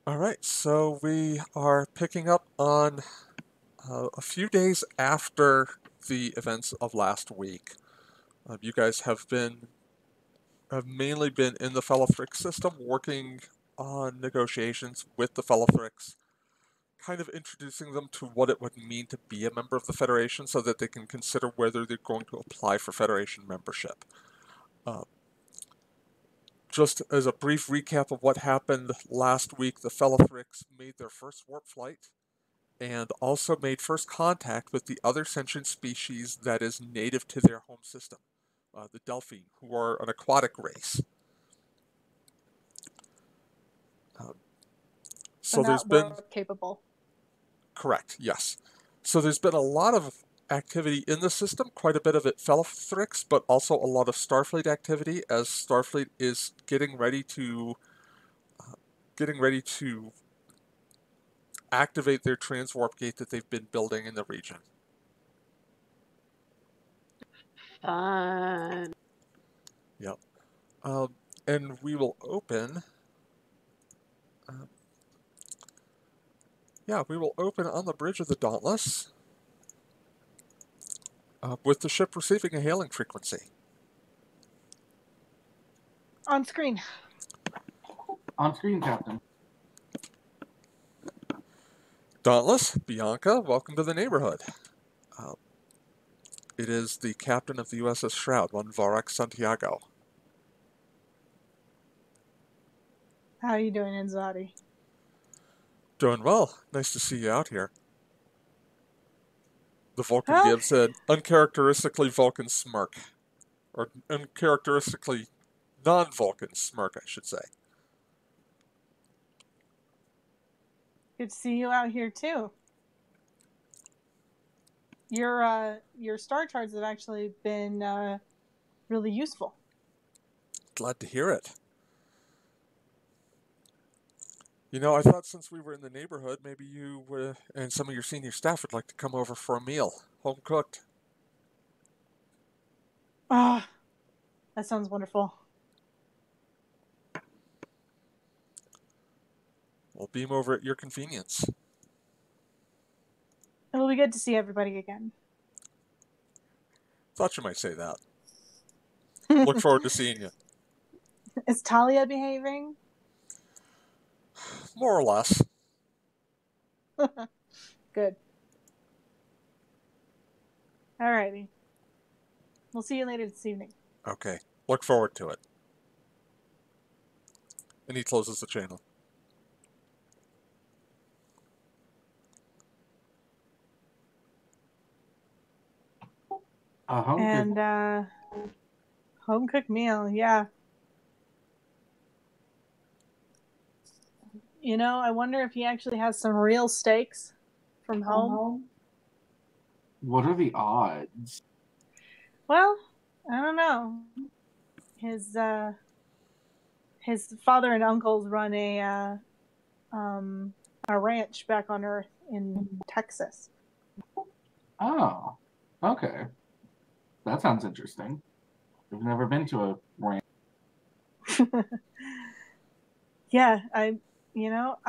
All right, so we are picking up on a few days after the events of last week. You guys have mainly been in the Fellowthric system, working on negotiations with the Fellowthrics, kind of introducing them to what it would mean to be a member of the Federation, so that they can consider whether they're going to apply for Federation membership. Uh, just as a brief recap of what happened last week, the Fellowthrics made their first warp flight and also made first contact with the other sentient species that is native to their home system, the Delphine, who are an aquatic race. Um, So so there's not been, warp capable. correct, yes. So there's been a lot of activity in the system, quite a bit of it Fellowthrix, but also a lot of Starfleet activity, as Starfleet is getting ready to activate their transwarp gate that they've been building in the region. Fun. Yep. And we will open. Um, we will open on the bridge of the Dauntless, with the ship receiving a hailing frequency. On screen. On screen, Captain. Dauntless, Bianca, welcome to the neighborhood. It is the captain of the USS Shroud, one Varek Santiago. How are you doing, Inzadi? Doing well. Nice to see you out here. The Vulcan Huh? gives an uncharacteristically Vulcan smirk. Or uncharacteristically non-Vulcan smirk, I should say. Good to see you out here too. Your star charts have actually been really useful. Glad to hear it. You know, I thought since we were in the neighborhood, maybe you and some of your senior staff would like to come over for a meal, home cooked. Ah, that sounds wonderful. We'll beam over at your convenience. It'll be good to see everybody again. Thought you might say that. Look forward to seeing you. Is Talia behaving? More or less. Good. Alrighty. We'll see you later this evening. Okay. Look forward to it. And he closes the channel. And home cooked meal, yeah. You know, I wonder if he actually has some real steaks from home. What are the odds? Well, I don't know. His father and uncles run a ranch back on Earth in Texas. Oh, okay. That sounds interesting. I've never been to a ranch. Yeah, I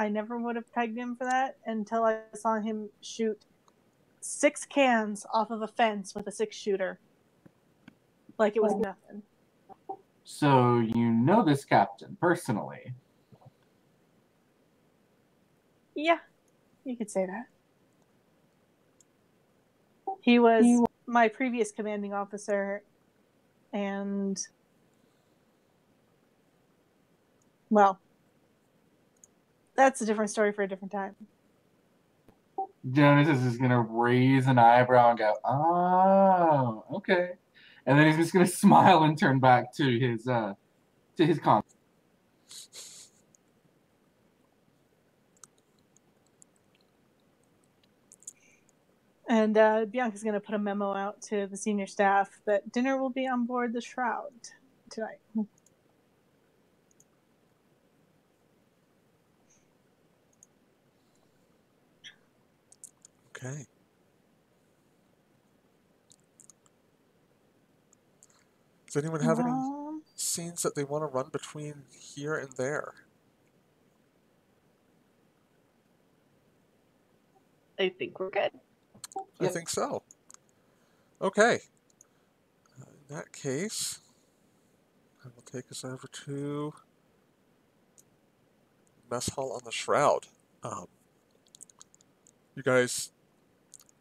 never would have pegged him for that until I saw him shoot 6 cans off of a fence with a 6-shooter. Like it was nothing. So you know this captain personally? Yeah, you could say that. He was my previous commanding officer, and well, that's a different story for a different time. Jonas is just gonna raise an eyebrow and go, "Oh, okay," and then he's just gonna smile and turn back to his con. And Bianca's going to put a memo out to the senior staff that dinner will be on board the Shroud tonight. Okay. Does anyone have any scenes that they want to run between here and there? I think we're good. I Yep. think so. Okay. In that case, I will take us over to mess hall on the Shroud. You guys,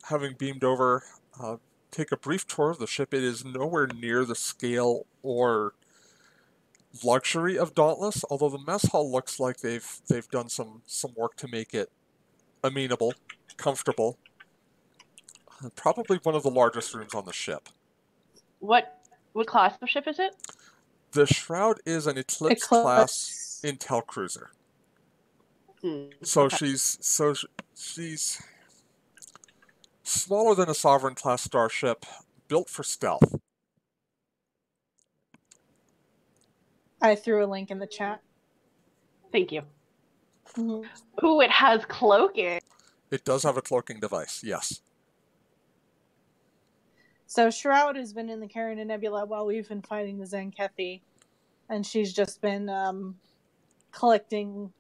having beamed over, take a brief tour of the ship. It is nowhere near the scale or luxury of Dauntless, although the mess hall looks like they've done some work to make it amenable, comfortable. Probably one of the largest rooms on the ship. What class of ship is it? The Shroud is an Eclipse class Eclipse. intel cruiser. Okay. She's smaller than a Sovereign class starship, built for stealth. I threw a link in the chat. Thank you. Mhm. Ooh, it has cloaking. It does have a cloaking device, yes. So Shroud has been in the Carina Nebula while we've been fighting the Zenkethi, and she's just been collecting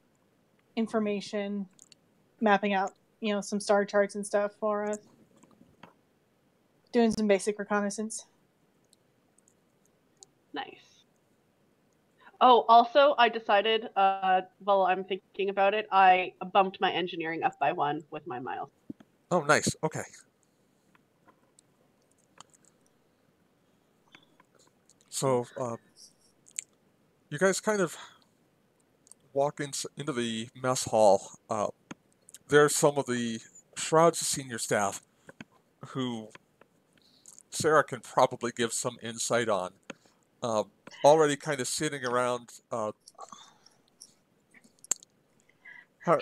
information, mapping out, some star charts and stuff for us, doing some basic reconnaissance. Nice. Oh, also, I decided, while I'm thinking about it, I bumped my engineering up by 1 with my miles. Oh, nice. Okay. So, you guys kind of walk into the mess hall. There's some of the Shroud's senior staff who Sarah can probably give some insight on. Already kind of sitting around, helping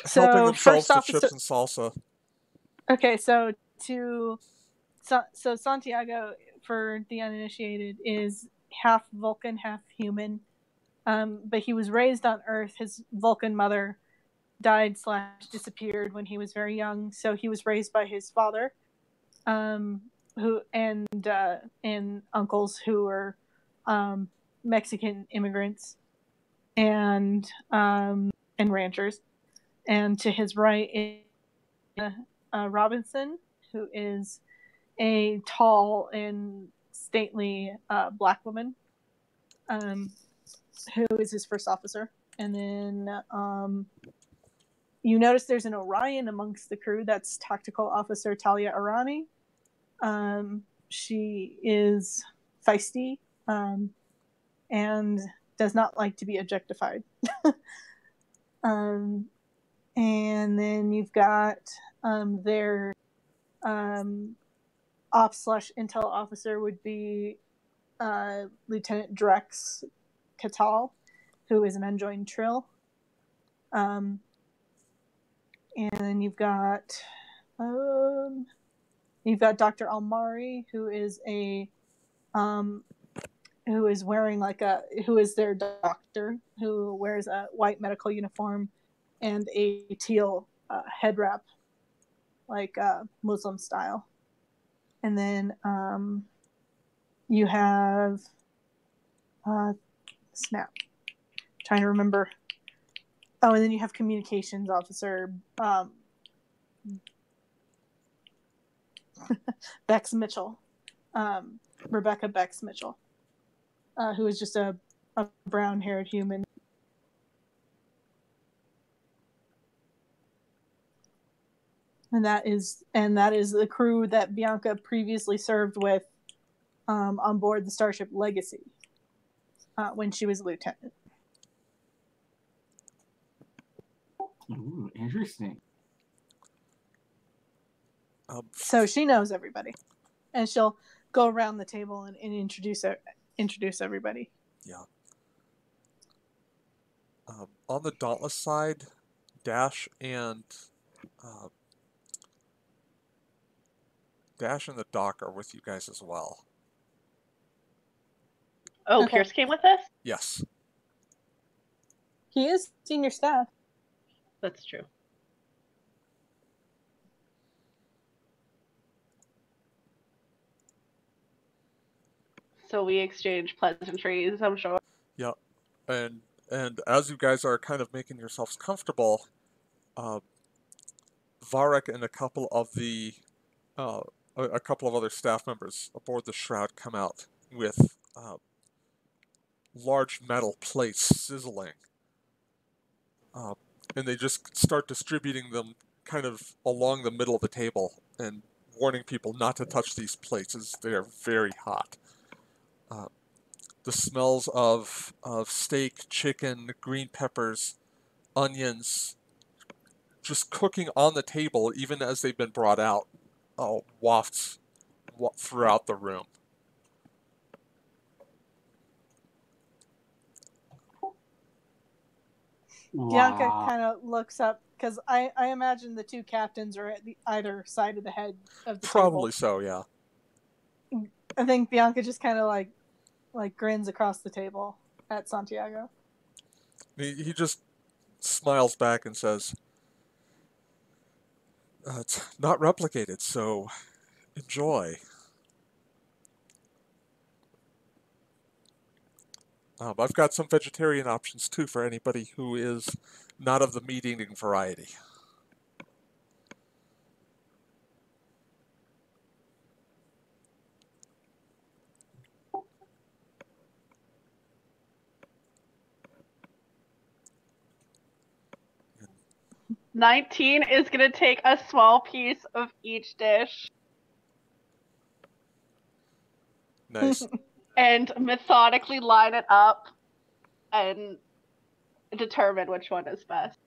So themselves first to off, chips and salsa. okay, so Santiago, for the uninitiated, is half Vulcan, half human. But he was raised on Earth. His Vulcan mother died / disappeared when he was very young, so he was raised by his father, who and uncles who were Mexican immigrants and ranchers. And to his right is Robinson, who is a tall and stately black woman, who is his first officer. And then you notice there's an Orion amongst the crew. That's Tactical Officer Talia Arani. She is feisty and does not like to be objectified. And then you've got their ops / intel officer would be Lieutenant Drex Catal, who is an unjoined Trill. And then you've got Dr. Almari, who is wearing who is their doctor, who wears a white medical uniform and a teal head wrap, like Muslim style. And then you have trying to remember. Oh, and then you have communications officer Bex Mitchell, Rebecca Bex Mitchell, who is just a brown-haired human. And that is the crew that Bianca previously served with on board the Starship Legacy when she was a lieutenant. Ooh, interesting. So she knows everybody, and she'll go around the table and introduce everybody. Yeah. On the Dauntless side, Dash and the Doc are with you guys as well. Oh, Okay. Pierce came with us? Yes. He is senior staff. That's true. So we exchange pleasantries, I'm sure. Yeah. And as you guys are kind of making yourselves comfortable, Varek and a couple of a couple of other staff members aboard the Shroud come out with large metal plates sizzling, and they just start distributing them kind of along the middle of the table and warning people not to touch these plates as they are very hot. The smells of steak, chicken, green peppers, onions, just cooking on the table, even as they've been brought out, wafts throughout the room. Bianca Wow. kind of looks up because I imagine the two captains are at either side of the head of the Probably table. so, yeah. I think Bianca just kind of like grins across the table at Santiago. He just smiles back and says, "It's not replicated, so enjoy." I've got some vegetarian options too for anybody who is not of the meat-eating variety. And 19 is gonna take a small piece of each dish nice. and methodically line it up and determine which one is best.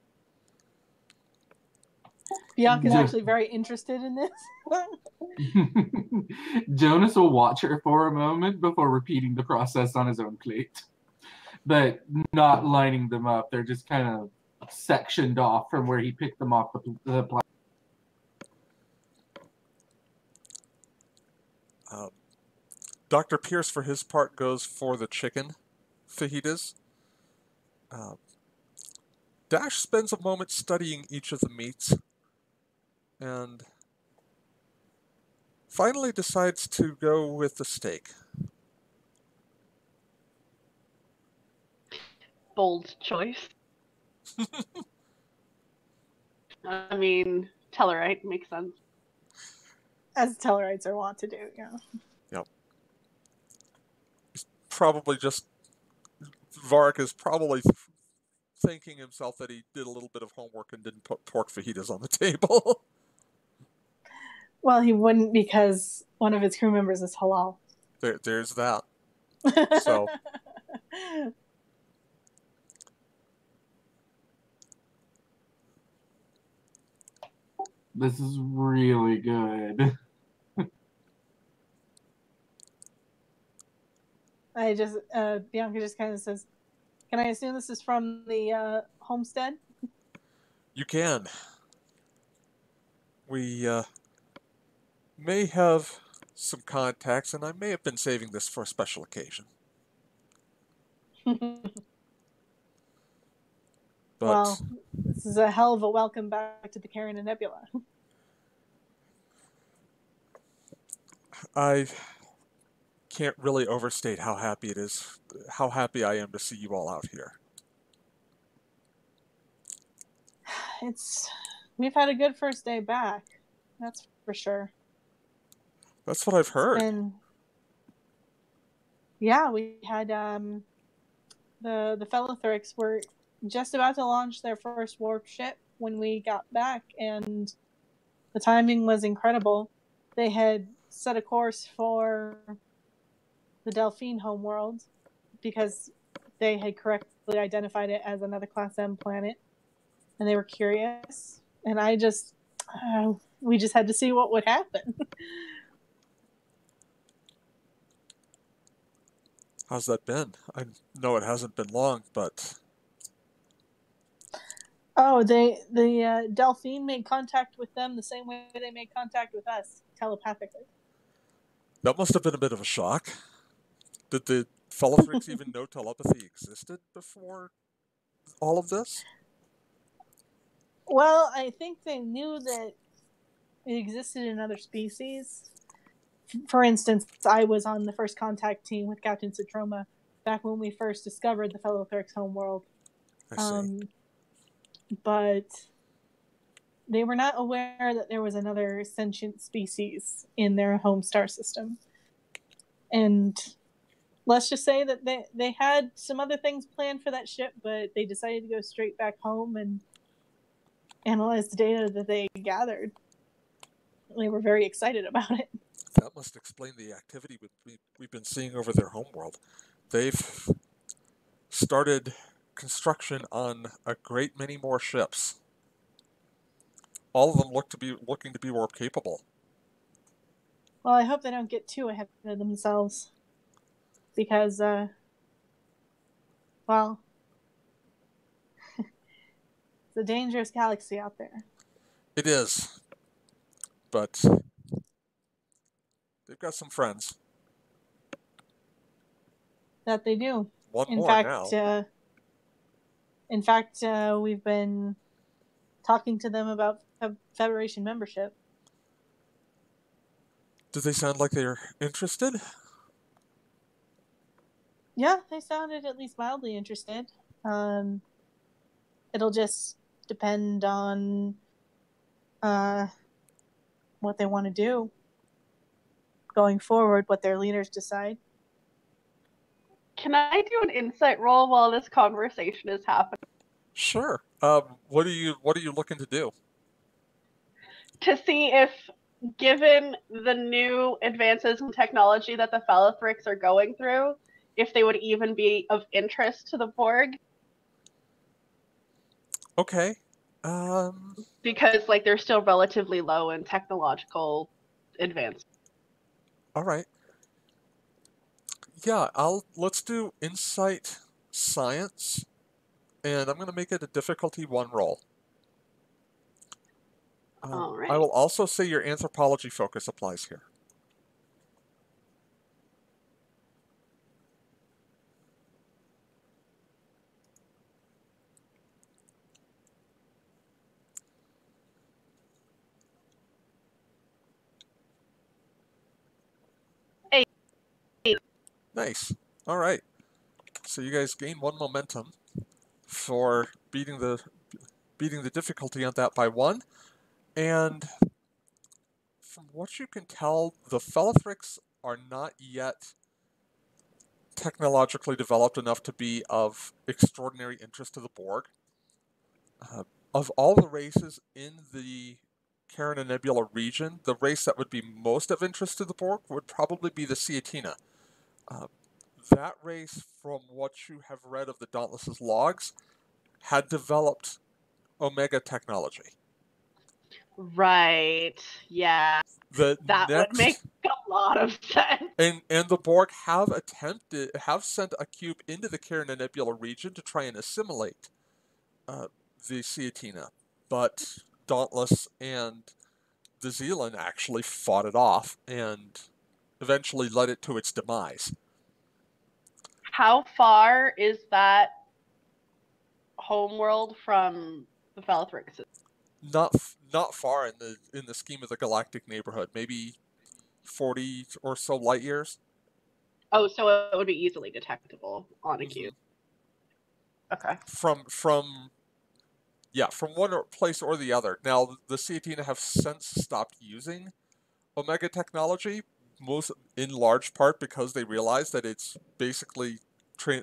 Bianca's Yeah. actually very interested in this. Jonas will watch her for a moment before repeating the process on his own plate. But not lining them up. They're just kind of sectioned off from where he picked them off the plate. Dr. Pierce, for his part, goes for the chicken fajitas. Dash spends a moment studying each of the meats and finally decides to go with the steak. Bold choice. I mean, Tellarite makes sense. As Tellarites are wont to do, yeah. Yep. He's probably just. Varek is probably thinking himself that he did a little bit of homework and didn't put pork fajitas on the table. Well, he wouldn't because one of his crew members is halal. There's that. So. This is really good. Bianca just kind of says, "Can I assume this is from the homestead?" You can. We may have some contacts, and I may have been saving this for a special occasion. But well, this is a hell of a welcome back to the Carina Nebula. I can't really overstate how happy I am to see you all out here. We've had a good first day back, that's for sure. That's what I've heard. Yeah, we had the Felothrix were just about to launch their first warp ship when we got back, and the timing was incredible. They had set a course for the Delphine homeworld because they had correctly identified it as another Class M planet, and they were curious. And we just had to see what would happen. How's that been? I know it hasn't been long, but Oh, the Delphine made contact with them the same way they made contact with us, telepathically. that must have been a bit of a shock. Did the Felothrix even know telepathy existed before all of this? Well, I think they knew that it existed in other species. For instance, I was on the first contact team with Captain Citroma back when we first discovered the Felothrix homeworld. I see. But they were not aware that there was another sentient species in their home star system. And let's just say that they had some other things planned for that ship, but they decided to go straight back home and analyze the data that they gathered. They were very excited about it. That must explain the activity we've been seeing over their homeworld. They've started construction on a great many more ships. All of them looking to be more capable. Well, I hope they don't get too ahead of themselves. Because, well, it's a dangerous galaxy out there. It is. But they've got some friends. That they do. One In more fact, now. We've been talking to them about Federation membership. Do they sound like they're interested? Yeah, they sounded at least mildly interested. It'll just depend on what they want to do going forward, what their leaders decide. Can I do an insight roll while this conversation is happening? Sure. What are you looking to do? To see if, given the new advances in technology that the Phallathrix are going through, if they would even be of interest to the Borg. Okay. Because like they're still relatively low in technological advance. All right. Yeah, let's do insight science, and I'm going to make it a difficulty 1 roll. All right. I will also say your anthropology focus applies here. Nice. All right. So you guys gain 1 momentum for beating the difficulty on that by 1, and from what you can tell, the Phallathrix are not yet technologically developed enough to be of extraordinary interest to the Borg. Of all the races in the Carina Nebula region, the race that would be most of interest to the Borg would probably be the Ciatina. That race, from what you have read of the Dauntless' logs, had developed Omega technology. Right. Yeah. That would make a lot of sense. And the Borg have sent a cube into the Carina Nebula region to try and assimilate the Ciatina, but Dauntless and the Zealand actually fought it off and eventually led it to its demise. How far is that homeworld from the Phallathrix? Not far in the scheme of the galactic neighborhood. Maybe 40 or so light years. Oh, so it would be easily detectable on a cube. Okay. From one place or the other. Now, the Ciatina have since stopped using Omega technology, most in large part because they realize that it's basically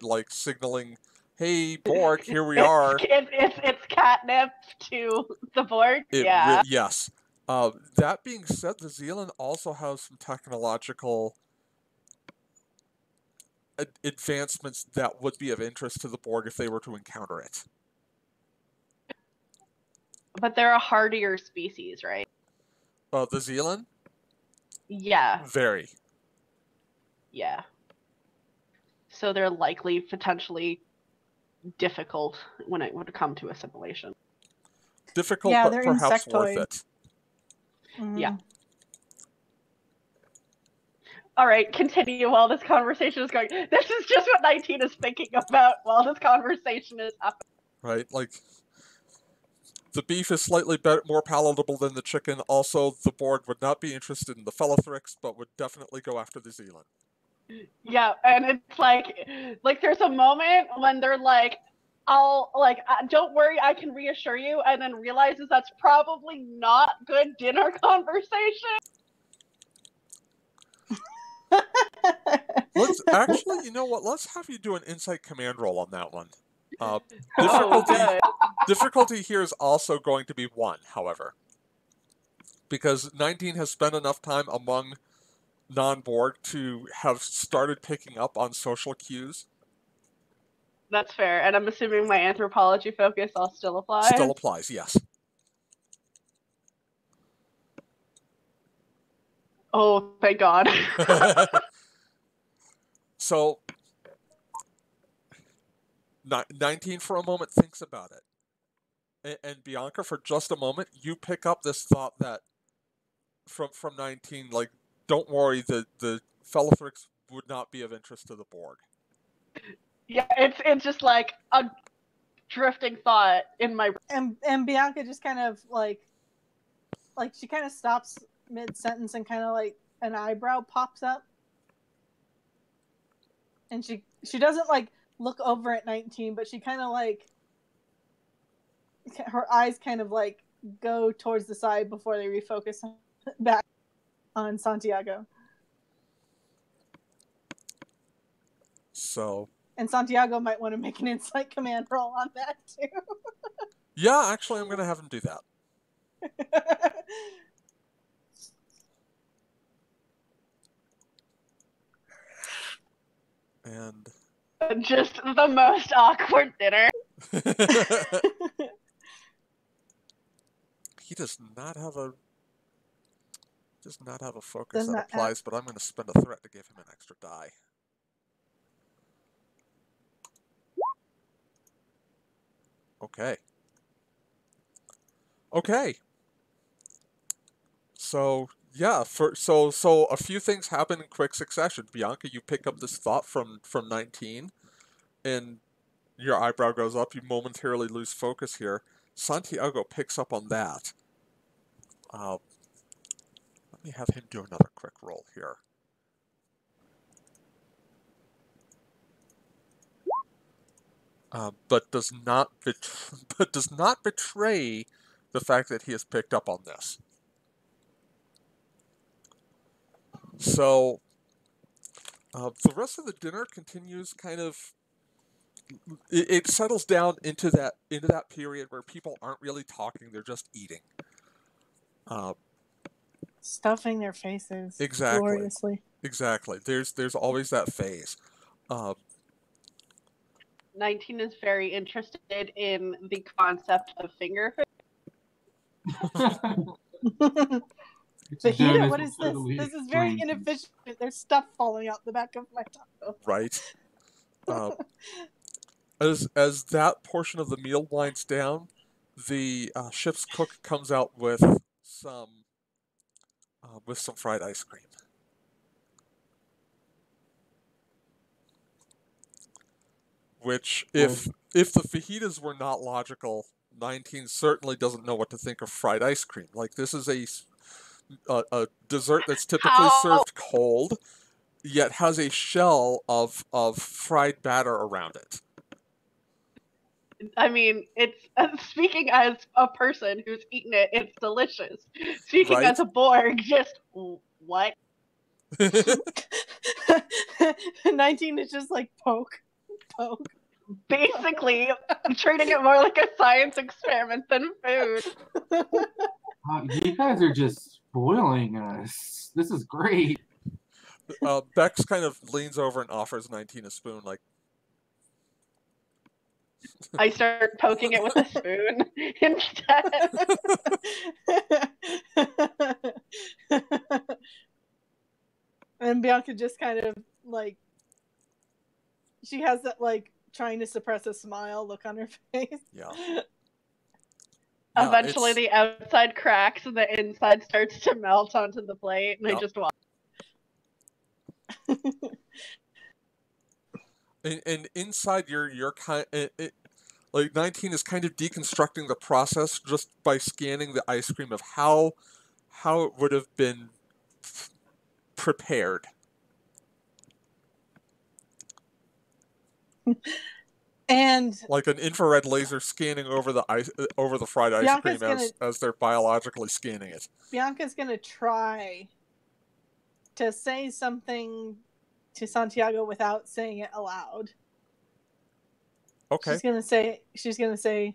like signaling, "Hey, Borg, here we are." It's catnip to the Borg. Yes. That being said, the Zealand also has some technological advancements that would be of interest to the Borg if they were to encounter it. But they're a hardier species, right? The Zealand? Yeah. Very. Yeah. So they're likely potentially difficult when it would come to assimilation. Difficult, but perhaps worth it. Mm-hmm. Yeah. All right, continue while this conversation is going. This is just what 19 is thinking about while this conversation is happening. Right, like the beef is slightly more palatable than the chicken. Also, the Borg would not be interested in the Phallathrix, but would definitely go after the Zealand. Yeah, and it's like there's a moment when they're like, I'll like, don't worry, I can reassure you, and then realizes that's probably not good dinner conversation. Let's actually, you know what? Let's have you do an insight command roll on that one. Oh, Difficulty good. difficulty here is also going to be 1, however, because 19 has spent enough time among non-Borg to have started picking up on social cues. That's fair, and I'm assuming my anthropology focus all still applies. Still applies, yes. Oh, thank God. So, 19 for a moment thinks about it. And Bianca, for just a moment, you pick up this thought that from 19, like, don't worry, the Fellathrix would not be of interest to the Borg. Yeah, it's just like a drifting thought in my. And Bianca just kind of like she kind of stops mid sentence and kind of like an eyebrow pops up, and she doesn't like look over at 19, but she kind of like her eyes kind of like go towards the side before they refocus back on Santiago. So. And Santiago might want to make an insight command roll on that too. Yeah, actually, I'm going to have him do that. And just the most awkward dinner. He does not have a focus that not applies, but I'm going to spend a threat to give him an extra die. Okay. Okay. So yeah, so a few things happen in quick succession. Bianca, you pick up this thought from 19, and your eyebrow goes up. You momentarily lose focus here. Santiago picks up on that. Let me have him do another quick roll here. But does not betray the fact that he has picked up on this. So the rest of the dinner continues kind of. It settles down into that period where people aren't really talking; they're just eating. Stuffing their faces Exactly. gloriously. Exactly. There's always that phase. 19 is very interested in the concept of finger Fajita, what is this? This is very inefficient. There's stuff falling out the back of my taco. Right. As that portion of the meal winds down, the ship's cook comes out with some fried ice cream. Which, if the fajitas were not logical, 19 certainly doesn't know what to think of fried ice cream. Like, this is a dessert that's typically served cold, yet has a shell of fried batter around it. I mean, it's speaking as a person who's eaten it, it's delicious. Speaking Right? as a Borg, just what? 19 is just like poke. Basically, treating it more like a science experiment than food. You guys are just spoiling us. This is great. Bex kind of leans over and offers 19 a spoon, like. I start poking it with a spoon instead. And Bianca just kind of like, she has that like trying to suppress a smile look on her face. Yeah. Eventually the outside cracks and the inside starts to melt onto the plate, and I just watch. And inside your kind, like 19 is kind of deconstructing the process just by scanning the ice cream of how it would have been prepared. And like an infrared laser scanning over the fried ice Bianca's cream as they're biologically scanning it. Bianca's gonna try to say something to Santiago without saying it aloud. Okay. She's gonna say,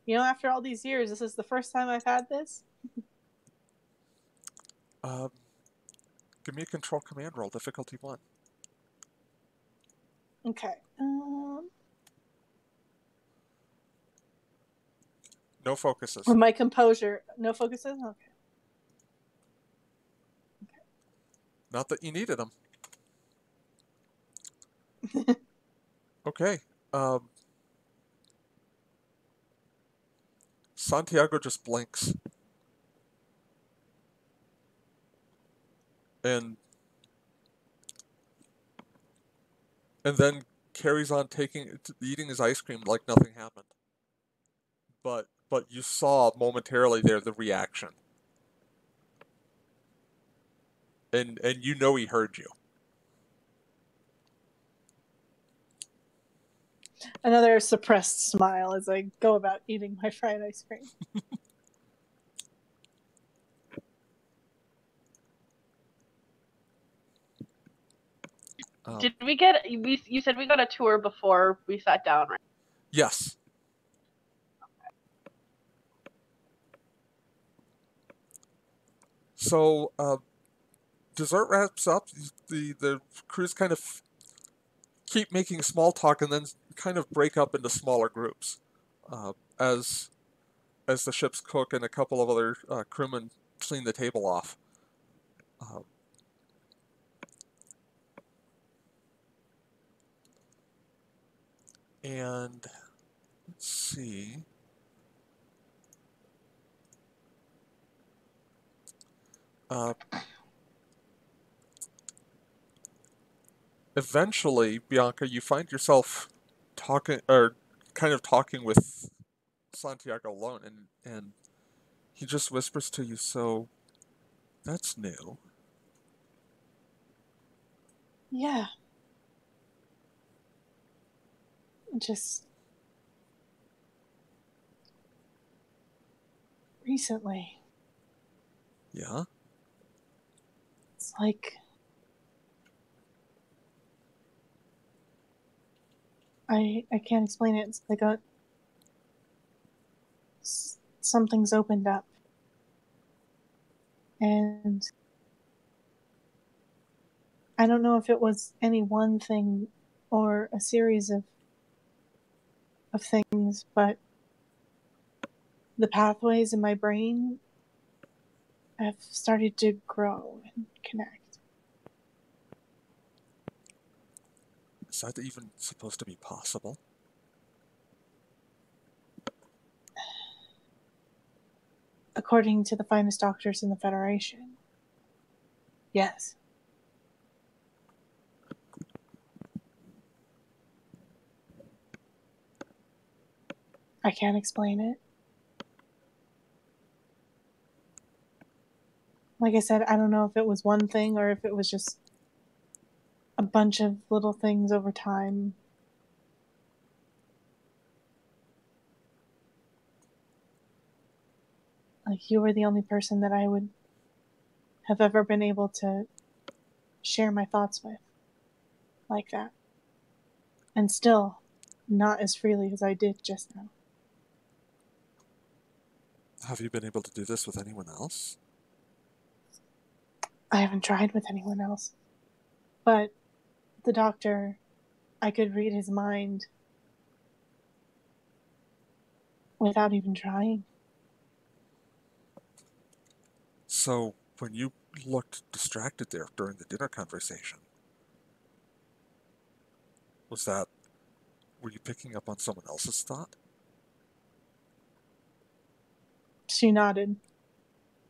you know, after all these years, this is the first time I've had this. Give me a control command roll, difficulty 1. Okay. No focuses. My composure. No focuses? Okay. Not that you needed them. Okay. Santiago just blinks. And then carries on eating his ice cream like nothing happened. But you saw momentarily there the reaction. And you know he heard you. Another suppressed smile as I go about eating my fried ice cream. Did we get? You said we got a tour before we sat down, right? Yes. So dessert wraps up. The crews kind of keep making small talk and then kind of break up into smaller groups as the ship's cook and a couple of other crewmen clean the table off. And let's see. Eventually, Bianca, you find yourself talking with Santiago alone, and he just whispers to you, "So that's new." Yeah. Just recently. Yeah? It's like I can't explain it. It's like something's opened up. And I don't know if it was any one thing or a series of things, but the pathways in my brain have started to grow and connect. Is that even supposed to be possible? According to the finest doctors in the Federation. Yes. I can't explain it. Like I said, I don't know if it was one thing or if it was just a bunch of little things over time. Like, you were the only person that I would have ever been able to share my thoughts with like that. And still, not as freely as I did just now. Have you been able to do this with anyone else? I haven't tried with anyone else. But the doctor, I could read his mind without even trying. So, when you looked distracted there during the dinner conversation, were you picking up on someone else's thought? She nodded.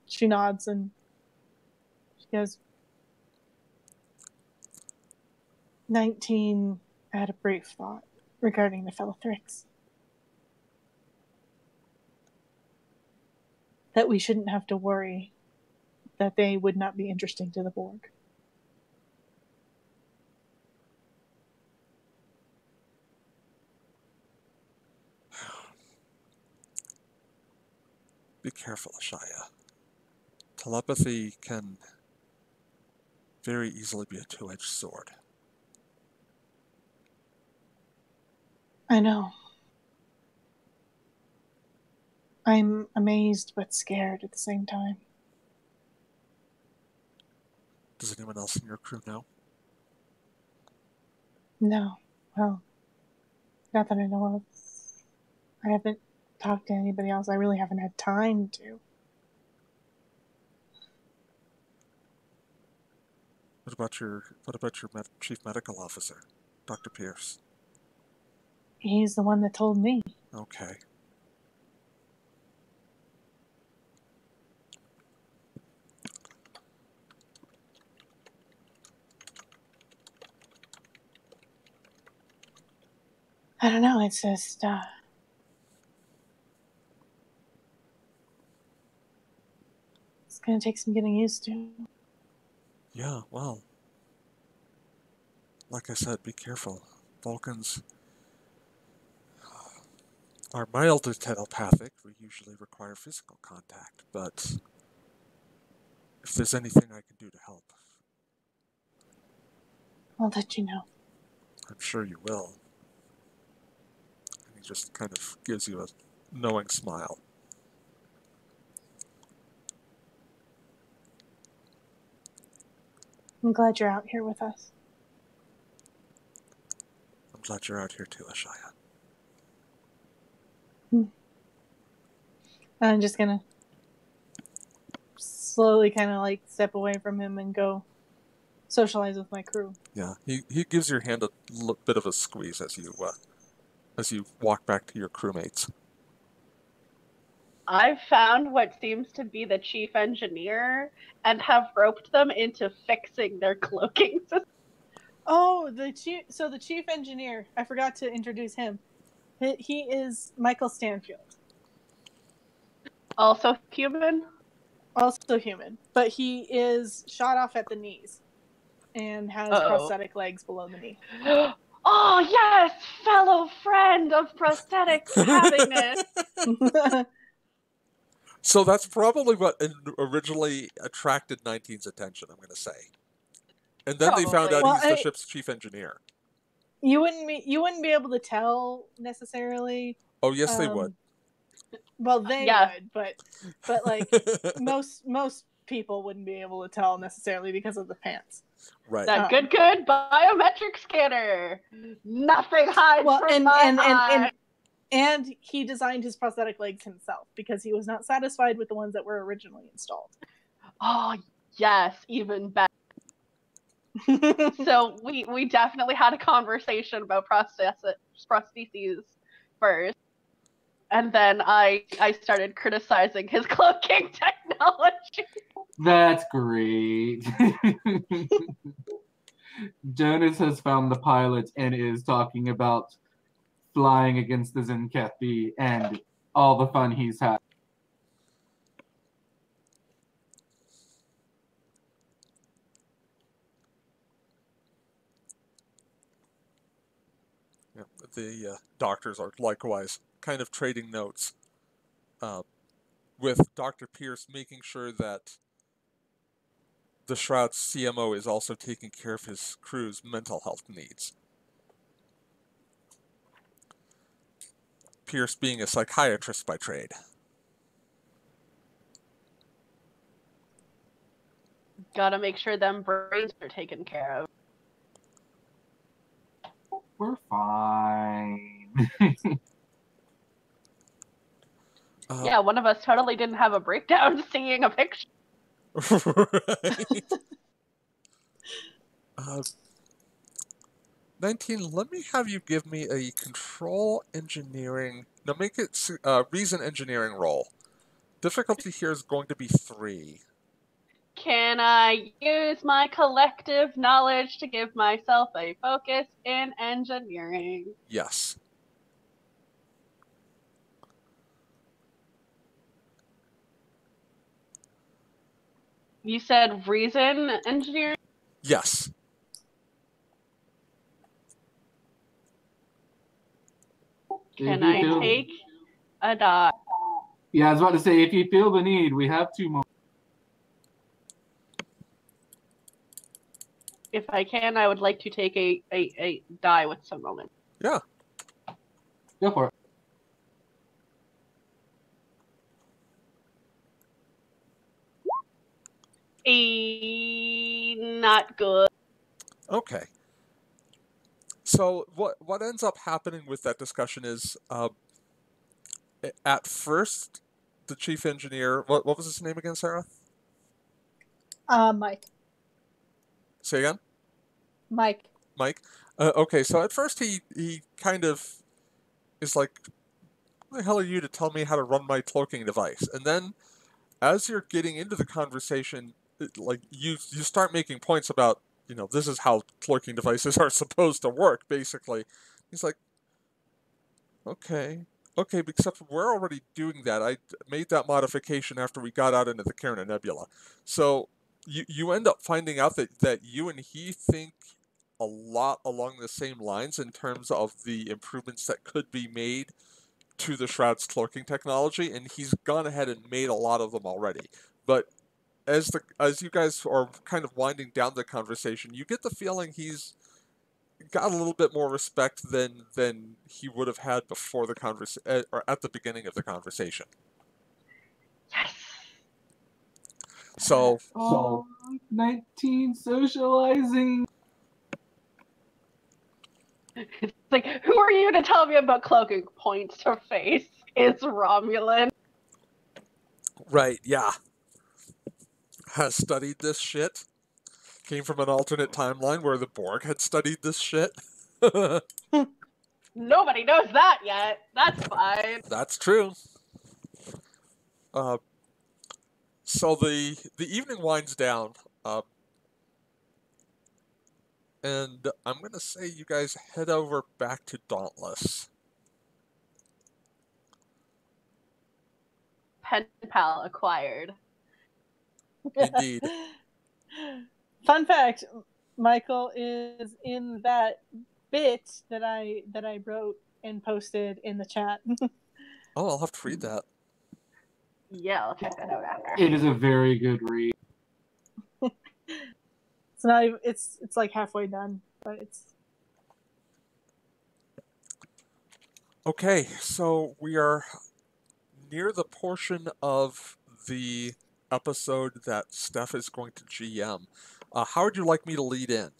She nods and she goes, 19 had a brief thought regarding the Felithrix. That we shouldn't have to worry that they would not be interesting to the Borg. careful, Ashaya. Telepathy can very easily be a two-edged sword. I know. I'm amazed but scared at the same time. Does anyone else in your crew know? No. Well, not that I know of. I haven't talked to anybody else. I really haven't had time to. What about your chief medical officer, Dr. Pierce? He's the one that told me. Okay. I don't know, it's just, it's gonna take some getting used to. Yeah, well, like I said, be careful. Vulcans are mildly telepathic. We usually require physical contact, but if there's anything I can do to help, I'll let you know. I'm sure you will. And he just kind of gives you a knowing smile. I'm glad you're out here with us. I'm glad you're out here too, Ashaya. I'm just gonna slowly kind of like step away from him and go socialize with my crew. Yeah, he gives your hand a bit of a squeeze as you walk back to your crewmates. I've found what seems to be the chief engineer and have roped them into fixing their cloaking system. Oh, the chief engineer. I forgot to introduce him. He is Michael Stanfield. Also human? Also human, but he is shot off at the knees and has prosthetic legs below the knee. Oh yes, fellow friend of prosthetic happiness. So that's probably what originally attracted 19's attention, I'm going to say. And then they found out he's the ship's chief engineer. You wouldn't be able to tell necessarily. Oh, yes, they would. Well, they would, but like most people wouldn't be able to tell necessarily because of the pants. Right. That good biometric scanner. Nothing hides from my eye. And he designed his prosthetic legs himself because he was not satisfied with the ones that were originally installed. Oh yes, even better. So we definitely had a conversation about prostheses first. And then I started criticizing his cloaking technology. That's great. Jonas has found the pilot and is talking about flying against the Zenkethi and all the fun he's had. Yeah, the doctors are likewise kind of trading notes with Dr. Pierce, making sure that the Shroud's CMO is also taking care of his crew's mental health needs. Pierce being a psychiatrist by trade. Gotta make sure them brains are taken care of. We're fine. Yeah, one of us totally didn't have a breakdown seeing a picture. Right. 19, let me have you give me a control engineering, no, make it reason engineering roll. Difficulty here is going to be 3. Can I use my collective knowledge to give myself a focus in engineering? Yes. You said reason engineering? Yes. Can I take a die? Yeah, I was about to say, if you feel the need, we have 2 more. If I can, I would like to take a die with some moment. Yeah. Go for it. Not good. Okay. So what ends up happening with that discussion is, at first, the chief engineer. What was his name again, Sarah? Mike. Say again. Mike. Mike. Okay. So at first he kind of is like, "Who the hell are you to tell me how to run my cloaking device?" And then as you're getting into the conversation, like you start making points about, this is how cloaking devices are supposed to work. Basically, he's like, okay. Okay, except we're already doing that. I made that modification after we got out into the Carina Nebula. So you end up finding out that you and he think a lot along the same lines in terms of the improvements that could be made to the Shroud's cloaking technology, and he's gone ahead and made a lot of them already. But as you guys are kind of winding down the conversation, you get the feeling he's got a little bit more respect than he would have had before the or at the beginning of the conversation. Yes. So Oh, 19 socializing. It's like, who are you to tell me about cloaking? Points to face. It's Romulan. right, yeah, has studied this shit. Came from an alternate timeline where the Borg had studied this shit. Nobody knows that yet. That's fine. That's true. Uh, so the evening winds down, and I'm gonna say you guys head over back to Dauntless. Pen pal acquired. Indeed. Fun fact: Michael is in that bit that I wrote and posted in the chat. Oh, I'll have to read that. Yeah, I'll check that out after. It is a very good read. It's not even, it's like halfway done, but it's Okay, so we are near the portion of the episode that Steph is going to GM. How would you like me to lead in?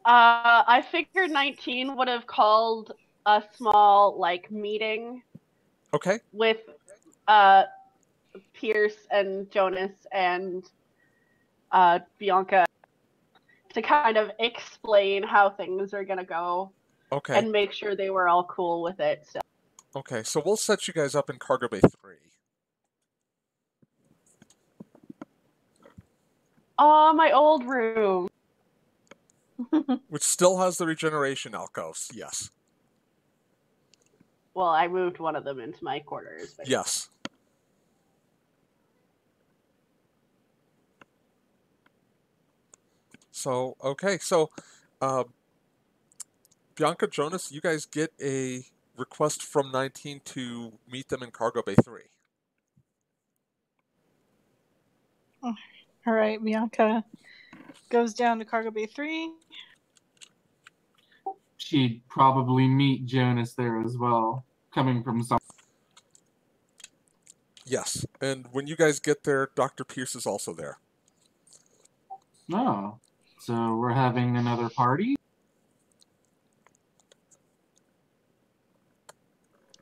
I figured 19 would have called a small meeting Okay. with Pierce and Jonas and Bianca to kind of explain how things are gonna go Okay. and make sure they were all cool with it. So. Okay, so we'll set you guys up in Cargo Bay 3. Oh, my old room. Which still has the regeneration alcoves, yes. Well, I moved one of them into my quarters. But... Yes. So, okay, so Bianca, Jonas, you guys get a request from 19 to meet them in Cargo Bay 3. all right. Bianca goes down to Cargo Bay 3. She'd probably meet Jonas there as well, coming from some. Yes, and when you guys get there, Dr. Pierce is also there. Oh, so we're having another party?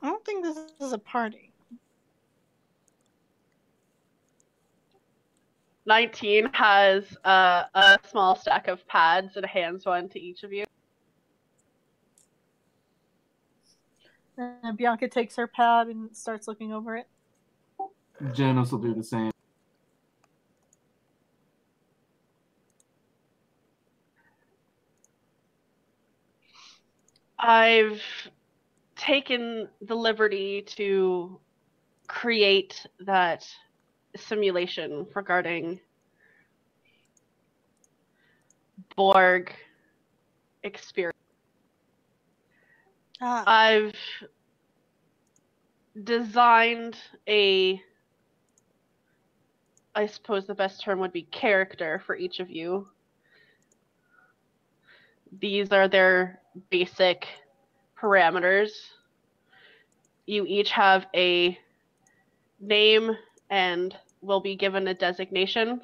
I don't think this is a party. 19 has a small stack of pads and hands one to each of you. Bianca takes her pad and starts looking over it. Jonas will do the same. I've taken the liberty to create that simulation regarding Borg experience. I've designed a, I suppose the best term would be character for each of you. These are their basic parameters. You each have a name and will be given a designation.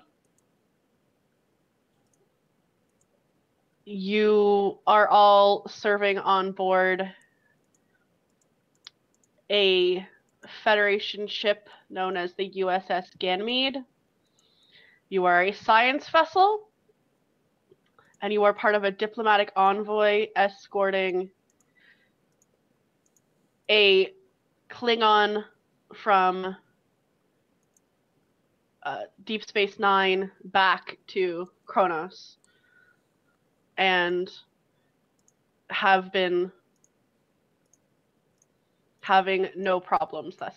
You are all serving on board a Federation ship known as the USS Ganymede. You are a science vessel, and you are part of a diplomatic envoy escorting a Klingon from Deep Space Nine back to Kronos, and have been having no problems thus.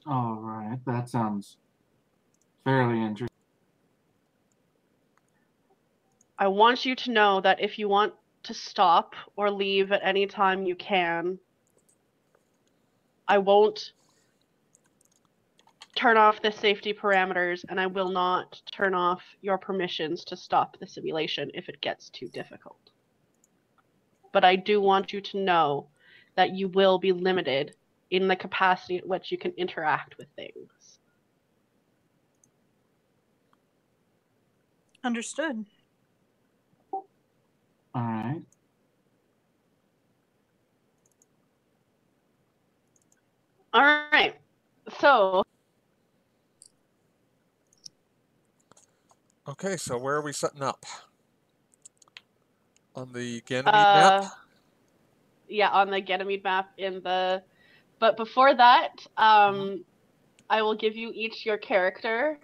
All right, that sounds fairly interesting. I want you to know that if you want to stop or leave at any time, you can. I won't turn off the safety parameters, and I will not turn off your permissions to stop the simulation if it gets too difficult. But I do want you to know that you will be limited in the capacity at which you can interact with things. Understood. All right. All right. So, Okay, so where are we setting up? On the Ganymede map? Yeah, on the Ganymede map but before that, I will give you each your character.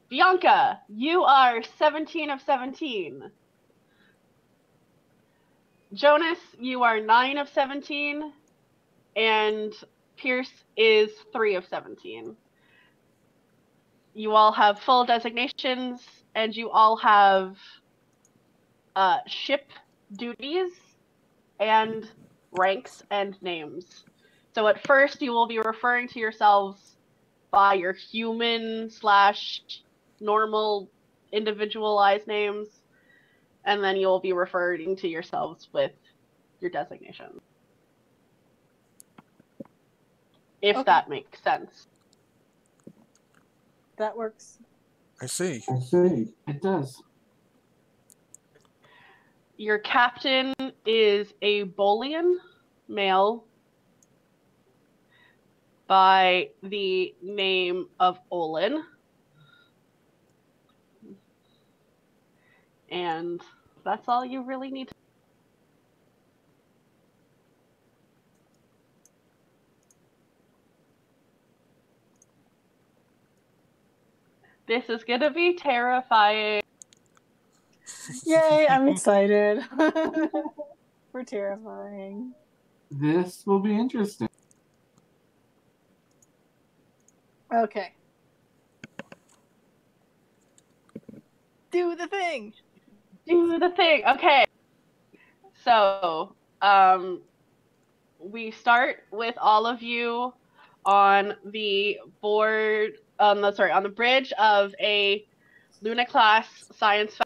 Bianca, you are 17 of 17. Jonas, you are 9 of 17. And Pierce is 3 of 17. You all have full designations, and you all have ship duties and ranks and names. So at first, you will be referring to yourselves by your human / normal individualized names, and then you'll be referring to yourselves with your designation. If Okay. that makes sense. That works. I see. It does. Your captain is a Bolian male by the name of Olin. And that's all you really need to. This is gonna be terrifying. Yay, I'm excited. We're terrifying. This will be interesting. Okay. Do the thing. Do the thing. Okay. So, we start with all of you on the board, on the bridge of a Luna class science.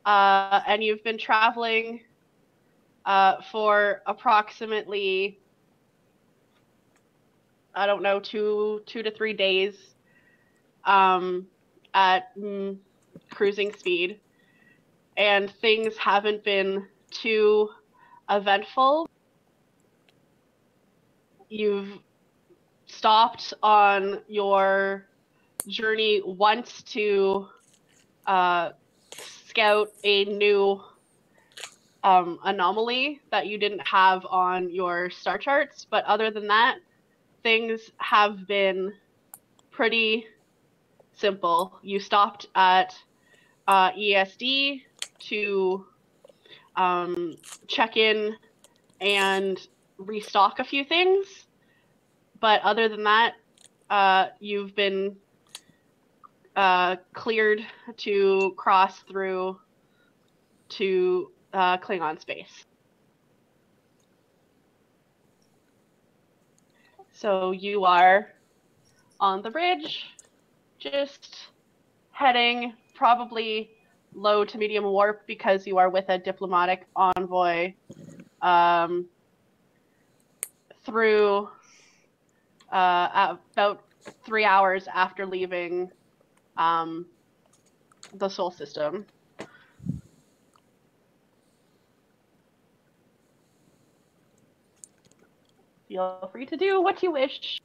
And you've been traveling for approximately, I don't know, two to 3 days at cruising speed. And things haven't been too eventful. You've stopped on your journey once to scout a new anomaly that you didn't have on your star charts, but other than that, things have been pretty simple. You stopped at ESD to check in and restock a few things, but other than that, you've been cleared to cross through to Klingon space. So you are on the bridge, just heading probably low to medium warp because you are with a diplomatic envoy through about 3 hours after leaving the Sol system. Feel free to do what you wish.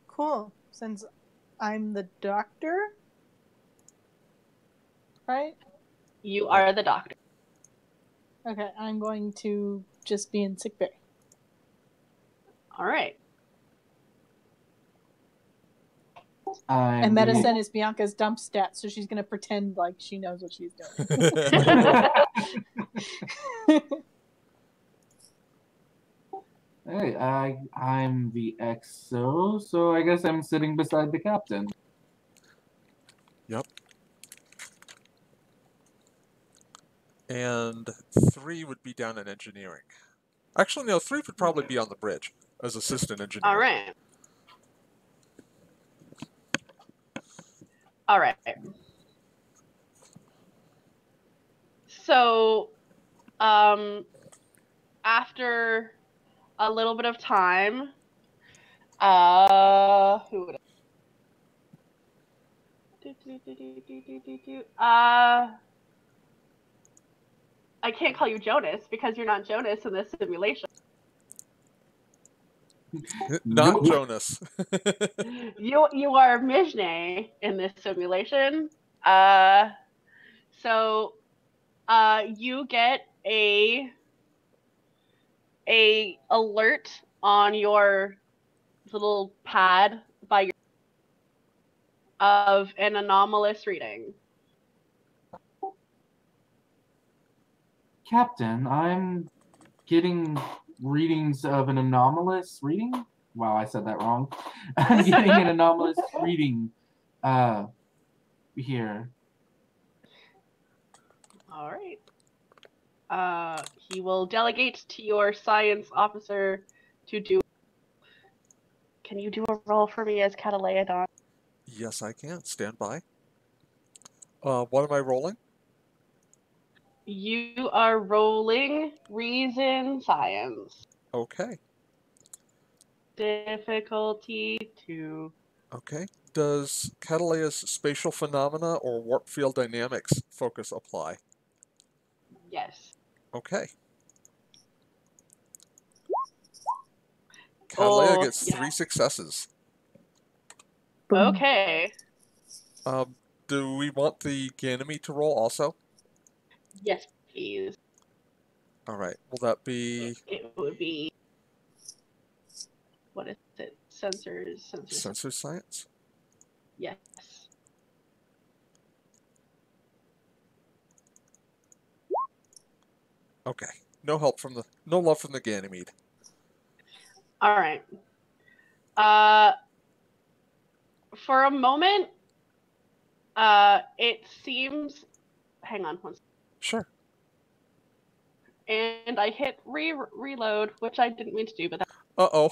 Cool. Since I'm the doctor, right? You are the doctor. Okay, I'm going to just be in sickbay. All right. And medicine is Bianca's dump stat, so she's going to pretend like she knows what she's doing. Hey, I'm the XO, so I guess I'm sitting beside the captain. Yep. And 3 would be down in engineering. Actually, no, 3 would probably be on the bridge as assistant engineer. All right. All right. So, after a little bit of time, who would I can't call you Jonas because you're not Jonas in this simulation. Not Nope. Jonas. You are Mijne in this simulation. So you get a alert on your little pad by your of an anomalous reading. Captain, I'm getting readings of an anomalous reading. Wow, I said that wrong. I'm getting an anomalous reading here. All right. He will delegate to your science officer to do. Can you do a roll for me as Catalea Dawn? Yes, I can. Stand by. What am I rolling? You are rolling reason science. Okay. Difficulty 2. Okay. Does Catalea's spatial phenomena or warp field dynamics focus apply? Yes. Okay. Catalea gets yeah. 3 successes. Okay. Do we want the Ganymede to roll also? Yes, please. All right. Will that be It would be. What is it? Sensors. sensor science? Yes. Okay. No love from the Ganymede. All right. For a moment, it seems. Hang on one second. Sure. And I hit reload, which I didn't mean to do, but that. Uh-oh.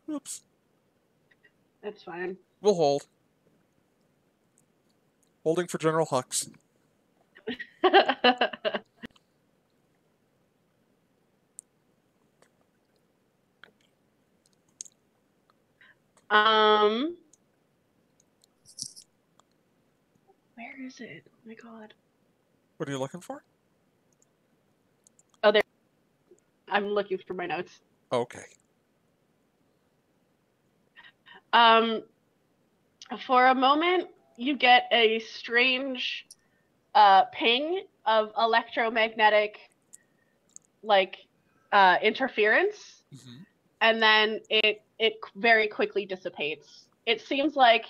Oops. It's fine. We'll hold. Holding for General Hux. Where is it? Oh my god. What are you looking for? Oh, there. I'm looking for my notes. Okay. For a moment, you get a strange ping of electromagnetic interference, Mm-hmm. and then it very quickly dissipates. It seems like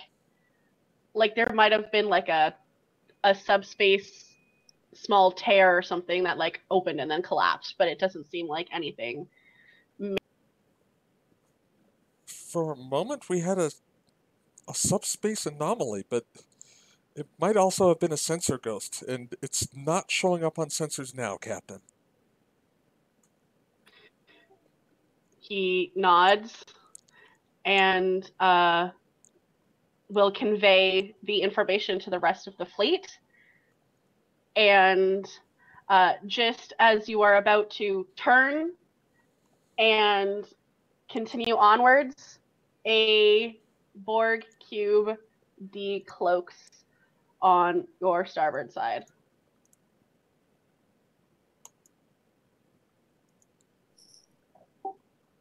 there might have been like a subspace small tear or something that like opened and then collapsed, but it doesn't seem like anything. For a moment, we had a a subspace anomaly, but it might also have been a sensor ghost, and it's not showing up on sensors now, Captain. He nods and will convey the information to the rest of the fleet. And just as you are about to turn and continue onwards, a Borg cube decloaks on your starboard side.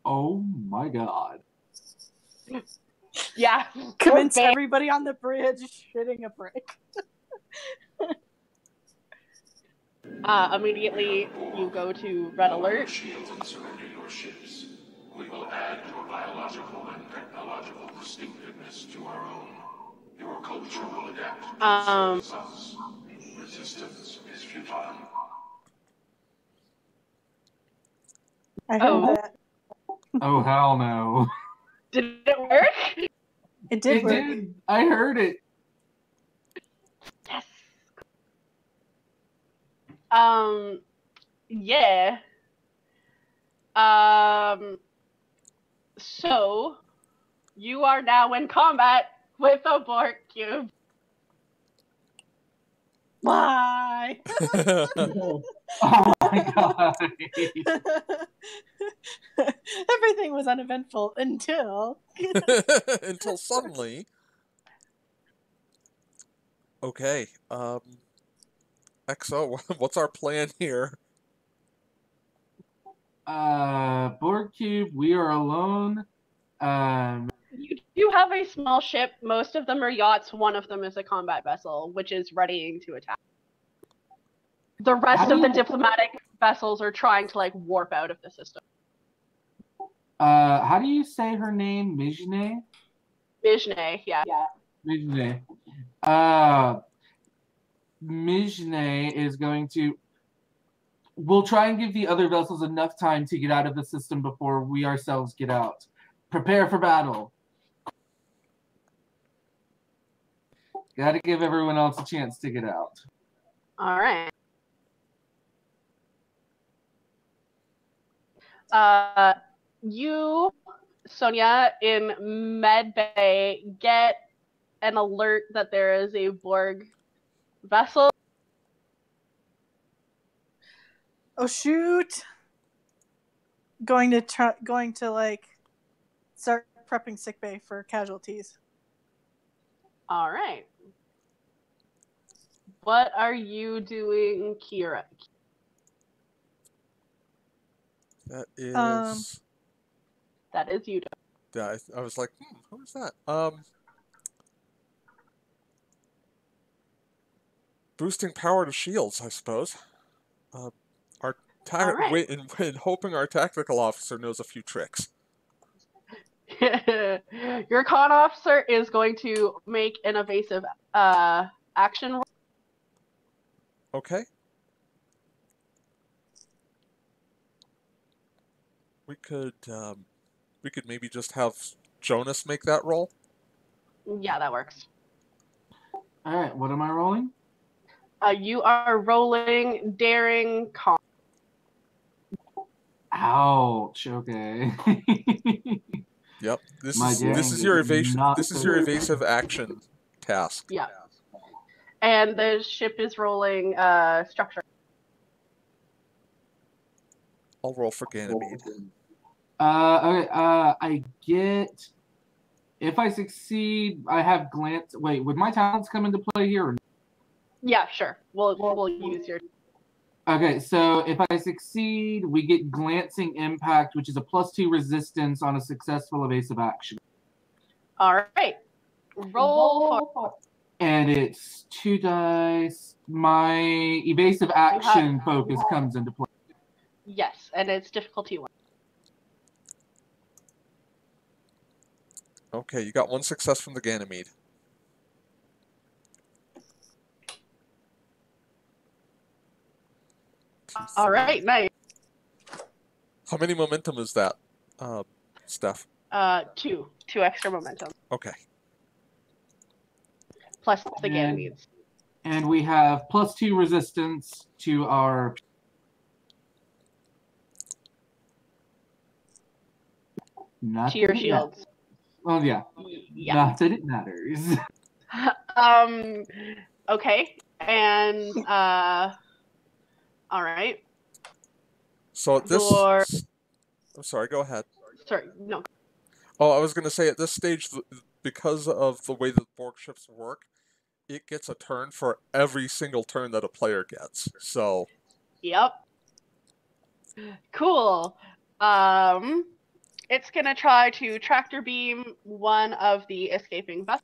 Oh my god. Yeah. Convince everybody on the bridge shitting a brick. Immediately, you go to red alert. Shields and surrender your ships. We will add your biological and technological distinctiveness to our own. Your culture will adapt to service us. Resistance is futile. I heard that. Oh hell no. Did it work? It did It work. did. I heard it. Yes. Yeah. So you are now in combat with a Borg cube. Why? Oh my god. Everything was uneventful until. Until suddenly. Okay, XO, what's our plan here? Borg Cube, we are alone. You do have a small ship. Most of them are yachts. One of them is a combat vessel, which is readying to attack. The rest of the diplomatic vessels are trying to warp out of the system. How do you say her name? Mijne? Bijne, yeah. Mijne. Mijne is going to. We'll try and give the other vessels enough time to get out of the system before we ourselves get out. Prepare for battle. Gotta give everyone else a chance to get out. All right. You, Sonia, in Med Bay, get an alert that there is a Borg vessel. Oh shoot! Going to start prepping sickbay for casualties. All right. What are you doing, Kira? That is. That is you. Yeah, I was like, who is that? Boosting power to shields, I suppose. Right. in hoping our tactical officer knows a few tricks. Your con officer is going to make an evasive action roll. Okay. We could maybe just have Jonas make that roll. Yeah, that works. All right, what am I rolling? You are rolling daring con. Ouch. Okay. Yep. This My is daring your is evasive. not This is so your good. evasive action task. Yeah. And the ship is rolling structure. I'll roll for Ganymede. Okay. I get. If I succeed, I have glance. Wait, would my talents come into play here? Or no? Yeah, sure. We'll use your. Okay, so if I succeed, we get glancing impact, which is a +2 resistance on a successful evasive action. All right. Roll for. And it's 2 dice. My evasive action focus comes into play. Yes, and it's difficulty 1. Okay, you got one success from the Ganymede. All right, nice. How many momentum is that, Steph? 2 extra momentum. Okay. plus the And- Ganymedes. And we have +2 resistance to our... Not To your that it matters. shields. Well, yeah. Yeah. Not that it matters. Okay. And all right. So at this, Your I'm sorry. Go ahead. sorry, no. Oh, I was going to say at this stage, because of the way the Borg ships work, it gets a turn for every single turn that a player gets. So Yep. Cool. It's gonna try to tractor beam one of the escaping vessels.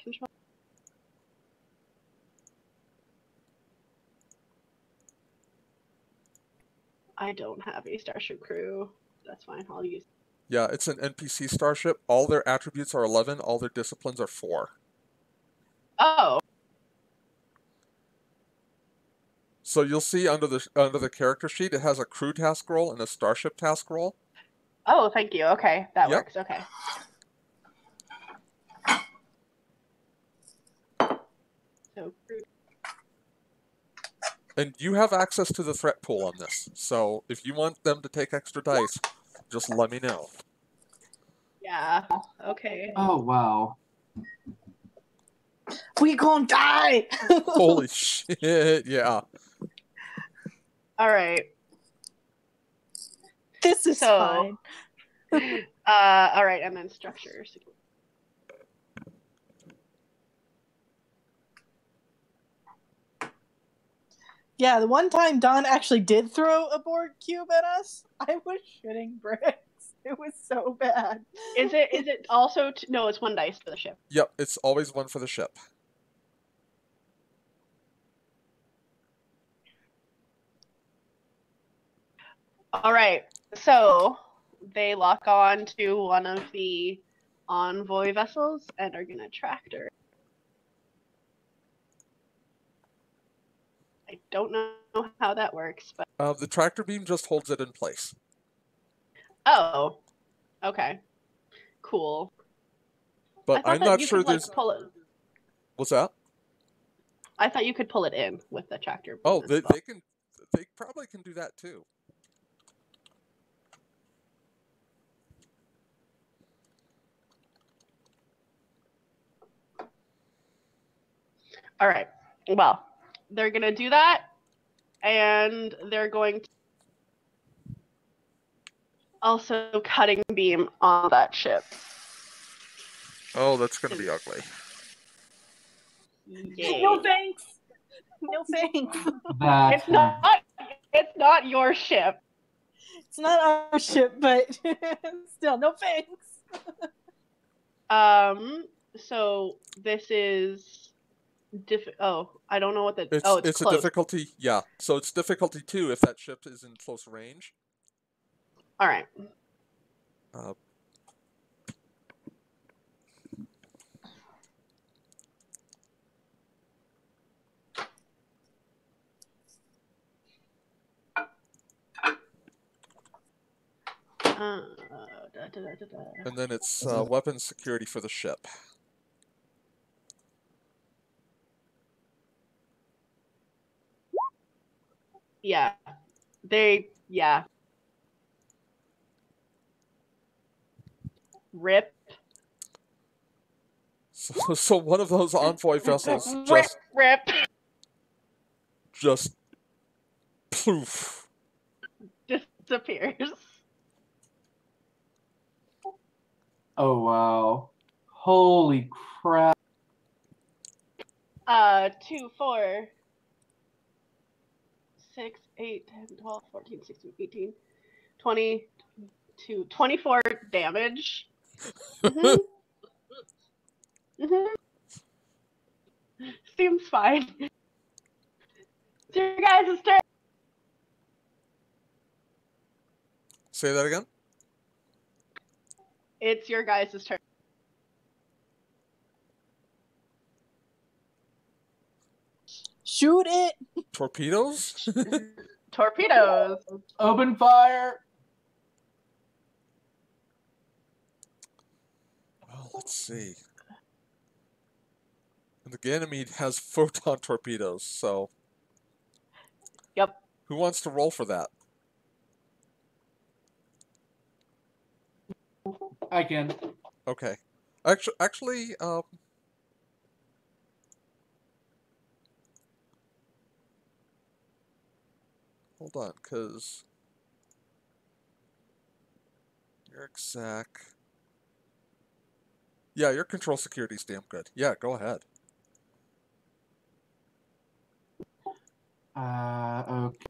Control. I don't have a starship crew. That's fine. I'll use. yeah, it's an NPC starship. All their attributes are 11. All their disciplines are 4. Oh. So you'll see under the character sheet, it has a crew task roll and a starship task roll. Oh, thank you. Okay, that Yep. works. Okay. So crew. And you have access to the threat pool on this. So if you want them to take extra dice, just let me know. Yeah. Okay. Oh, wow. We gonna die. Holy shit, yeah. All right. This is So- fine. All right, and then structures. Yeah, the one time Don actually did throw a Borg cube at us, I was shitting bricks. It was so bad. Is it also no? It's 1 dice for the ship. Yep, it's always 1 for the ship. All right. So they lock on to one of the envoy vessels and are gonna tractor. I don't know how that works, but The tractor beam just holds it in place. oh, okay, cool. But I thought I'm that not you sure could, like, there's... pull it. What's that? I thought you could pull it in with the tractor beam. Oh, as they well. can... They probably can do that too. All right. Well, they're gonna do that, and they're going to also cutting beam on that ship. Oh, that's going to be ugly. Yay. No thanks. No thanks. That It's not. It's not your ship. It's not our ship, but still, no thanks. So this is oh, I don't know what the It's a close. difficulty, yeah. So it's difficulty 2 if that ship is in close range. All right. Uh, and then it's weapons security for the ship. Yeah. Yeah. Rip. So one of those envoy vessels Rip. just poof. Disappears. Oh, wow. Holy crap. 2, 4, 6, 8, 10, 12, 14, 16, 18, 20, 22, 24 damage. Mm-hmm. Mm-hmm. Seems fine. It's your guys' turn. Say that again? It's your guys' turn. Shoot it. Torpedoes? Torpedoes. Open fire. let's see. And the Ganymede has photon torpedoes, so Yep. who wants to roll for that? I can. Okay. Actually, hold on, because your exec. Yeah, your control security's damn good. Yeah, go ahead. Okay.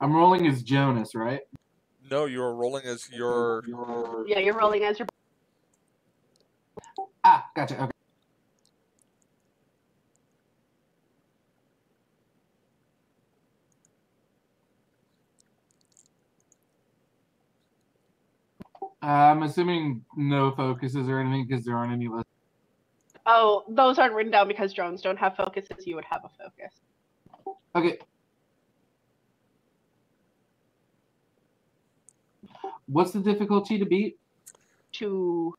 I'm rolling as Jonas, right? No, you are rolling as your. Yeah, you're rolling as your. Ah, gotcha. Okay. I'm assuming no focuses or anything because there aren't any listed. Oh, those aren't written down because drones don't have focuses. You would have a focus. Okay. What's the difficulty to beat? 2.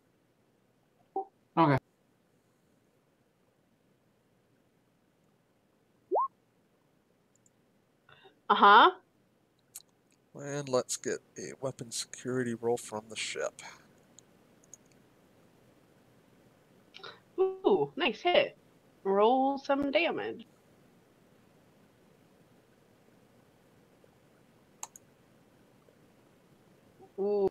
Okay. Uh-huh. And let's get a weapon security roll from the ship. Ooh, nice hit. Roll some damage. Ooh.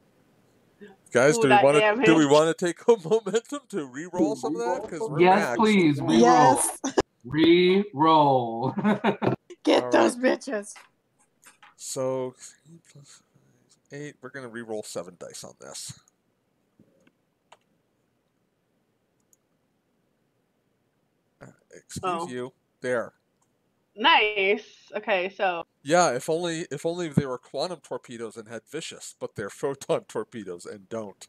Guys, Ooh, do that we damage. want to take a momentum to re-roll some of that? Because we're Yes, maxed. please. Re-roll. Yes. Re-roll. Get All those bitches. So 3 plus 5 is 8. We're gonna re-roll 7 dice on this. Excuse you. There. Nice. Okay, so Yeah, if only they were quantum torpedoes and had vicious, but they're photon torpedoes and don't.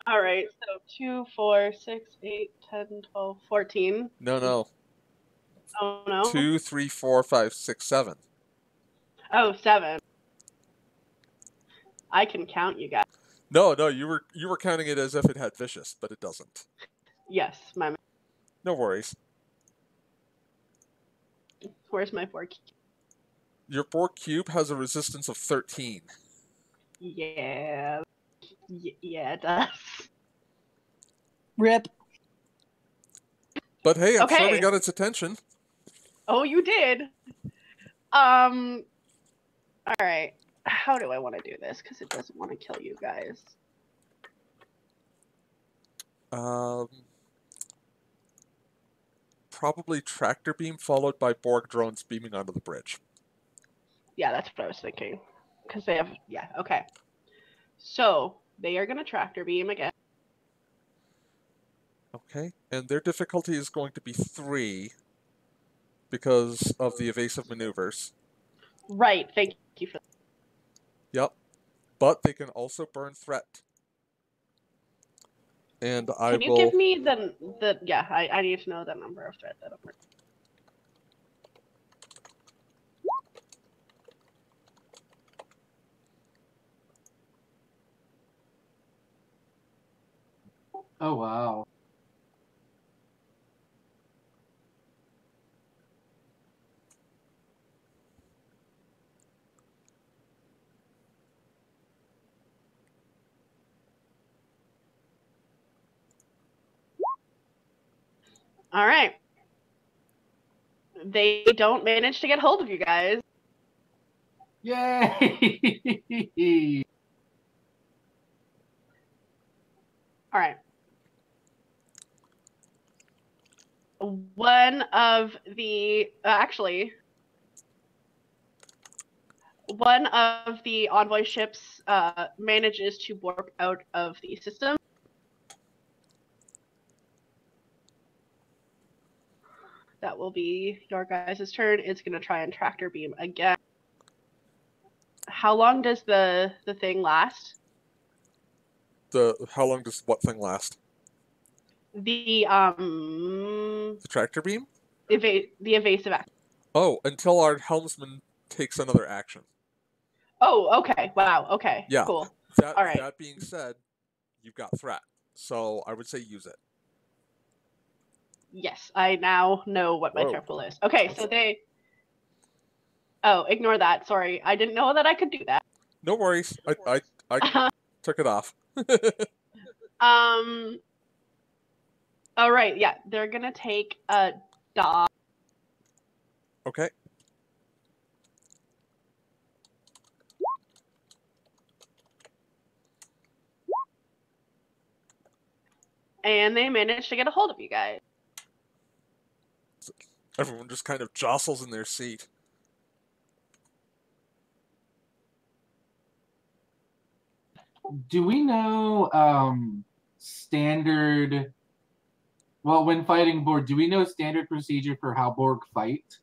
all right. So 2, 4, 6, 8, 10, 12, 14. No. Oh no. 2, 3, 4, 5, 6, 7. Oh, 7. I can count, you guys. No, you were counting it as if it had vicious, but it doesn't. Yes, my. No worries. Where's my 4? Your 4 cube has a resistance of 13. Yeah. Yeah, it does. Rip. But hey, I'm sure we Okay. got its attention. Oh, you did. All right. How do I want to do this? Because it doesn't want to kill you guys. Probably tractor beam followed by Borg drones beaming onto the bridge. Yeah, that's what I was thinking. Because they have. Yeah. Okay. So they are gonna tractor beam again. Okay, and their difficulty is going to be 3 because of the evasive maneuvers. Right. Thank you for. Yep, but they can also burn threat. And Can you give me the? Yeah, I need to know the number of threat that I'm. Oh, wow. All right. They don't manage to get hold of you guys. Yay! All right. One of the one of the envoy ships manages to warp out of the system. That will be your guys' turn. It's going to try and tractor beam again. How long does the thing last? How long does what thing last? The tractor beam? the evasive action. Oh, until our helmsman takes another action. Oh, okay. Wow. Okay. Yeah. Cool. That All right. that being said, you've got threat, so I would say use it. Yes, I now know what my Whoa. threat pool is. Okay, so they. Oh, ignore that. Sorry, I didn't know that I could do that. No worries. I took it off. Um. All right. Yeah, they're gonna take a dodge. Okay. And they managed to get a hold of you guys. Everyone just kind of jostles in their seat. Do we know standard? Well, when fighting Borg, do we know standard procedure for how Borg fight?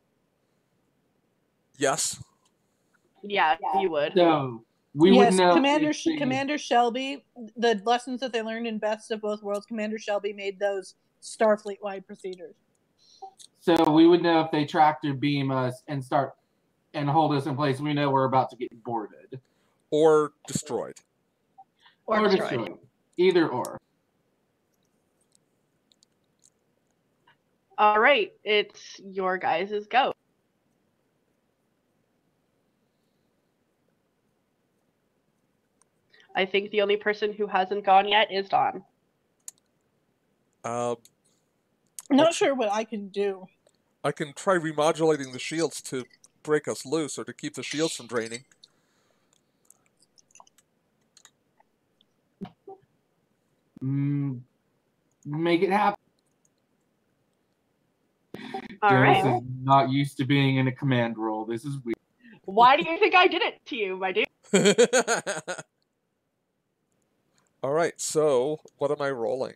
Yes. Yeah, you would. So we would Yes, know. Commander Shelby, the lessons that they learned in Best of Both Worlds, Commander Shelby made those Starfleet-wide procedures. So we would know if they tractor beam us and start and hold us in place. We know we're about to get boarded Or destroyed. Or destroyed. Either or. All right, it's your guys' go. I think the only person who hasn't gone yet is Dawn. Not sure what I can do. I can try remodulating the shields to break us loose or to keep the shields from draining. Make it happen. All Janice right. is not used to being in a command role. This is weird. Why do you think I did it to you, my dude? All right, so what am I rolling?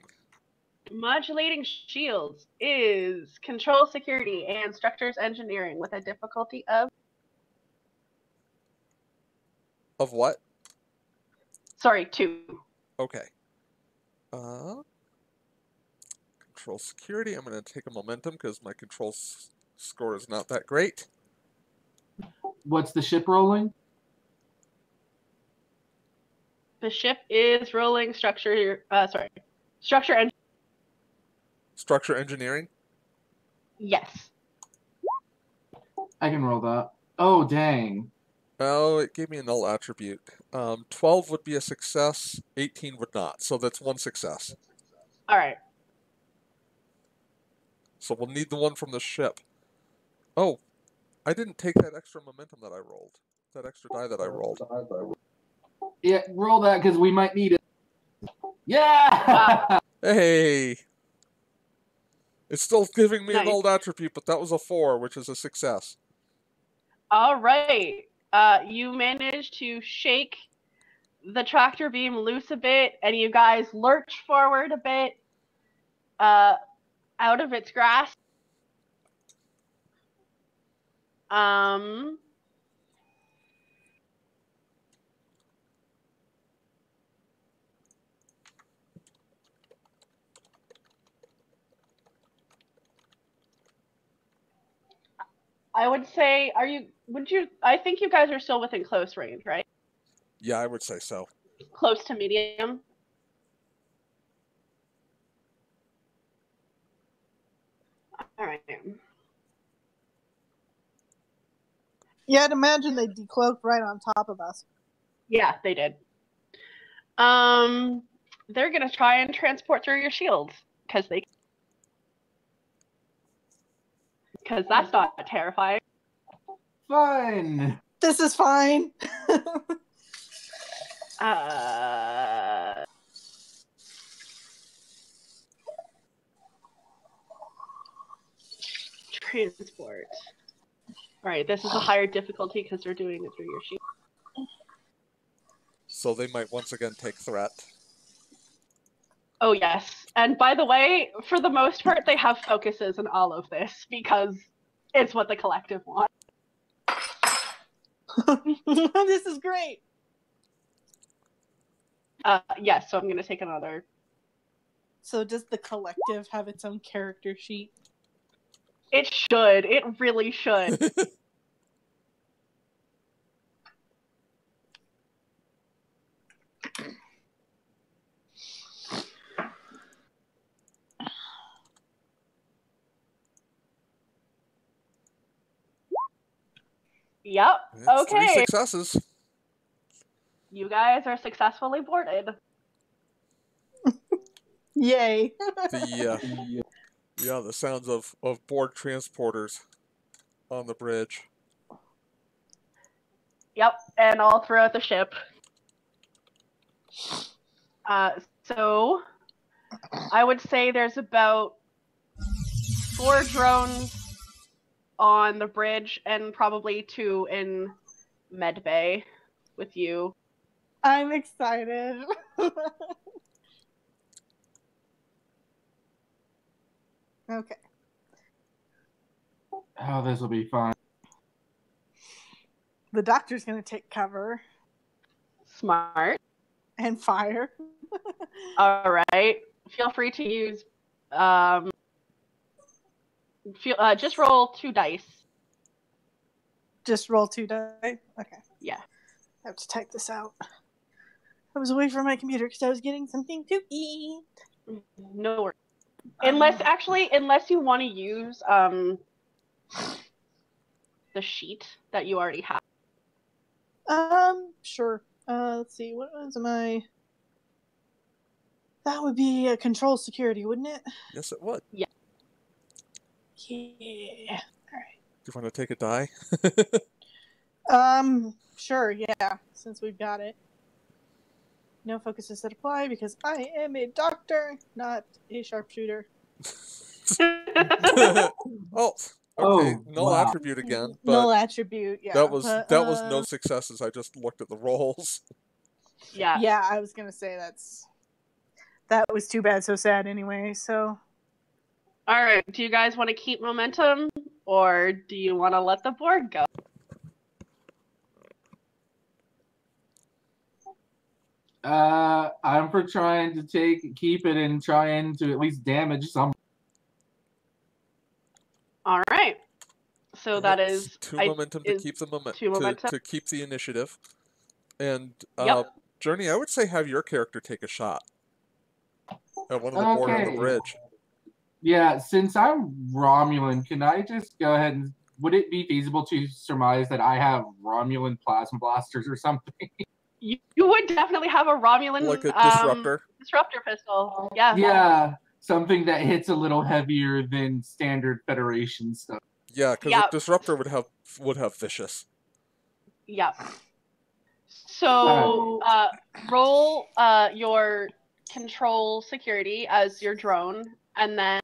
Modulating shields is control security and structures engineering with a difficulty of. Of what? Sorry, 2. Okay. Control security. I'm going to take a momentum because my control score is not that great. What's the ship rolling? The ship is rolling structure. Structure and. Structure engineering. Yes. I can roll that. Oh, dang. Oh, it gave me a null attribute. 12 would be a success, 18 would not. So that's one success. All right. So we'll need the one from the ship. Oh, I didn't take that extra momentum that I rolled. That extra die that I rolled. Yeah, roll that because we might need it. Yeah! Hey! It's still giving me Nice. a null attribute, but that was a 4, which is a success. All right. You managed to shake the tractor beam loose a bit, and you guys lurch forward a bit out of its grasp. I would say, I think you guys are still within close range, right? Yeah, I would say so. Close to medium. All right. Yeah, I'd imagine they decloaked right on top of us. Yeah, they did. They're gonna try and transport through your shields because that's not terrifying. Fun. This is fine. Transport. All right, this is a higher difficulty because they're doing it through your shield. So they might once again take threat. Oh yes, and by the way, for the most part, they have focuses in all of this because it's what the collective wants. This is great. Yes, so I'm gonna take another. So does the collective have its own character sheet? It should. It really should. Yep. It's 3 Okay. successes. You guys are successfully boarded. Yay. The sounds of board transporters on the bridge. Yep, and all throughout the ship. So I would say there's about 4 drones on the bridge and probably 2 in medbay with you. I'm excited. Okay. Oh, this will be fun. The doctor's going to take cover Smart. and fire. All right. Feel free to use. Just roll 2 dice. Just roll 2 die? Okay. Yeah. I have to type this out. I was away from my computer because I was getting something to eat. No worries. Unless you want to use the sheet that you already have. Sure. Let's see. What was my... That would be a control security, wouldn't it? Yes, it would. Yeah. Yeah. Alright. Do you want to take a die? Sure, yeah, since we've got it. No focuses that apply because I am a doctor, not a sharpshooter. Oh, okay. Oh, Null wow. attribute again, but Null attribute, yeah. that was but, no successes. I just looked at the rolls. Yeah. Yeah, I was gonna say that was too bad, so sad anyway, so... All right. Do you guys want to keep momentum, or do you want to let the board go? I'm for trying to keep it and trying to at least damage some. All right. So that That's is 2 momentum to keep the to keep the initiative. And Yep. Journey, I would say have your character take a shot at one of the board on the bridge. Yeah, since I'm Romulan, can I just go ahead and would it be feasible to surmise that I have Romulan plasma blasters or something? You would definitely have a Romulan Like a disruptor. Disruptor pistol. Yeah. Yeah, something that hits a little heavier than standard Federation stuff. Yeah, because Yep. a disruptor would have vicious. Yep. So roll your control security as your drone, and then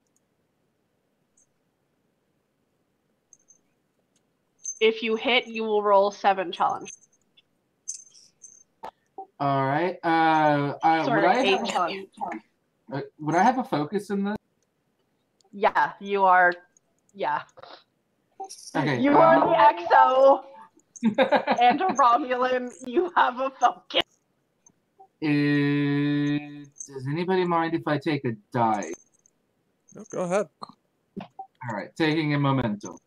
if you hit, you will roll 7 challenge. All right. Sorry, 8 challenge. Would I have a focus in this? Yeah, you are. Yeah. Okay. You are the Exo and a Romulan. You have a focus. Does anybody mind if I take a die? No, go ahead. All right, taking a momentum.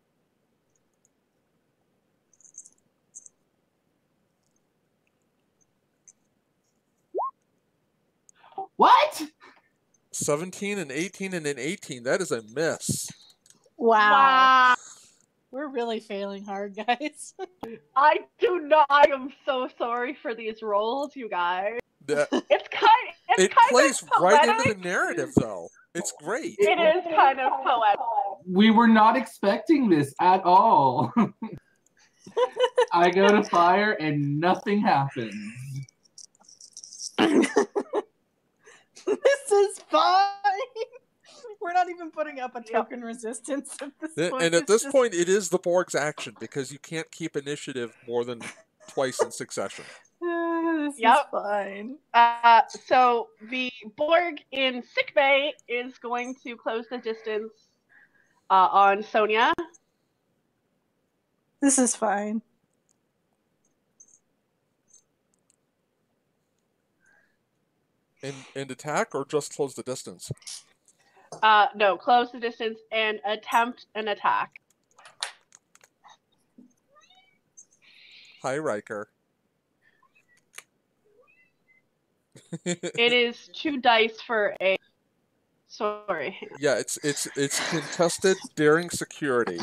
What? 17 and 18 and an 18. That is a miss. Wow. We're really failing hard, guys. I do not. I am so sorry for these rolls, you guys. It plays right into the narrative, though. It's great. It is kind of poetic. We were not expecting this at all. I go to fire and nothing happens. This is fine. We're not even putting up a token resistance at this point. And at this point, it is the Borg's action because you can't keep initiative more than twice in succession. This is fine. So the Borg in sickbay is going to close the distance on Sonia. This is fine. And attack or just close the distance? No, close the distance and attempt an attack. Hi, Riker. It is 2 dice for a. Sorry. Yeah, it's contested daring security.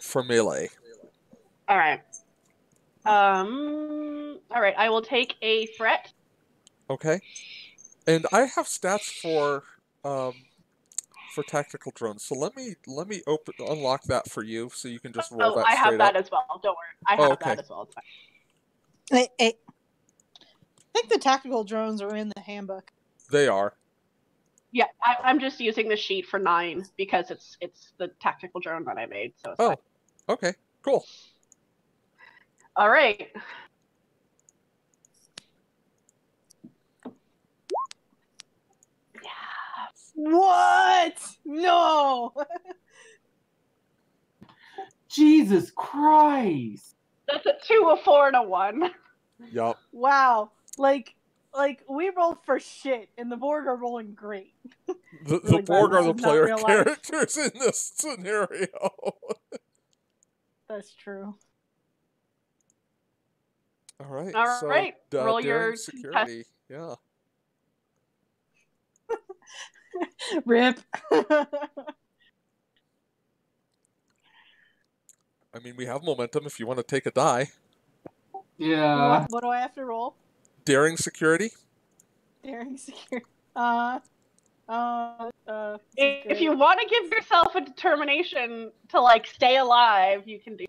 for melee. All right. All right. I will take a threat. Okay. And I have stats for tactical drones. So let me unlock that for you, so you can just roll that I have straight that up. as well. Don't worry. I Oh, have okay. that as well. It's fine. I think the tactical drones are in the handbook. They are. Yeah, I'm just using the sheet for 9 because it's the tactical drone that I made. So it's fine. Okay. Cool. All right. What? No. Jesus Christ! That's a 2, a 4, and a 1. Yup. Wow. Like we rolled for shit, and the Borg are rolling great. The Like, Borg wow, are this the is not player real life. characters in this scenario. That's true. All right. All So right. Roll daring your security. Yeah. Rip. I mean, we have momentum if you want to take a die. Yeah. What do I have to roll? Daring security. Daring security. If you want to give yourself a determination to like stay alive, you can do.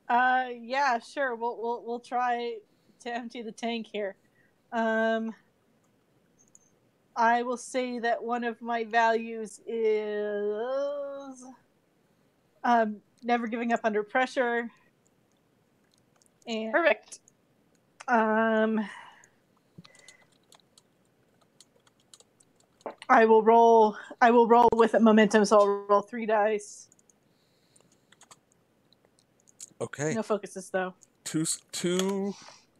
Yeah, sure. We'll try to empty the tank here. I will say that one of my values is never giving up under pressure. And Perfect. I will roll with momentum, so I'll roll 3 dice. Okay. No focuses though. Two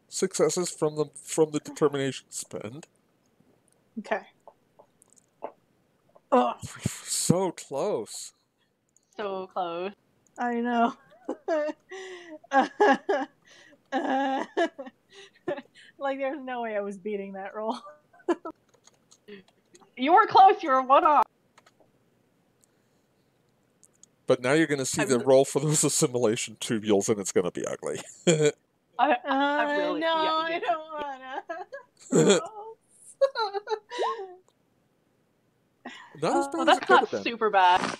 successes from the determination spend. Okay. Oh, So close. So close. I know. Like there's no way I was beating that roll. You were close. You were 1 off. But now you're going to see the roll for those assimilation tubules, and it's going to be ugly. I really. No, Yeah, I don't wanna. Not as bad as it that's could not have been. super bad.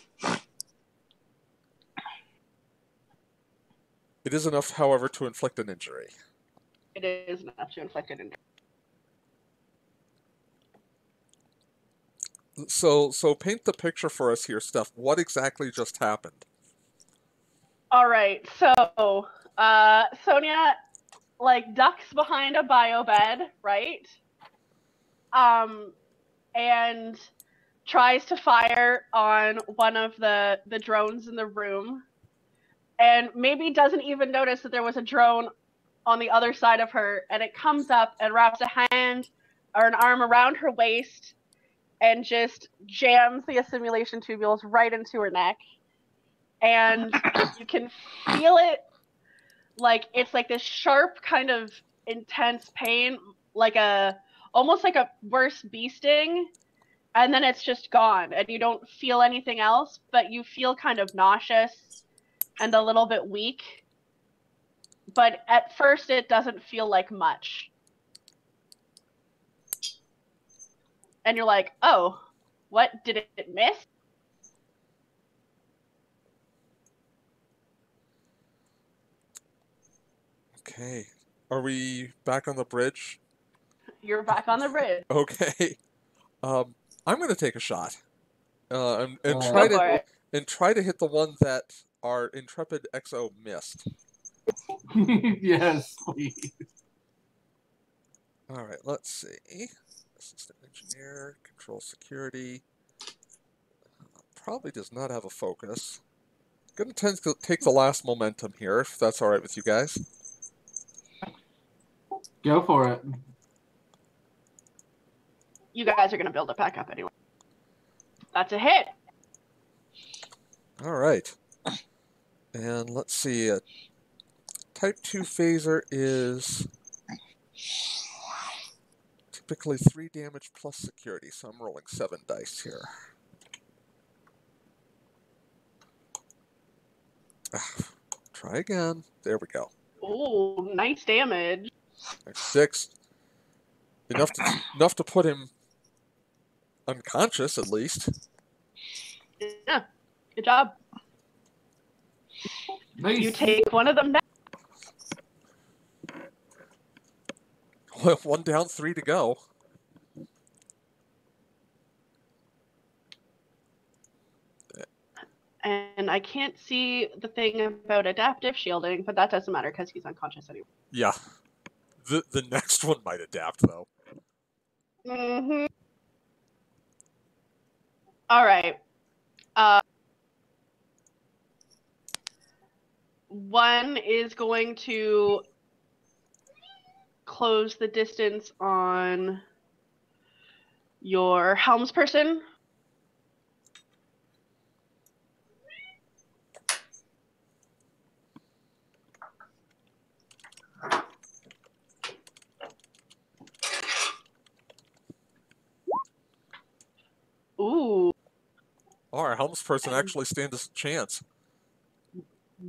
It is enough, however, to inflict an injury. It is enough to inflict an injury. So paint the picture for us here, Steph. What exactly just happened? All right. So, Sonia like ducks behind a bio bed, right? And tries to fire on one of the drones in the room, and maybe doesn't even notice that there was a drone on the other side of her, and it comes up and wraps a hand or an arm around her waist and just jams the assimilation tubules right into her neck. And you can feel it, like it's like this sharp kind of intense pain, like almost like a worse bee sting, and then it's just gone and you don't feel anything else, but you feel kind of nauseous and a little bit weak. But at first it doesn't feel like much. And you're like, oh, what, did it miss? Okay. Are we back on the bridge? You're back on the bridge. Okay. I'm going to take a shot. And Go try for to it. try to hit the one that our intrepid XO missed. Yes, please. All right, let's see. Assistant engineer, control security. Probably does not have a focus. Gonna tend to take the last momentum here, if that's all right with you guys. Go for it. You guys are going to build it back up anyway. That's a hit. All right. And let's see. Type 2 phaser is typically 3 damage plus security, so I'm rolling 7 dice here. Try again. There we go. Ooh, nice damage. There's 6. Enough to put him unconscious, at least. Yeah, good job. Nice. You take one of them down. 1 down, 3 to go. And I can't see the thing about adaptive shielding, but that doesn't matter because he's unconscious anyway. Yeah. The next one might adapt, though. Mm-hmm. All right. One is going to close the distance on your helmsperson. Ooh. Oh, our helmsperson actually stands a chance.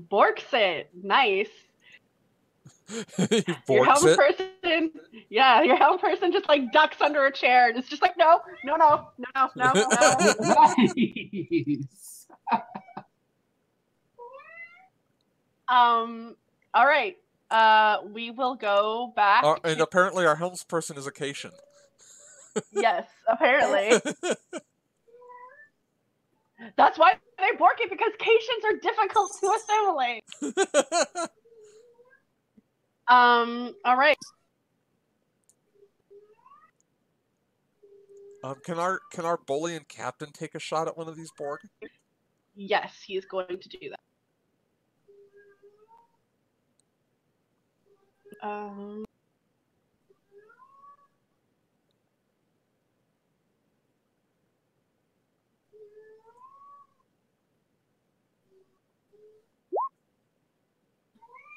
Borks it. Nice. He Your borks it. helmsperson, yeah, your helmsperson just like ducks under a chair and it's just like, no. Nice. All right. We will go back. And apparently our helmsperson is a Cation. Yes, apparently. That's why they bork it, because Cations are difficult to assimilate. All right. Can our bully and captain take a shot at one of these Borg? Yes, he's going to do that.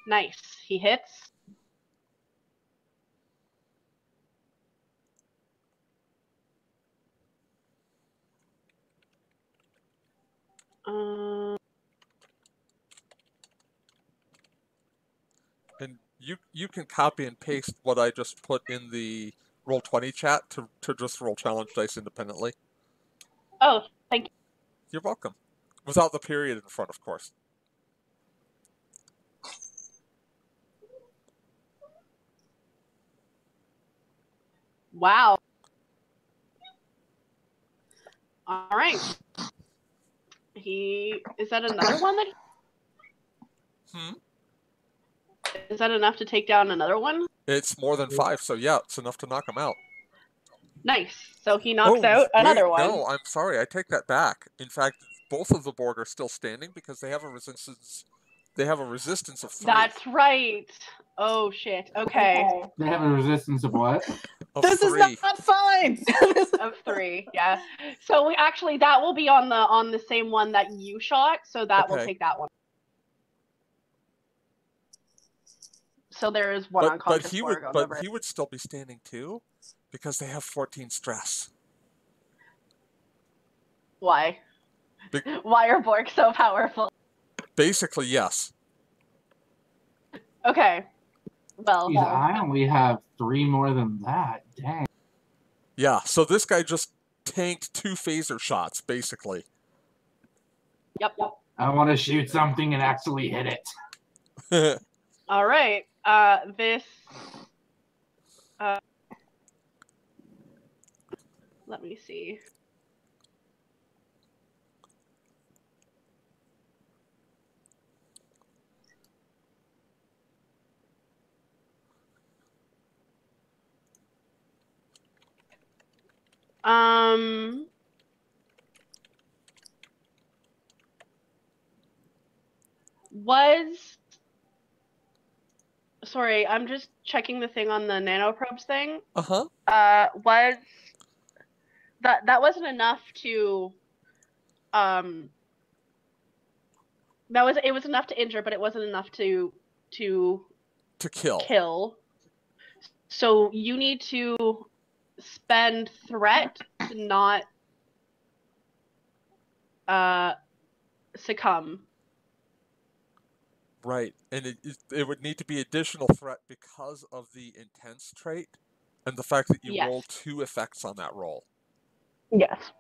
Nice. He hits. And you can copy and paste what I just put in the Roll20 chat to just roll challenge dice independently. Oh, thank you. You're welcome. Without the period in front, of course. Wow. All right. Is that another one that? Is that enough to take down another one? It's more than 5, so yeah, it's enough to knock him out. Nice. So he knocks out another one. No, I'm sorry. I take that back. In fact, both of the Borg are still standing because they have a resistance. They have a resistance of 3. That's right. Oh shit. Okay. They have a resistance of what? Of This 3. is not fine. Of 3, yeah. So we actually, that will be on the same one that you shot, so that will take that one. So there is one unconscious Borg on the But he would still be standing too, because they have 14 stress. Why? Why are Borg so powerful? Basically, yes. Okay. Well, Jeez, I only have 3 more than that. Dang. Yeah, so this guy just tanked 2 phaser shots, basically. Yep. I want to shoot something and actually hit it. All right. This. Let me see. Sorry, I'm just checking the thing on the nanoprobes thing. Uh-huh. Was that wasn't enough to it was enough to injure, but it wasn't enough to kill. So you need to spend threat to not succumb. Right, and it would need to be additional threat because of the intense trait and the fact that you Yes. roll 2 effects on that roll. Yes.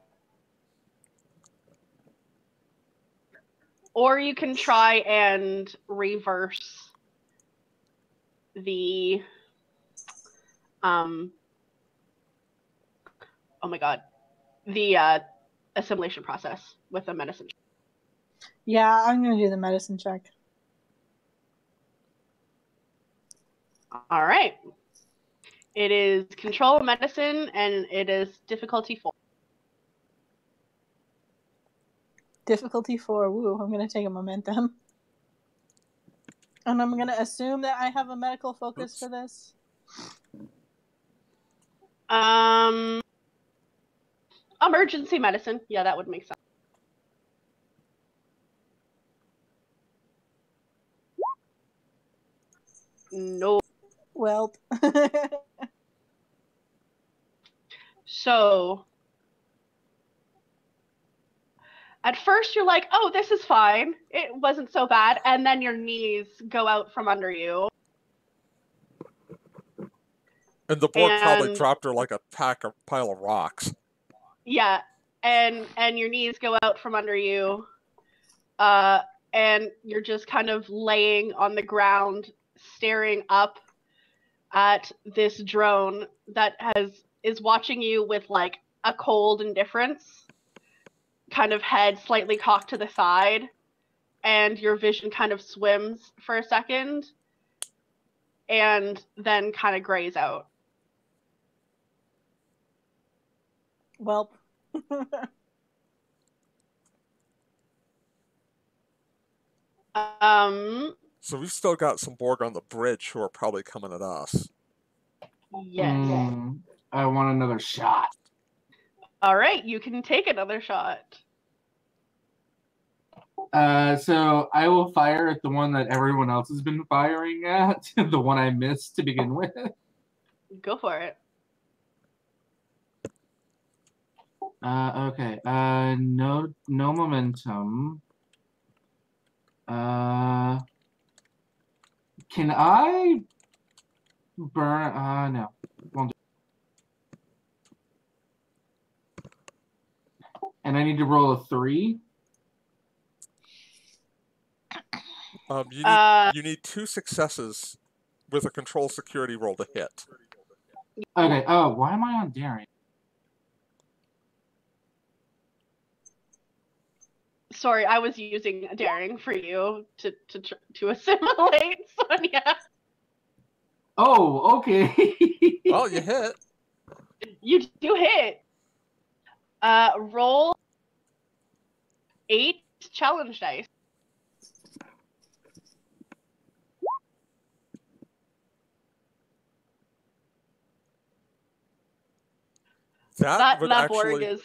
Or you can try and reverse the oh my god, the assimilation process with a medicine. Yeah, I'm gonna do the medicine check. All right. It is control medicine, and it is difficulty 4. Difficulty 4. Woo, I'm gonna take a momentum. And I'm gonna assume that I have a medical focus for this. Emergency medicine. Yeah, that would make sense. No. Well. So, at first you're like, oh, this is fine. It wasn't so bad. And then your knees go out from under you. And the Borg probably dropped her like a pile of rocks. Yeah, and your knees go out from under you. And you're just kind of laying on the ground, staring up at this drone that is watching you with like a cold indifference, kind of head slightly cocked to the side, and your vision kind of swims for a second and then kind of grays out. Welp. So we've still got some Borg on the bridge who are probably coming at us. Yes. I want another shot. All right, you can take another shot. So I will fire at the one that everyone else has been firing at, the one I missed to begin with. Go for it. Okay. No momentum. Can I burn? No. Won't do. And I need to roll a 3. You need 2 successes with a control security roll to hit. Okay. Oh, why am I on daring? Sorry, I was using daring for you to assimilate Sonia. Oh, okay. Well, you hit. You do hit. Roll 8 challenge dice. That would Borg actually. is.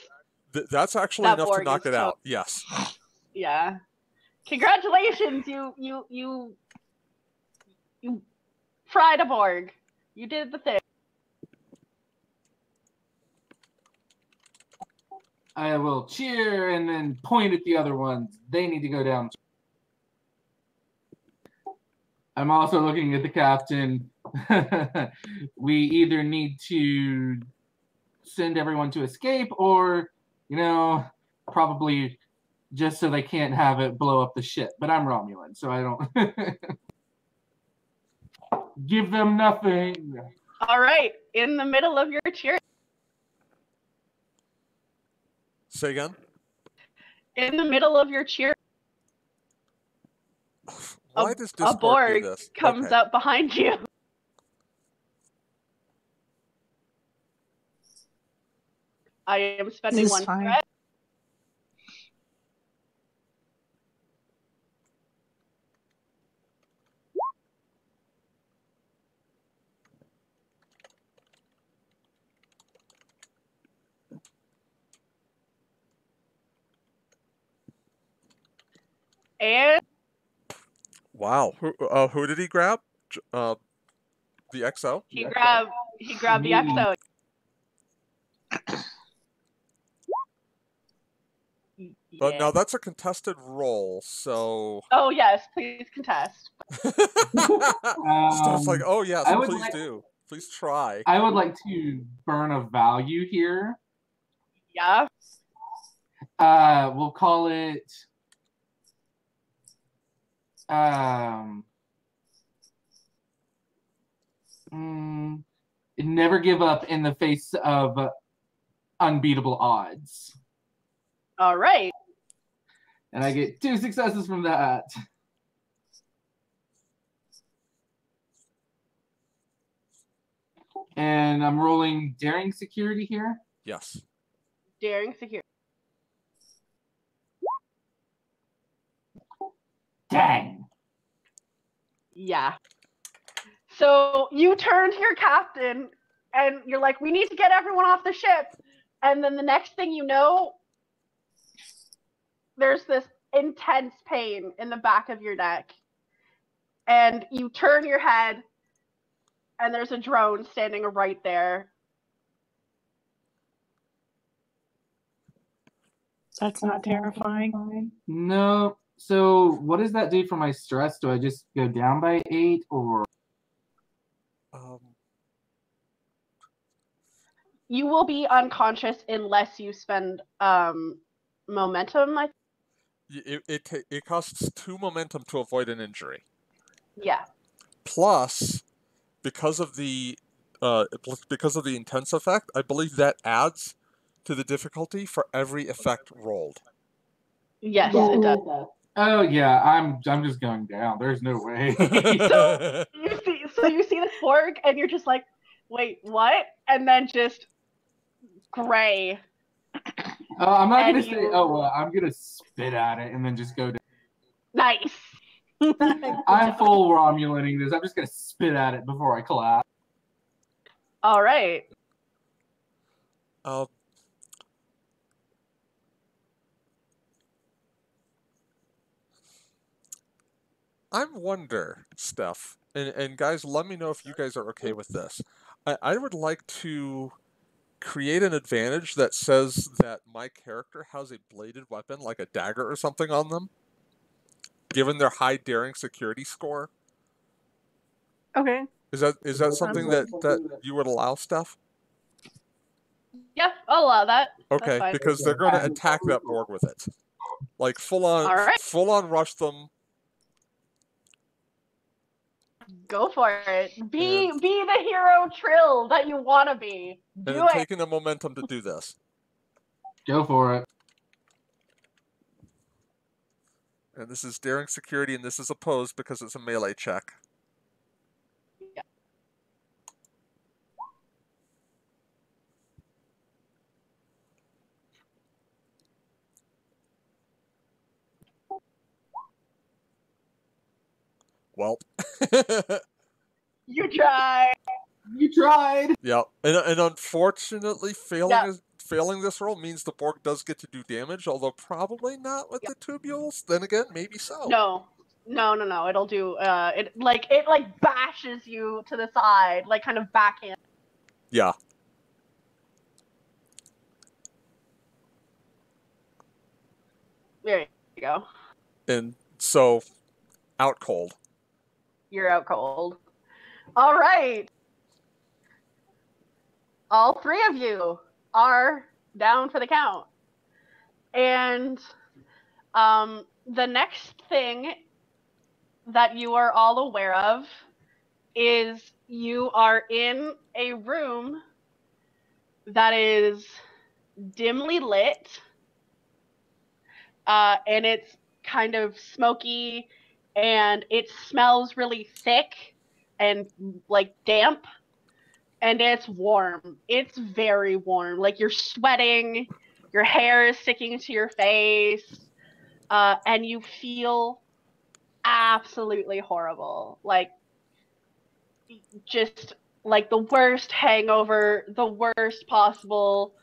That's actually enough to Borg knock is it out. Yes. Yeah. Congratulations, you fried a Borg. You did the thing. I will cheer and then point at the other ones. They need to go down. I'm also looking at the captain. We either need to send everyone to escape or, probably just so they can't have it blow up the ship. But I'm Romulan, so I don't give them nothing. All right, in the middle of your cheer. Say again? In the middle of your cheer. Why does a Discord Borg do this? comes up behind you. I am spending one threat. And wow, who did he grab? The XO? He grabbed the XO. But Yeah. now that's a contested roll, so Oh yes, please contest. Steph's like, oh yes, I would please like- do. Please try. I would like to burn a value here. Yeah. We'll call it never give up in the face of unbeatable odds. All right. And I get 2 successes from that. And I'm rolling daring security here. Yes. Daring security. Dang. Yeah. So you turn to your captain and you're like, we need to get everyone off the ship. And then the next thing you know, there's this intense pain in the back of your neck. And you turn your head and there's a drone standing right there. That's not terrifying. No. So what does that do for my stress? Do I just go down by 8 or? You will be unconscious unless you spend momentum. It costs 2 momentum to avoid an injury. Yeah. Plus, because of the intense effect, I believe that adds to the difficulty for every effect rolled. Yes, it does. Oh yeah, I'm just going down. There's no way. So you see this Borg and you're just like, wait, what? And then just gray. I'm not And gonna say. Oh, I'm gonna spit at it and then just go down. Nice. I'm full Romulaning this. I'm just gonna spit at it before I collapse. All right. I wonder, Steph, and guys, let me know if you guys are okay with this. I would like to create an advantage that says that my character has a bladed weapon, like a dagger or something on them, given their high daring security score. Okay. Is that something that you would allow, Steph? Yeah, I'll allow that. Okay, because they're going to attack that Borg with it, like full on rush them. Go for it. Be the hero Trill that you want to be. And then taking the momentum to do this. Go for it. And this is daring security, and this is opposed because it's a melee check. Yeah. Well. You tried. You tried. Yeah, and unfortunately, failing this roll means the Borg does get to do damage, although probably not with the tubules. Then again, maybe so. No. It'll do. It bashes you to the side, like kind of backhand. Yeah. There you go. And so, out cold. You're out cold. All right. All 3 of you are down for the count. And the next thing that you are all aware of is you are in a room that is dimly lit, and it's kind of smoky, and it smells really thick and like damp, and it's warm. It's very warm. Like you're sweating, your hair is sticking to your face, and you feel absolutely horrible. Like just like the worst hangover, the worst possible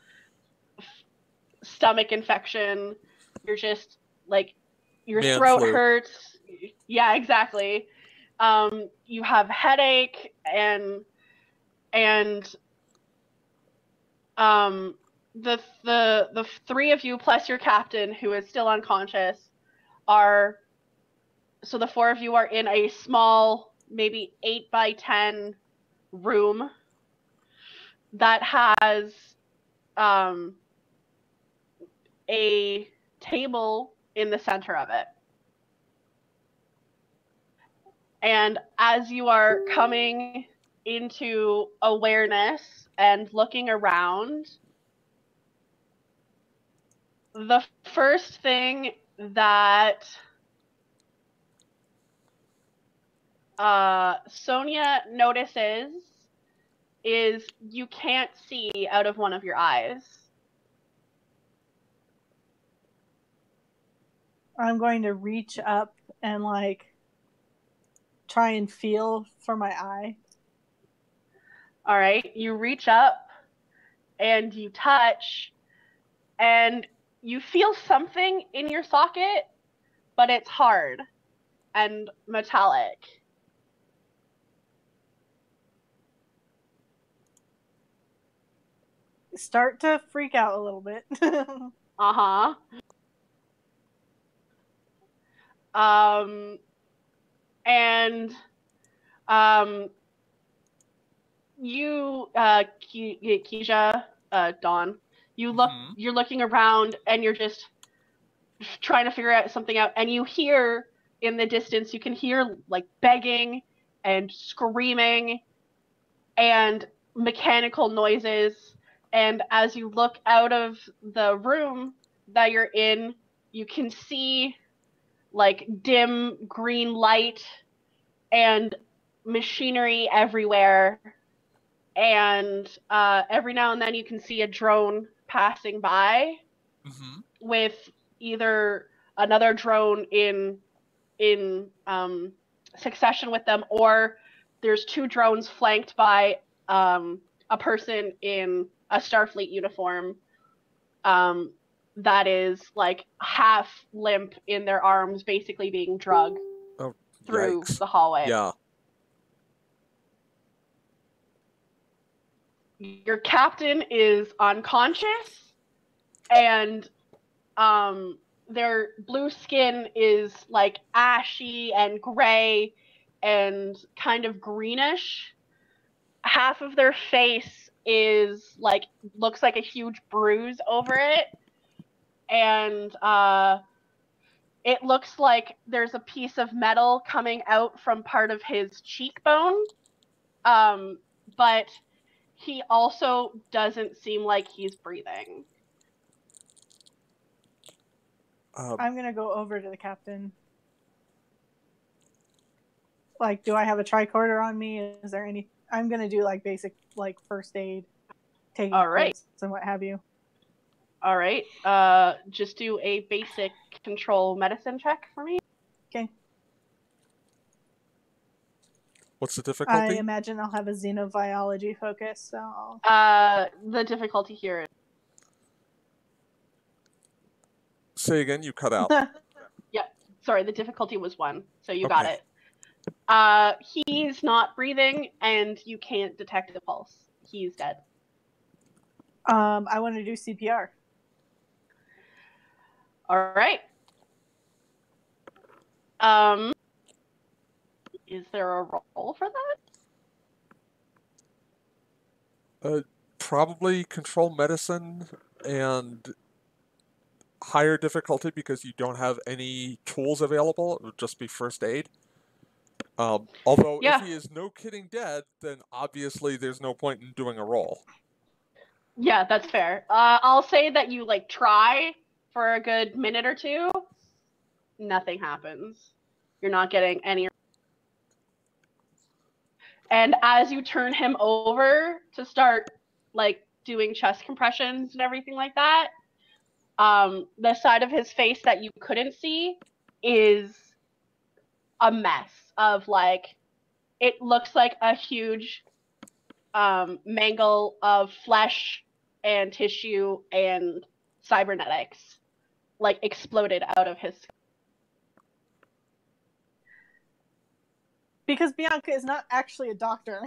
stomach infection. You're just like your throat hurts. Yeah, exactly. You have headache and the three of you plus your captain, who is still unconscious, are, so the four of you are in a small, maybe 8 by 10 room that has a table in the center of it. And as you are coming into awareness and looking around, the first thing that Sonia notices is you can't see out of one of your eyes. I'm going to reach up and try and feel for my eye. All right, you reach up and you touch and you feel something in your socket, but it's hard and metallic. Start to freak out a little bit. Uh-huh. You, Keisha, Dawn, you're looking around and you're just trying to figure out something out, and you hear in the distance, you can hear like begging and screaming and mechanical noises. And as you look out of the room that you're in, you can see like dim green light and machinery everywhere. And every now and then you can see a drone passing by with either another drone in succession with them, or there's two drones flanked by a person in a Starfleet uniform that is like half limp in their arms, basically being drugged through the hallway. Yeah. Your captain is unconscious, and their blue skin is like ashy and gray and kind of greenish. Half of their face is like, looks like a huge bruise over it, and it looks like there's a piece of metal coming out from part of his cheekbone, but he also doesn't seem like he's breathing. I'm gonna go over to the captain. Like, do I have a tricorder on me? Is there any? I'm gonna do like basic like first aid, taking notes and what have you. All right. Just do a basic control medicine check for me. Okay. What's the difficulty? I imagine I'll have a xenobiology focus, so the difficulty here is... Say again, you cut out. Yeah, sorry, the difficulty was 1, so you got it. He's not breathing, and you can't detect the pulse. He's dead. I want to do CPR. All right. Is there a roll for that? Probably control medicine and higher difficulty because you don't have any tools available. It would just be first aid. Although if he is no kidding dead, then obviously there's no point in doing a roll. Yeah, that's fair. I'll say that you like try for a good minute or two. Nothing happens. You're not getting any. And as you turn him over to start like doing chest compressions and everything like that, the side of his face that you couldn't see is a mess of like, it looks like a huge mangle of flesh and tissue and cybernetics like exploded out of his. Because Bianca is not actually a doctor.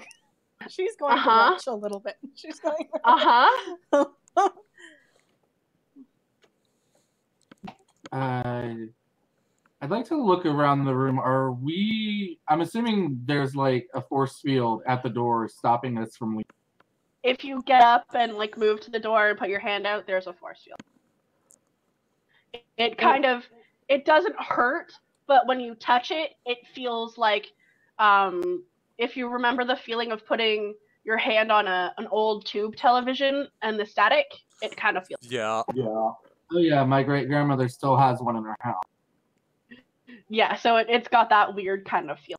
She's going to watch a little bit. She's going. I'd like to look around the room. I'm assuming there's like a force field at the door stopping us from leaving. If you get up and like move to the door and put your hand out, there's a force field. It doesn't hurt, but when you touch it, it feels like, if you remember the feeling of putting your hand on an old tube television and the static, it kind of feels. Yeah. Oh yeah, my great grandmother still has one in her house. Yeah, so it's got that weird kind of feel.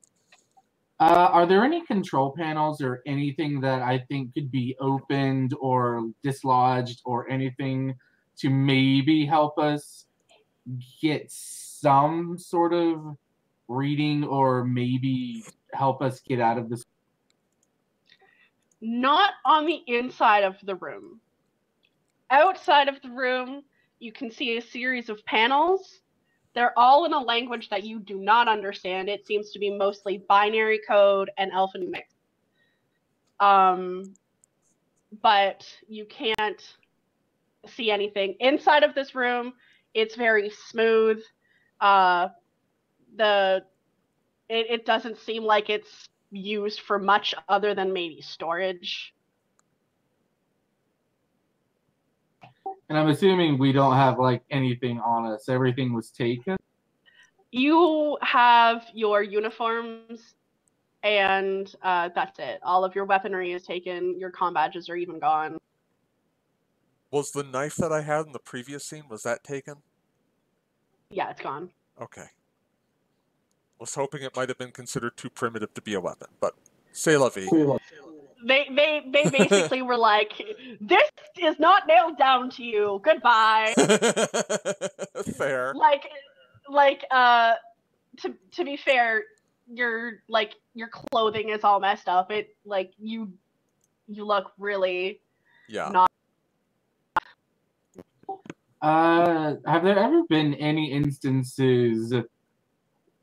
Are there any control panels or anything that I think could be opened or dislodged or anything to maybe help us get some sort of reading or maybe help us get out of this? Not on the inside of the room. Outside of the room, you can see a series of panels. They're all in a language that you do not understand. It seems to be mostly binary code and alphanumeric. But you can't see anything. Inside of this room, it's very smooth. It doesn't seem like it's used for much other than maybe storage. And I'm assuming we don't have like anything on us. Everything was taken. You have your uniforms, and that's it. All of your weaponry is taken. Your comm badges are even gone. Was the knife that I had in the previous scene, was that taken? Yeah, it's gone. Okay. Was hoping it might have been considered too primitive to be a weapon, but c'est la vie. They basically were like, this is not nailed down to you. Goodbye. Fair. To be fair, your clothing is all messed up. It you look really not. Have there ever been any instances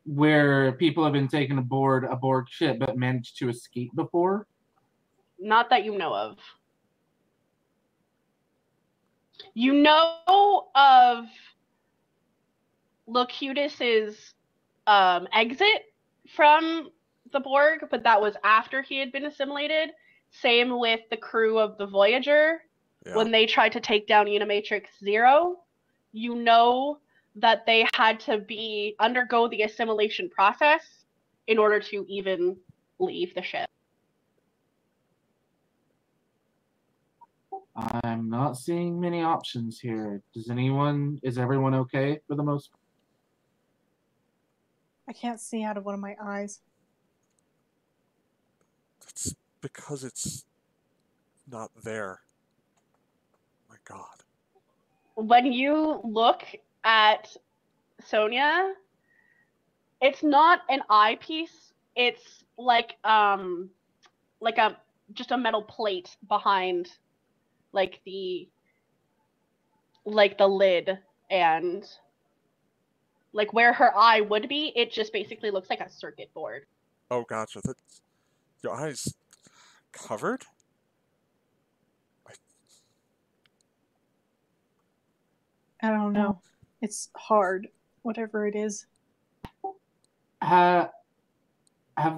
where people have been taken aboard a Borg ship but managed to escape before? Not that you know of. You know of Locutus's exit from the Borg, but that was after he had been assimilated. Same with the crew of the Voyager. Yeah. When they tried to take down Unimatrix Zero, you know that they had to undergo the assimilation process in order to even leave the ship. I'm not seeing many options here. Is everyone okay for the most part? I can't see out of one of my eyes. That's because it's not there. My God. When you look at Sonia, it's not an eyepiece. It's like just a metal plate behind the lid, and where her eye would be, it just basically looks like a circuit board. Oh, gotcha. Your eyes covered? I don't know. It's hard, whatever it is. Have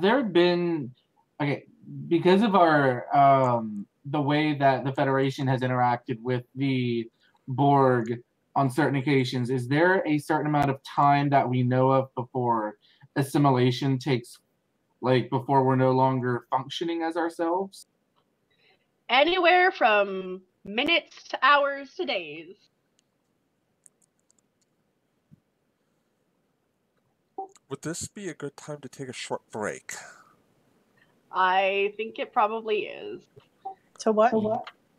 there been, because of our the way that the Federation has interacted with the Borg on certain occasions, is there a certain amount of time that we know of before assimilation takes, before we're no longer functioning as ourselves? Anywhere from minutes to hours to days. Would this be a good time to take a short break? I think it probably is. To what?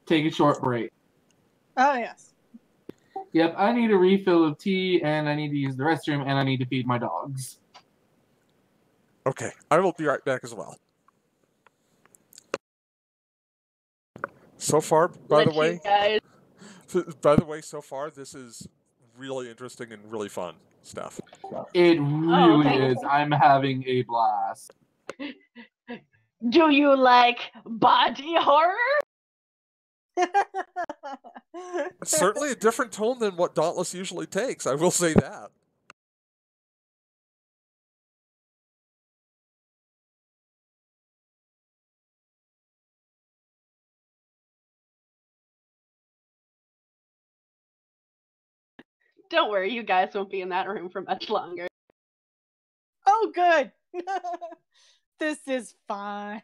Take a short break. Oh, yes. Yep, I need a refill of tea, and I need to use the restroom, and I need to feed my dogs. Okay, I will be right back as well. So far, by the way, so far, this is really interesting and really fun stuff. It really is. I'm having a blast. Do you like body horror? It's certainly a different tone than what Dauntless usually takes. I will say that. Don't worry, you guys won't be in that room for much longer. Oh, good. This is fine.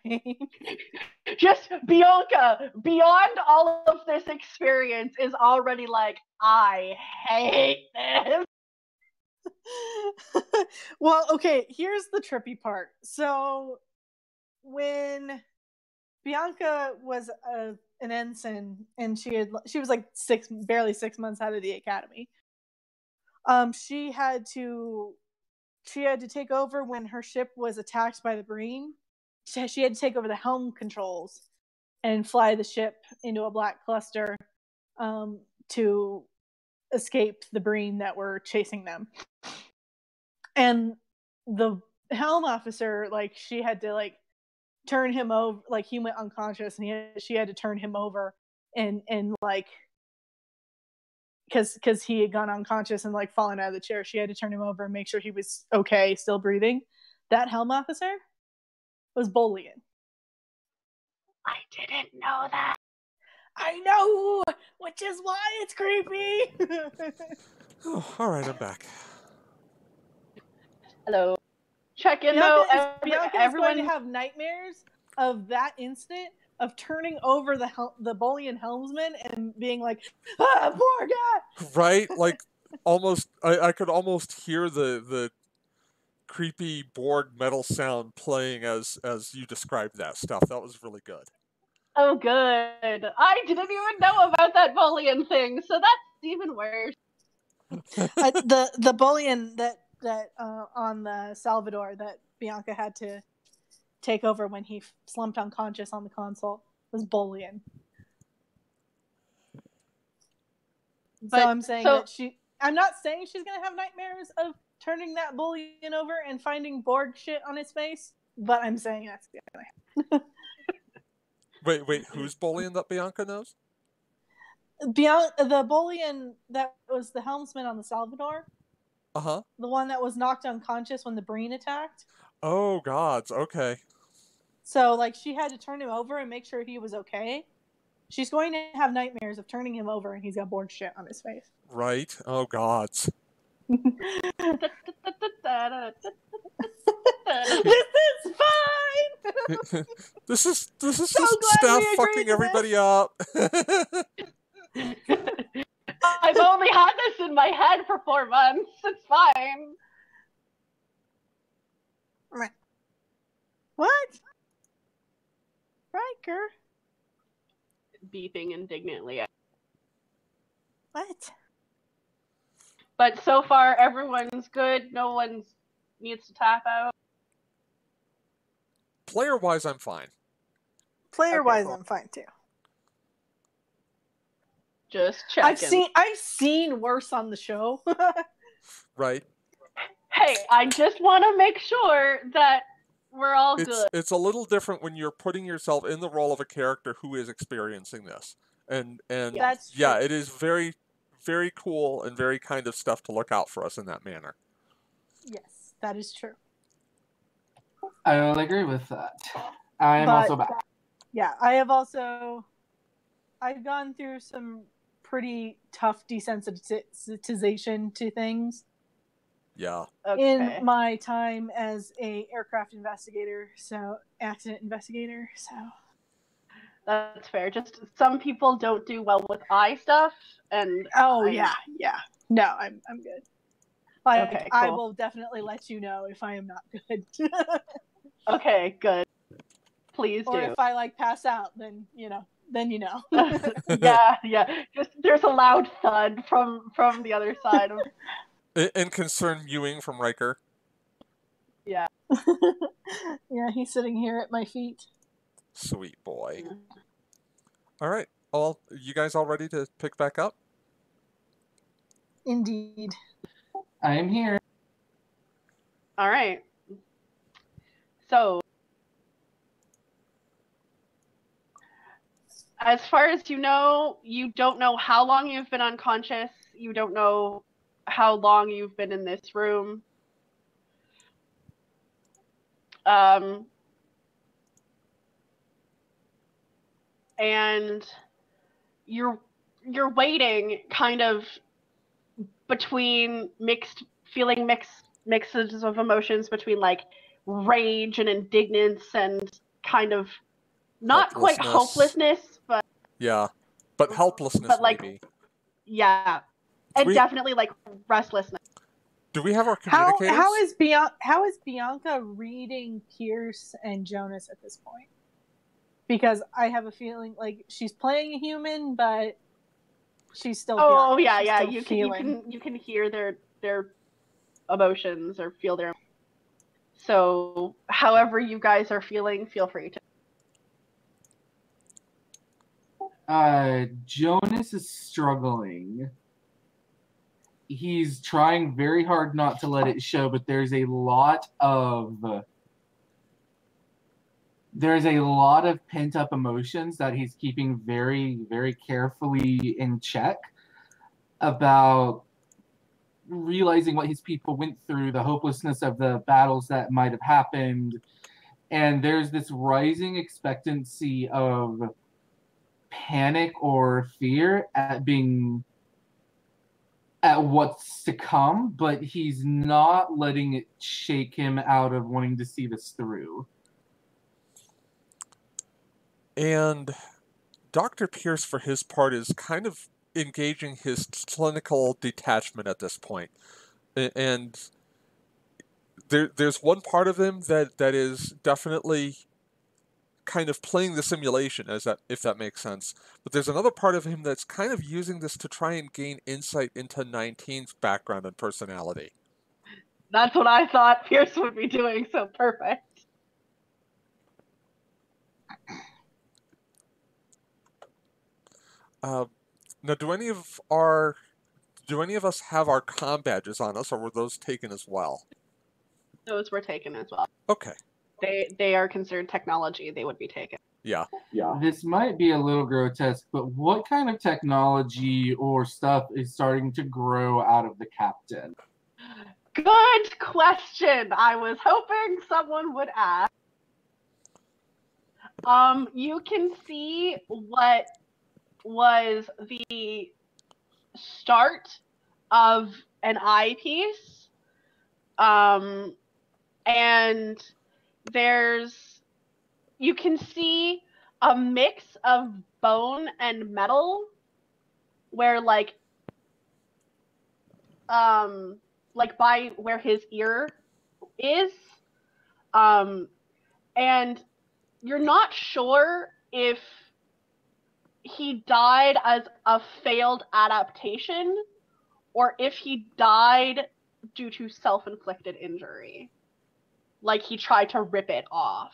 Just Bianca, beyond all of this experience, is already like, I hate this. Well, okay, here's the trippy part. So, when Bianca was an ensign and she was like barely 6 months out of the academy, she had to take over when her ship was attacked by the Breen. She had to take over the helm controls and fly the ship into a black cluster to escape the Breen that were chasing them. And the helm officer, like, she had to like turn him over, like he went unconscious, and she had to turn him over and like, because he had gone unconscious and like fallen out of the chair, she had to turn him over and make sure he was okay, still breathing. That helm officer was Bolian. I didn't know that. I know, which is why it's creepy. Oh, all right, I'm back. Hello. Check in though. Bianca is going to have nightmares of that instant of turning over the Bolian helmsman and being like, ah, poor guy. Right, like almost. I could almost hear the creepy Borg metal sound playing as you described that stuff. That was really good. Oh, good. I didn't even know about that Bolian thing, so that's even worse. The Bolian that on the Salvador that Bianca had to take over when he slumped unconscious on the console was Bolian. So I'm saying that I'm not saying she's gonna have nightmares of turning that Bolian over and finding Borg shit on his face, but I'm saying that's gonna happen. Wait, who's Bolian that Bianca knows? The Bolian that was the helmsman on the Salvador. Uh-huh. The one that was knocked unconscious when the Breen attacked. Oh, gods. Okay. So, like, she had to turn him over and make sure he was okay. She's going to have nightmares of turning him over and he's got Borg shit on his face. Right. Oh, gods. This is fine! This is So just staff fucking everybody up. I've only had this in my head for 4 months. It's fine. What? Riker? Beeping indignantly. What? But so far, everyone's good. No one needs to tap out. Player-wise, I'm fine. Player-wise, cool. I'm fine too. Just checking. I've seen worse on the show. Right. Hey, I just want to make sure that we're all good. It's a little different when you're putting yourself in the role of a character who is experiencing this. And That's true. Yeah, it is very, very cool and very kind of stuff to look out for us in that manner. Yes, that is true. I will agree with that. I am also back. Yeah, I've gone through some pretty tough desensitization to things. Yeah. Okay. In my time as a aircraft investigator, accident investigator, so. That's fair. Just some people don't do well with eye stuff, and yeah. No, I'm good. Okay, cool. I will definitely let you know if I am not good. Okay, good. Please do. Or if I pass out, then you know. Yeah. Just there's a loud thud from the other side of. And concerned mewing from Riker. Yeah. Yeah, he's sitting here at my feet. Sweet boy. All right. Well, you guys all ready to pick back up? Indeed. I am here. All right. So, As far as you don't know how long you've been unconscious. You don't know how long you've been in this room. And you're waiting kind of between mixes of emotions between like rage and indignance and kind of not quite hopelessness, but yeah, but helplessness but like maybe. Yeah, and definitely like restlessness. Do we have our communicators? How is Bianca reading Pierce and Jonas at this point? Because I have a feeling like she's playing a human, but she's still. Oh Bianca. yeah, She's yeah. You can hear their emotions or feel their. So however you guys are feeling, feel free to. Jonas is struggling. He's trying very hard not to let it show, but there's a lot of pent-up emotions that he's keeping very, very carefully in check about realizing what his people went through, the hopelessness of the battles that might have happened, and there's this rising expectancy of panic or fear at what's to come, but he's not letting it shake him out of wanting to see this through. And Dr. Pierce, for his part, is kind of engaging his clinical detachment at this point. And there's one part of him that is definitely kind of playing the simulation, if that makes sense. But there's another part of him that's kind of using this to try and gain insight into 19's background and personality. That's what I thought Pierce would be doing, so perfect. Now, do any of us have our comm badges on us, or were those taken as well? Those were taken as well. Okay. They are considered technology. They would be taken. Yeah. This might be a little grotesque, but what kind of technology or stuff is starting to grow out of the captain? Good question. I was hoping someone would ask. You can see what was the start of an eyepiece. And you can see a mix of bone and metal where like by where his ear is. And you're not sure if he died as a failed adaptation or if he died due to self-inflicted injury. Like he tried to rip it off.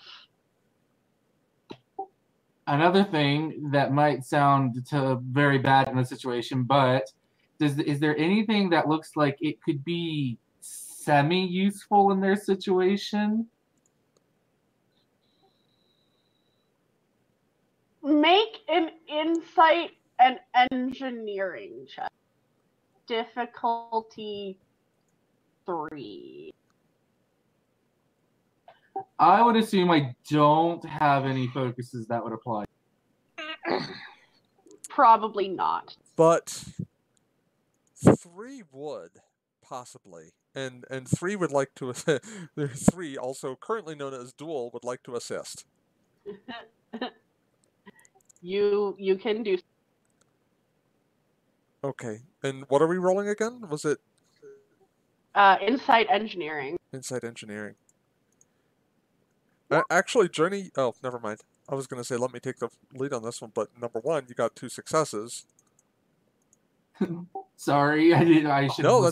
Another thing that might sound very bad in the situation, but is there anything that looks like it could be semi-useful in their situation? Make an insight and engineering check. Difficulty 3. I would assume I don't have any focuses that would apply. Probably not. But 3 would, possibly. And 3 would like to 3, also currently known as Dual, would like to assist. You can do. Okay. And what are we rolling again? Was it insight engineering? Insight engineering. Actually, Journey... Oh, never mind. I was going to say, let me take the lead on this one, but number 1, you got 2 successes. Sorry, I should. No,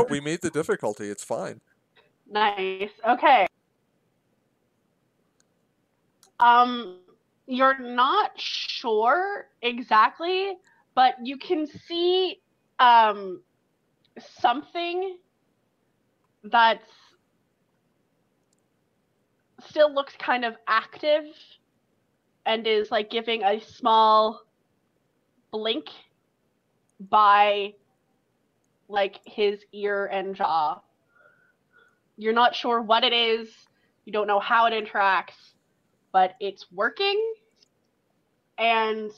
we made the difficulty. It's fine. Nice. Okay. You're not sure exactly, but you can see something that's still looks kind of active and is like giving a small blink by like his ear and jaw. You're not sure what it is, you don't know how it interacts, but it's working, and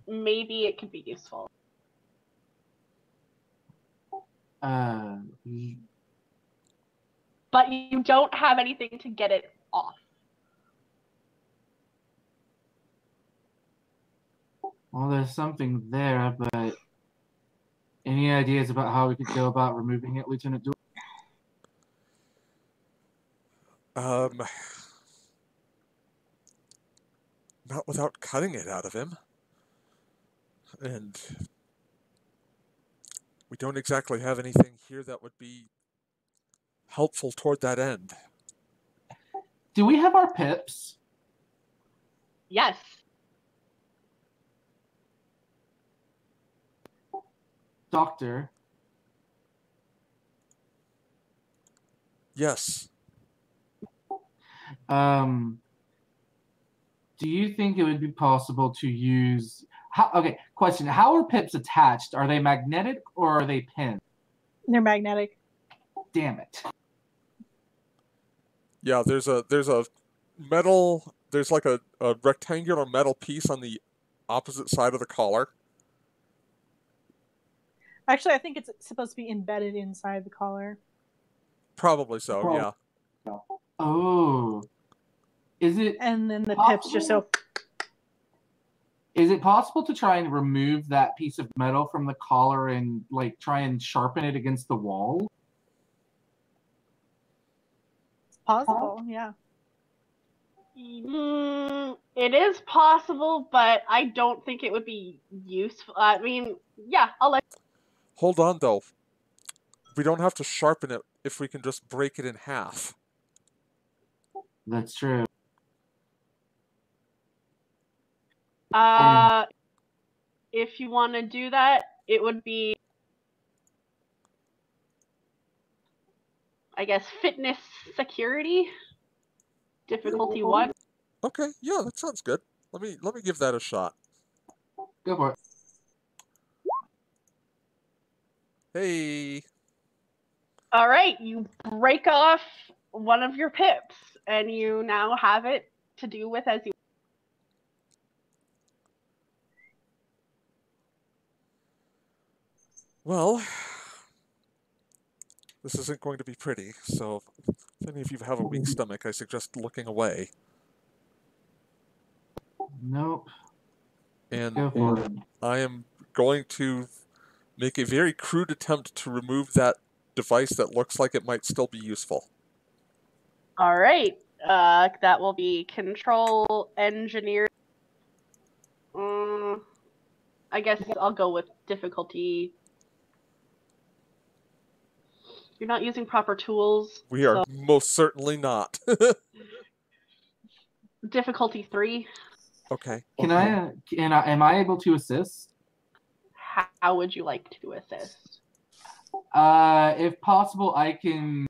maybe it could be useful. But you don't have anything to get it off. Well, there's something there, but any ideas about how we could go about removing it, Lieutenant Dewey? Not without cutting it out of him. And we don't exactly have anything here that would be helpful toward that end. Do we have our pips? Yes. Doctor? Yes. Do you think it would be possible to use... Okay, question. How are pips attached? Are they magnetic or are they pinned? They're magnetic. Damn it. Yeah, there's a metal, there's like a rectangular metal piece on the opposite side of the collar. Actually, I think it's supposed to be embedded inside the collar. Probably so, yeah. Oh. Is it... And then the possible? pips just so... Is it possible to try and remove that piece of metal from the collar and like try and sharpen it against the wall? It's possible, yeah. It is possible, but I don't think it would be useful. I mean, yeah, I'll let... Hold on, though. We don't have to sharpen it if we can just break it in half. That's true. If you want to do that, it would be, I guess, fitness security, difficulty 1. Okay, yeah, that sounds good. Let me give that a shot. Go for it. Hey. All right, you break off one of your pips, and you now have it to do with as you... Well, this isn't going to be pretty, so if any of you have a weak stomach, I suggest looking away. Nope. And Go for it. I am going to make a very crude attempt to remove that device that looks like it might still be useful. All right, that will be control engineer. I guess I'll go with difficulty. You're not using proper tools. We are most certainly not. Difficulty 3. Okay. Am I able to assist? How would you like to assist? If possible, I can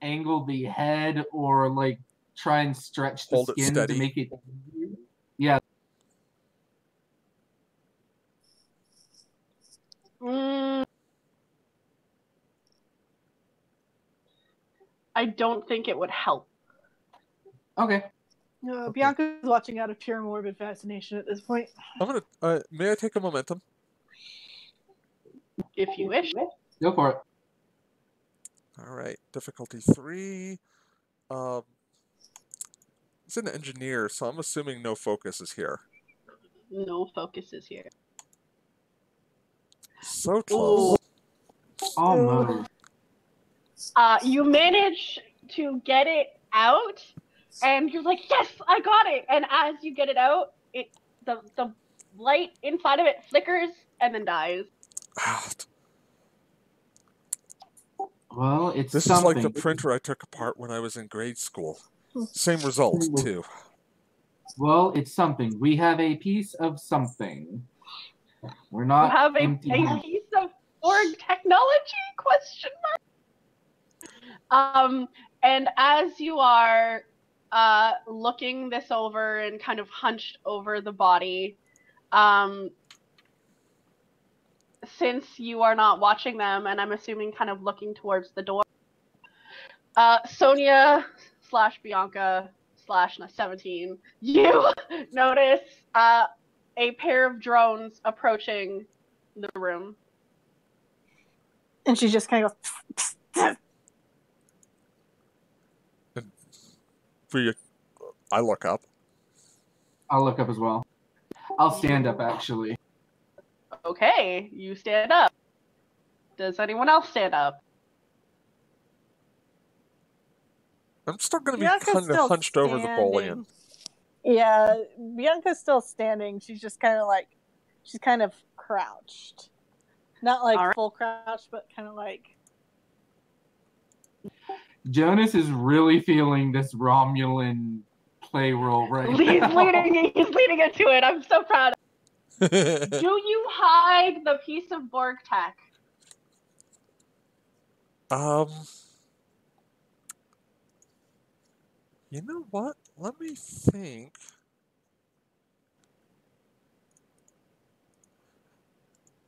angle the head or like try and stretch the Hold it skin steady. to make it. Yeah. I don't think it would help. Okay. Bianca's watching out of pure morbid fascination at this point. I'm gonna. May I take a momentum? If you wish. Go for it. All right. Difficulty 3. It's an engineer, so I'm assuming no focus is here. No focus is here. So close. Almost. You manage to get it out, and you're like, yes, I got it. And as you get it out, the light inside of it flickers and then dies. Well, it's This something. is like the printer I took apart when I was in grade school. Same result, too. Well, it's something. We have a piece of something. We're not You have a empty-handed. piece of org technology? Question mark. And as you are looking this over and kind of hunched over the body, since you are not watching them, and I'm assuming kind of looking towards the door, Sonia / Bianca / 17, you notice a pair of drones approaching the room. And she just kind of goes. I look up. I'll look up as well. I'll stand up, actually. Okay, you stand up. Does anyone else stand up? I'm still going to be Bianca's kind of still hunched over the bullion. standing. Yeah, Bianca's still standing. She's just kind of like, she's kind of crouched. Not like Alright. full crouch, but kind of like. Jonas is really feeling this Romulan play role right now. He's leading into it. I'm so proud. Do you hide the piece of Borg tech? You know what? Let me think.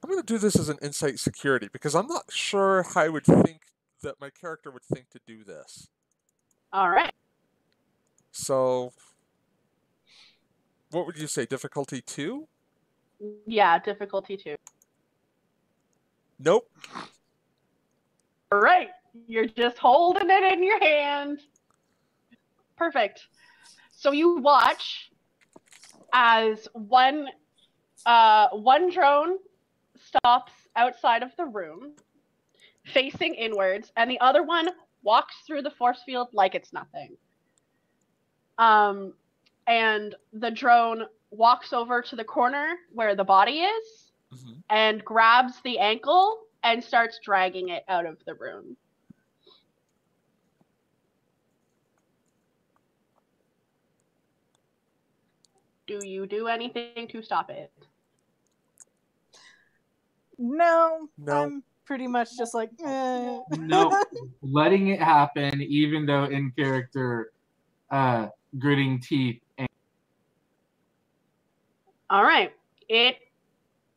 I'm going to do this as an insight security because I'm not sure how I would think that my character would think to do this. All right. So, what would you say? Difficulty 2? Yeah, difficulty 2. Nope. All right. You're just holding it in your hand. Perfect. So you watch as one drone stops outside of the room, facing inwards, and the other one walks through the force field like it's nothing. And the drone walks over to the corner where the body is, and grabs the ankle and starts dragging it out of the room. Do you do anything to stop it? No. I'm pretty much just like, No, letting it happen, even though in character, gritting teeth. All right. It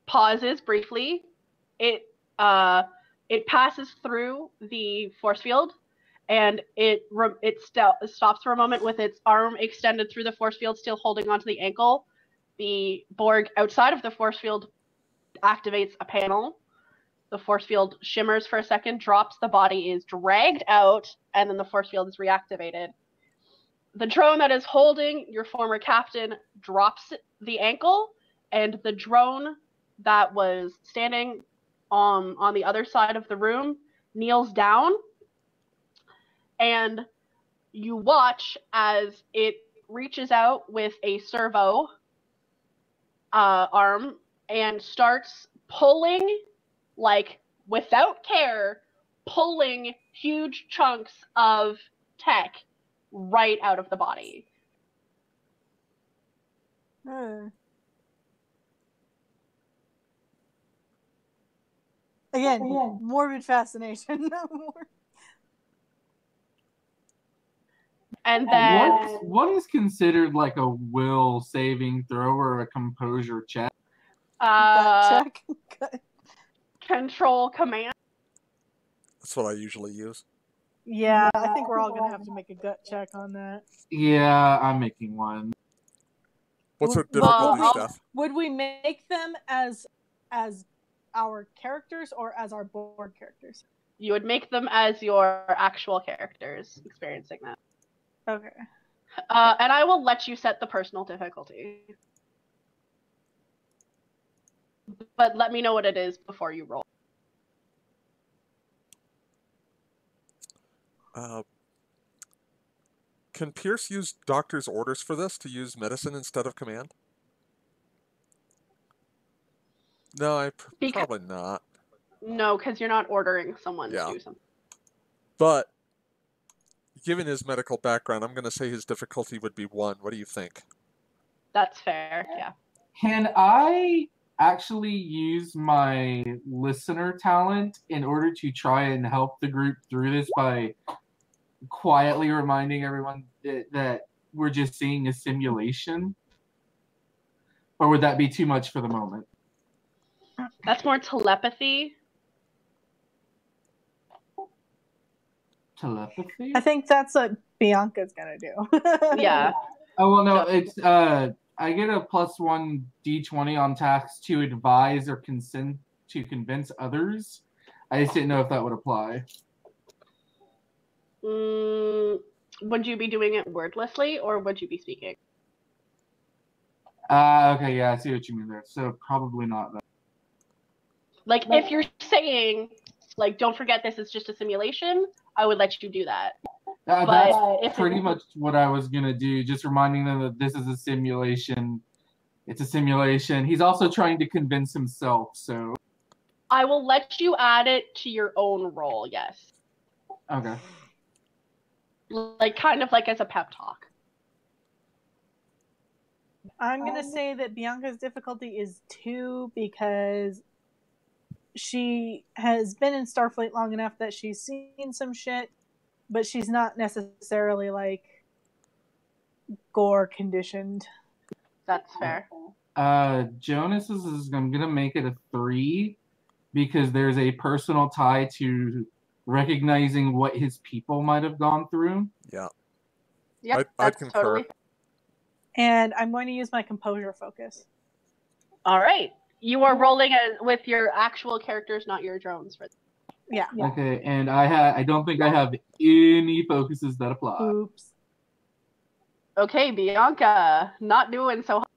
pauses briefly. It passes through the force field, and it stops for a moment with its arm extended through the force field, still holding onto the ankle. The Borg outside of the force field activates a panel. The force field shimmers for a second, drops, the body is dragged out, and then the force field is reactivated. The drone that is holding your former captain drops the ankle, and the drone that was standing on the other side of the room kneels down, and you watch as it reaches out with a servo arm and starts pulling, like without care, pulling huge chunks of tech right out of the body. Again, morbid fascination. And then what is considered like a will saving throw or a composure check? Gut check. Control command. That's what I usually use. Yeah, I think we're all gonna have to make a gut check on that. Yeah, I'm making one. What's the difficulty, I'll- Steph? Would we make them as our characters or as our board characters? You would make them as your actual characters experiencing that. Okay. And I will let you set the personal difficulty. But let me know what it is before you roll. Can Pierce use doctor's orders for this to use medicine instead of command? No, probably not. No, because you're not ordering someone to do something. But given his medical background, I'm going to say his difficulty would be 1. What do you think? That's fair, yeah. Can I actually use my listener talent in order to try and help the group through this by quietly reminding everyone that we're just seeing a simulation? Or would that be too much for the moment? That's more telepathy. Telepathy? I think that's what Bianca's gonna do. Yeah. Oh, well, no, So- it's, I get a +1 d20 on tax to advise or consent to convince others. I just didn't know if that would apply. Would you be doing it wordlessly, or would you be speaking? Okay, yeah, I see what you mean there. So probably not then. Like, if you're saying, like, don't forget this is just a simulation, I would let you do that. But That's if pretty much what I was gonna do, just reminding them that this is a simulation. It's a simulation. He's also trying to convince himself, so. I will let you add it to your own role, yes. Okay. Like, kind of like as a pep talk. I'm gonna say that Bianca's difficulty is 2 because she has been in Starfleet long enough that she's seen some shit, but she's not necessarily like gore conditioned. That's fair. Jonas is I'm gonna make it a 3 because there's a personal tie to recognizing what his people might have gone through. Yeah. Yeah, I'd that's concur. totally fair. And I'm going to use my composure focus. All right. You are rolling with your actual characters, not your drones. Yeah. Okay, and I don't think I have any focuses that apply. Oops. Okay, Bianca, not doing so hot.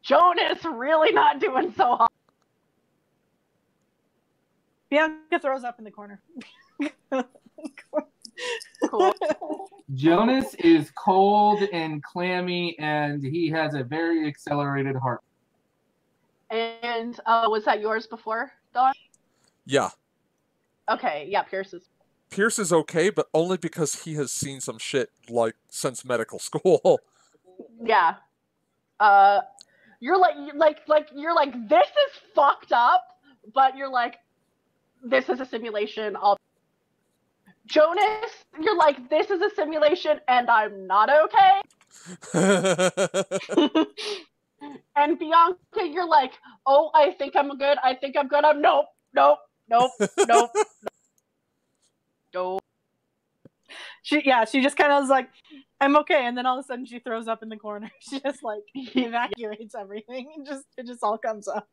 Jonas, really not doing so hot. Bianca throws up in the corner. Cool. Jonas is cold and clammy, and he has a very accelerated heart. And was that yours before, Dawn? Yeah. Okay, yeah, Pierce's. Pierce is okay, but only because he has seen some shit like since medical school. Yeah. You're like this is fucked up, but you're like, this is a simulation. Jonas, you're like, this is a simulation, and I'm not okay. And Bianca, you're like, oh, I think I'm good. I'm nope. She just kind of was like, I'm okay, and then all of a sudden she throws up in the corner. She just like evacuates everything. It just all comes up.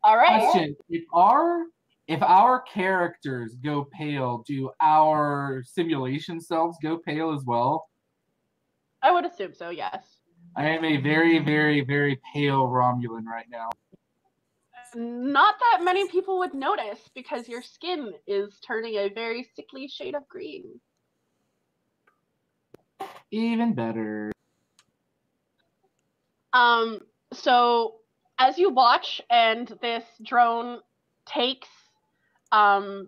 All right. Question: if our characters go pale, do our simulation selves go pale as well? I would assume so, yes. I am a very, very, very pale Romulan right now. Not that many people would notice because your skin is turning a very sickly shade of green. Even better. So as you watch and this drone takes the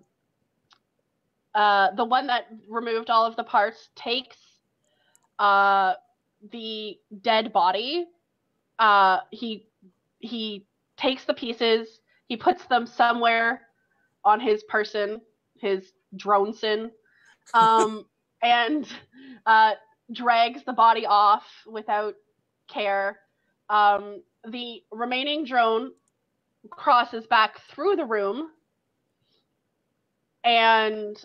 one that removed all of the parts takes the dead body, he takes the pieces, he puts them somewhere on his person, his droneson, and drags the body off without care. The remaining drone crosses back through the room and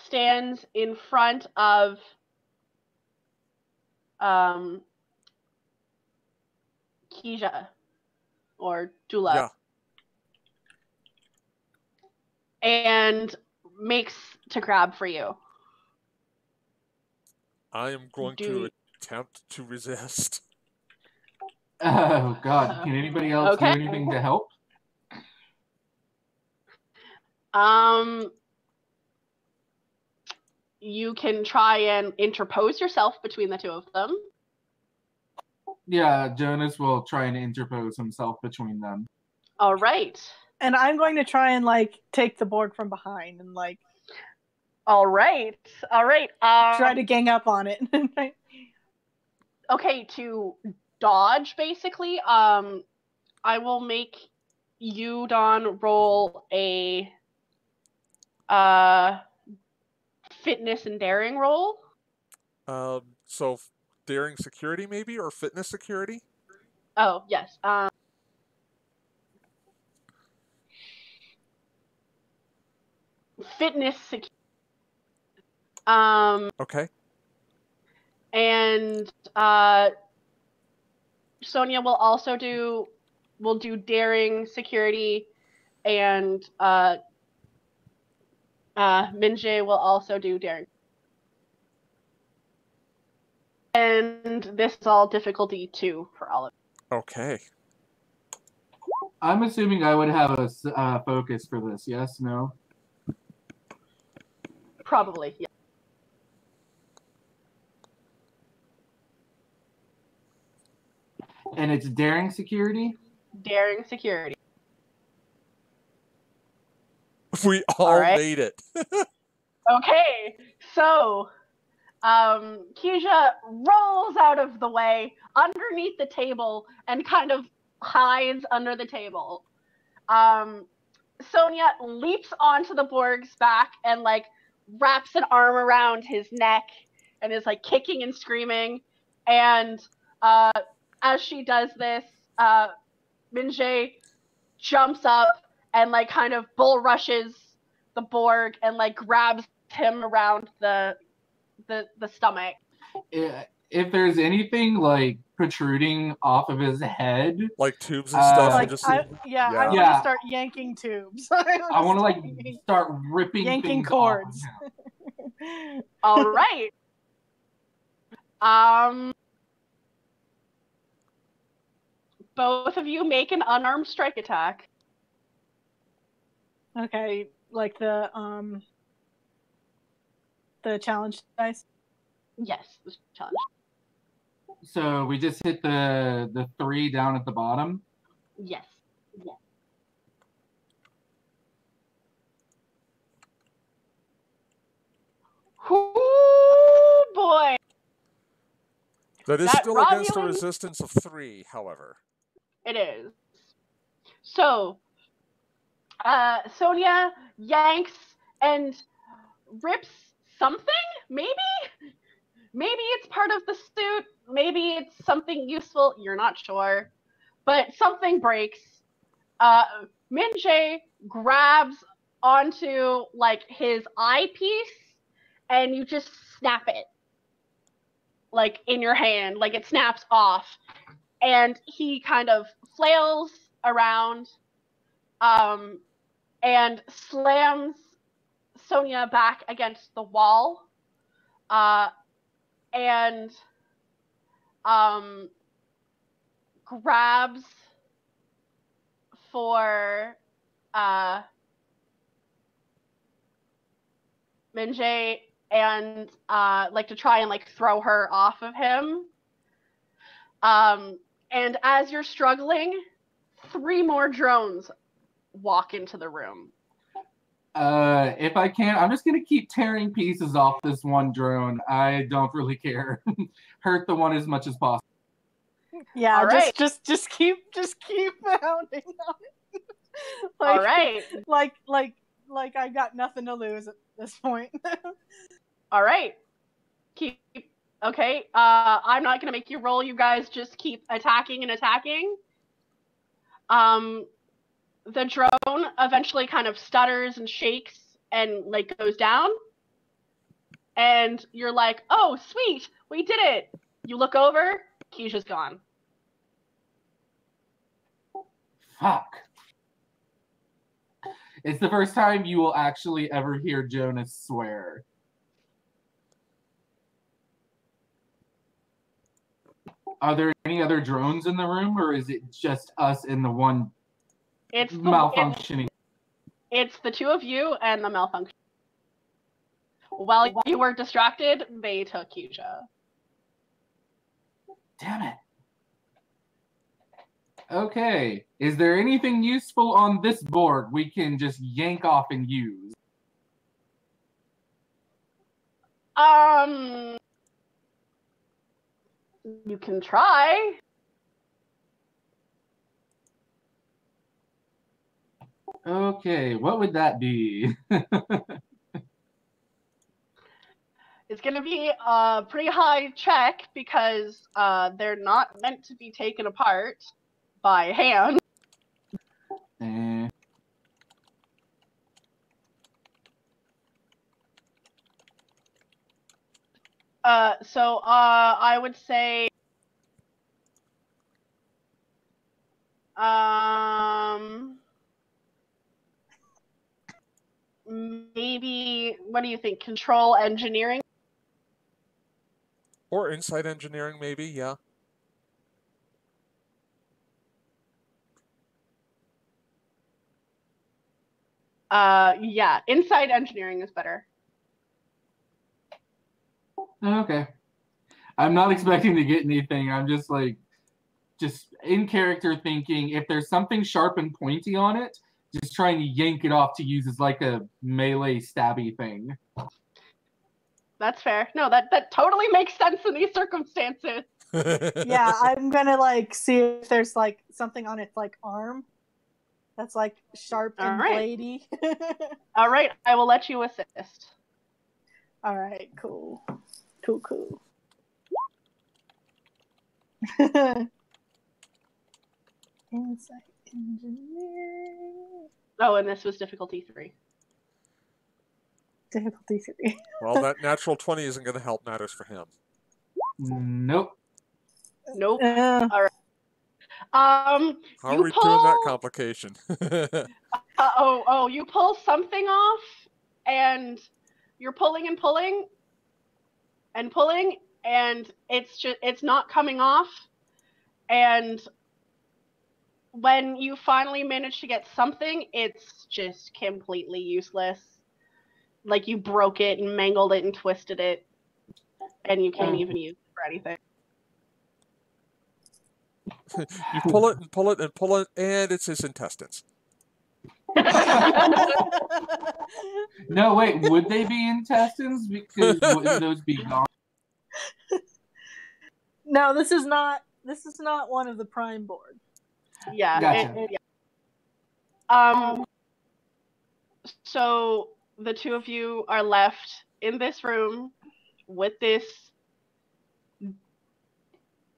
stands in front of Kija or Dula. Yeah. And makes to grab for you. I am going to attempt to resist. Oh God! Can anybody else do anything to help? You can try and interpose yourself between the two of them. Yeah, Jonas will try and interpose himself between them. All right. And I'm going to try and like take the board from behind and like. All right. Try to gang up on it. Okay, to dodge basically. I will make you, Dawn, roll a fitness and daring roll. So daring security maybe, or fitness security? Oh, yes. Fitness security. Okay. And Sonia will do daring security, and Minjae will also do daring. And this is all difficulty 2 for all of you. Okay. I'm assuming I would have a focus for this. Yes? No? Probably, yeah. And it's daring security? Daring security. We all made it. Okay, so Keisha rolls out of the way underneath the table and kind of hides under the table. Sonia leaps onto the Borg's back and like wraps an arm around his neck and is like kicking and screaming. And as she does this, Minjae jumps up and like kind of bull rushes the Borg and like grabs him around the stomach. If there's anything like protruding off of his head, like tubes and stuff. Like, just, I want to start yanking tubes. I want to like start ripping yanking things cords. off of him. All right. Both of you make an unarmed strike attack. Okay, like the challenge dice. Yes, the challenge. So we just hit the 3 down at the bottom. Yes. Yes. Ooh, boy. That is still against a resistance of 3, however. It is. So, Sonia yanks and rips something? Maybe it's part of the suit. Maybe it's something useful. You're not sure. But something breaks. Minjae grabs onto like his eyepiece and you just snap it. Like in your hand. Like it snaps off. And he kind of flails around and slams Sonia back against the wall and grabs for Minjae and like to try and like throw her off of him. And as you're struggling, 3 more drones walk into the room. If I can, I'm just gonna keep tearing pieces off this one drone. I don't really care. Hurt the one as much as possible. Yeah, all right. just keep pounding on it. Like, all right. Like I got nothing to lose at this point. All right. Okay. I'm not gonna make you roll. You guys just keep attacking and attacking. The drone eventually kind of stutters and shakes and like goes down. And you're like, oh, sweet, we did it. You look over, Keisha's gone. Fuck. It's the first time you will actually ever hear Jonas swear. Are there any other drones in the room, or is it just us in the one malfunctioning? It's the 2 of you and the malfunction. While you were distracted, they took Keisha. Damn it. Okay. Is there anything useful on this board we can just yank off and use? You can try. Okay, what would that be? It's going to be a pretty high check because they're not meant to be taken apart by hand. Eh. So I would say maybe, what do you think? Control engineering? Or insight engineering, maybe, yeah. Yeah, insight engineering is better. Okay. I'm not expecting to get anything. I'm just like, just in character thinking, if there's something sharp and pointy on it, just trying to yank it off to use as like a melee stabby thing. That's fair. No, that totally makes sense in these circumstances. Yeah, I'm gonna like see if there's like something on its like arm that's like sharp and bladey. All right, I will let you assist. All right, cool. Insight engineering. Oh, and this was difficulty 3. Difficulty 3. Well, that natural 20 isn't going to help matters for him. Nope. All right. How are we doing that complication? You pull something off, and you're pulling and pulling and pulling, and it's not coming off. And when you finally manage to get something, it's just completely useless. Like you broke it and mangled it and twisted it, and you can't even use it for anything. You pull it and pull it and pull it, and it's his intestines. No, wait, would they be intestines? Because wouldn't those be gone? No, this is not one of the prime board. Yeah. Gotcha. So the two of you are left in this room with this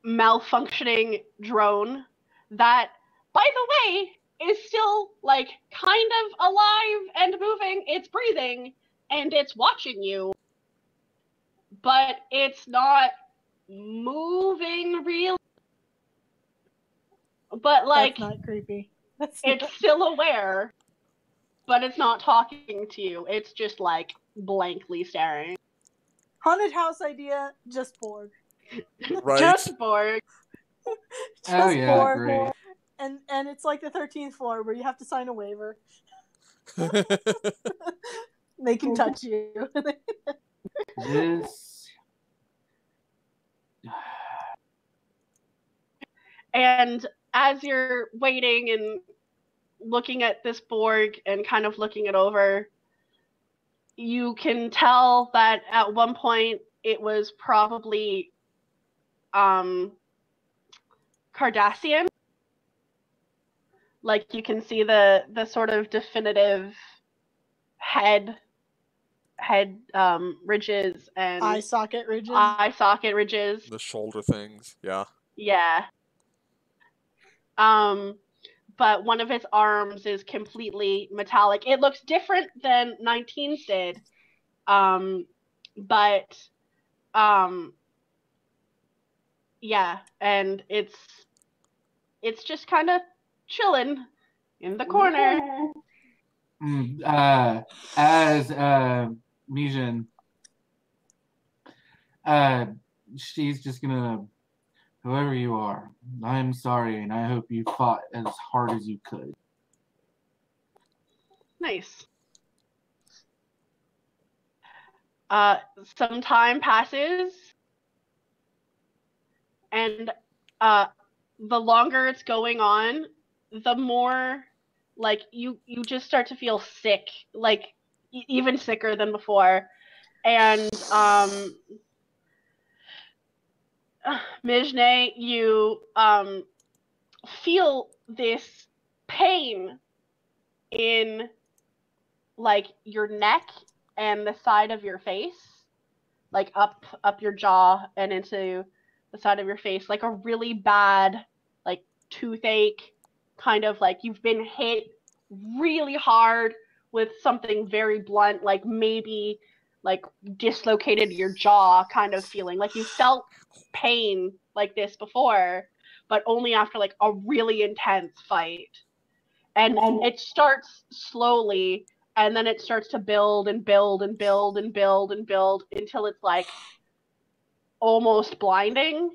malfunctioning drone that, by the way, is still like kind of alive and moving. It's breathing and it's watching you, but it's not moving really. But like, that's not creepy. It's still aware, but it's not talking to you. It's just like blankly staring. Haunted house idea, just Borg. Right. Just Borg. Oh yeah, Borg. great. And it's like the 13th floor where you have to sign a waiver. They can touch you. This. And as you're waiting and looking at this Borg and kind of looking it over, you can tell that at one point it was probably Cardassian. Like you can see the sort of definitive head ridges and eye socket ridges. The shoulder things, yeah. Yeah. But one of its arms is completely metallic. It looks different than 19's did. But yeah, and it's just kind of chilling in the corner. As Mijin, she's just gonna, whoever you are, I'm sorry, and I hope you fought as hard as you could. Nice. Some time passes, and the longer it's going on, the more like you just start to feel sick, like even sicker than before. And Mijne, you feel this pain in like your neck and the side of your face, like up your jaw and into the side of your face, like a really bad like toothache, kind of like you've been hit really hard with something very blunt, like maybe like dislocated your jaw kind of feeling. Like you felt pain like this before, but only after like a really intense fight. And it starts slowly, and then it starts to build and build and build and build and build until it's like almost blinding.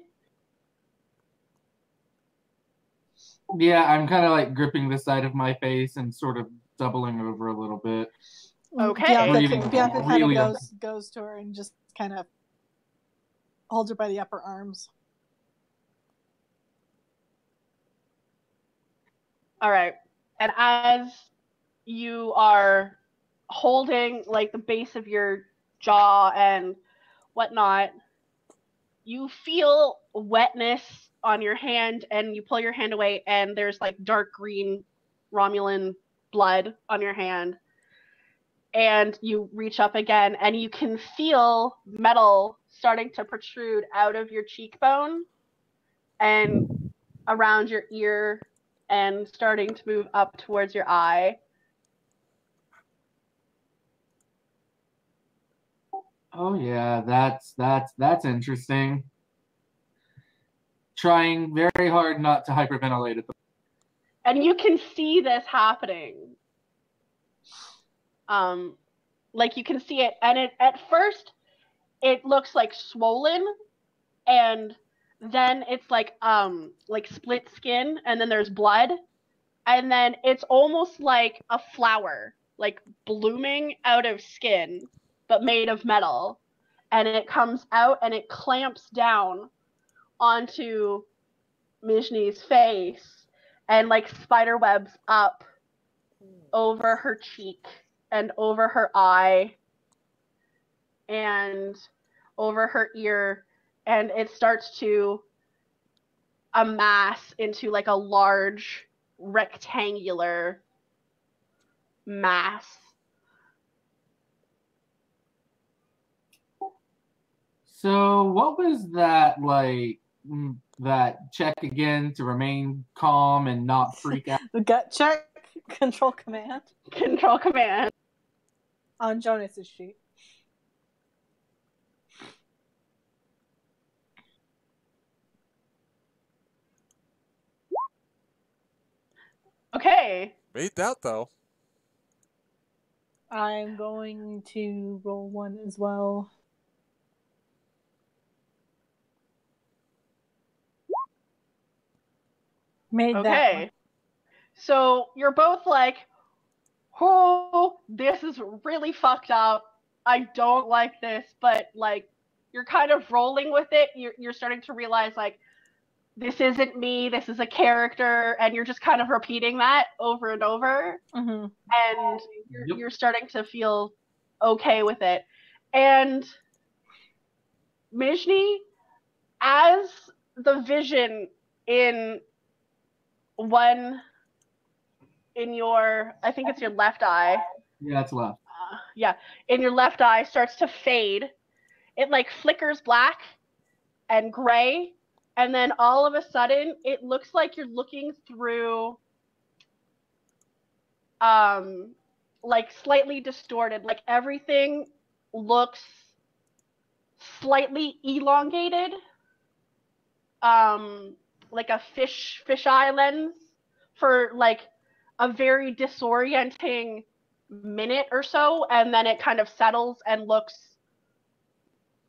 Yeah, I'm kind of like gripping the side of my face and sort of doubling over a little bit. Okay. Bianca kind Really of goes to her and just kind of holds her by the upper arms. All right. And as you are holding like the base of your jaw and whatnot, you feel wetness on your hand, and you pull your hand away, and there's like dark green Romulan blood on your hand. And you reach up again, and you can feel metal starting to protrude out of your cheekbone and around your ear and starting to move up towards your eye. Oh yeah, that's interesting. Trying very hard not to hyperventilate at the. And you can see this happening. Like you can see it, and at first it looks like swollen, and then it's like split skin, and then there's blood, and then it's almost like a flower, like blooming out of skin, but made of metal, and it comes out and it clamps down onto Mijni's face and like spider webs up over her cheek and over her eye and over her ear, and it starts to amass into like a large rectangular mass. So what was that like? That check again to remain calm and not freak out. The gut check, control command. Control command. On Jonas's sheet. Okay. Made that though. I'm going to roll one as well. Made that one. Okay. So you're both like, oh, this is really fucked up. I don't like this, but like you're kind of rolling with it. You're starting to realize like this isn't me, this is a character, and you're just kind of repeating that over and over. Mm-hmm. And you're starting to feel okay with it. And Mijni, as the vision in your, I think it's your left eye. Yeah, it's left. In your left eye starts to fade. It like flickers black and gray, and then all of a sudden it looks like you're looking through like slightly distorted, like everything looks slightly elongated, like a fisheye lens for like a very disorienting minute or so, and then it kind of settles and looks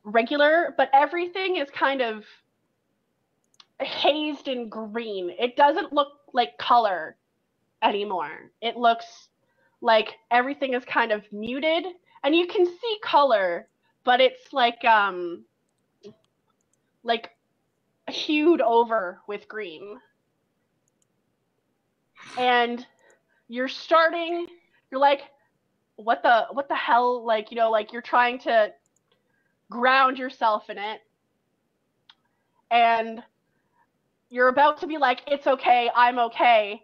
regular, but everything is kind of hazed in green. It doesn't look like color anymore. It looks like everything is kind of muted, and you can see color, but it's like hued over with green. And you're like, what the hell? Like, like you're trying to ground yourself in it, and you're about to be like, it's okay, I'm okay,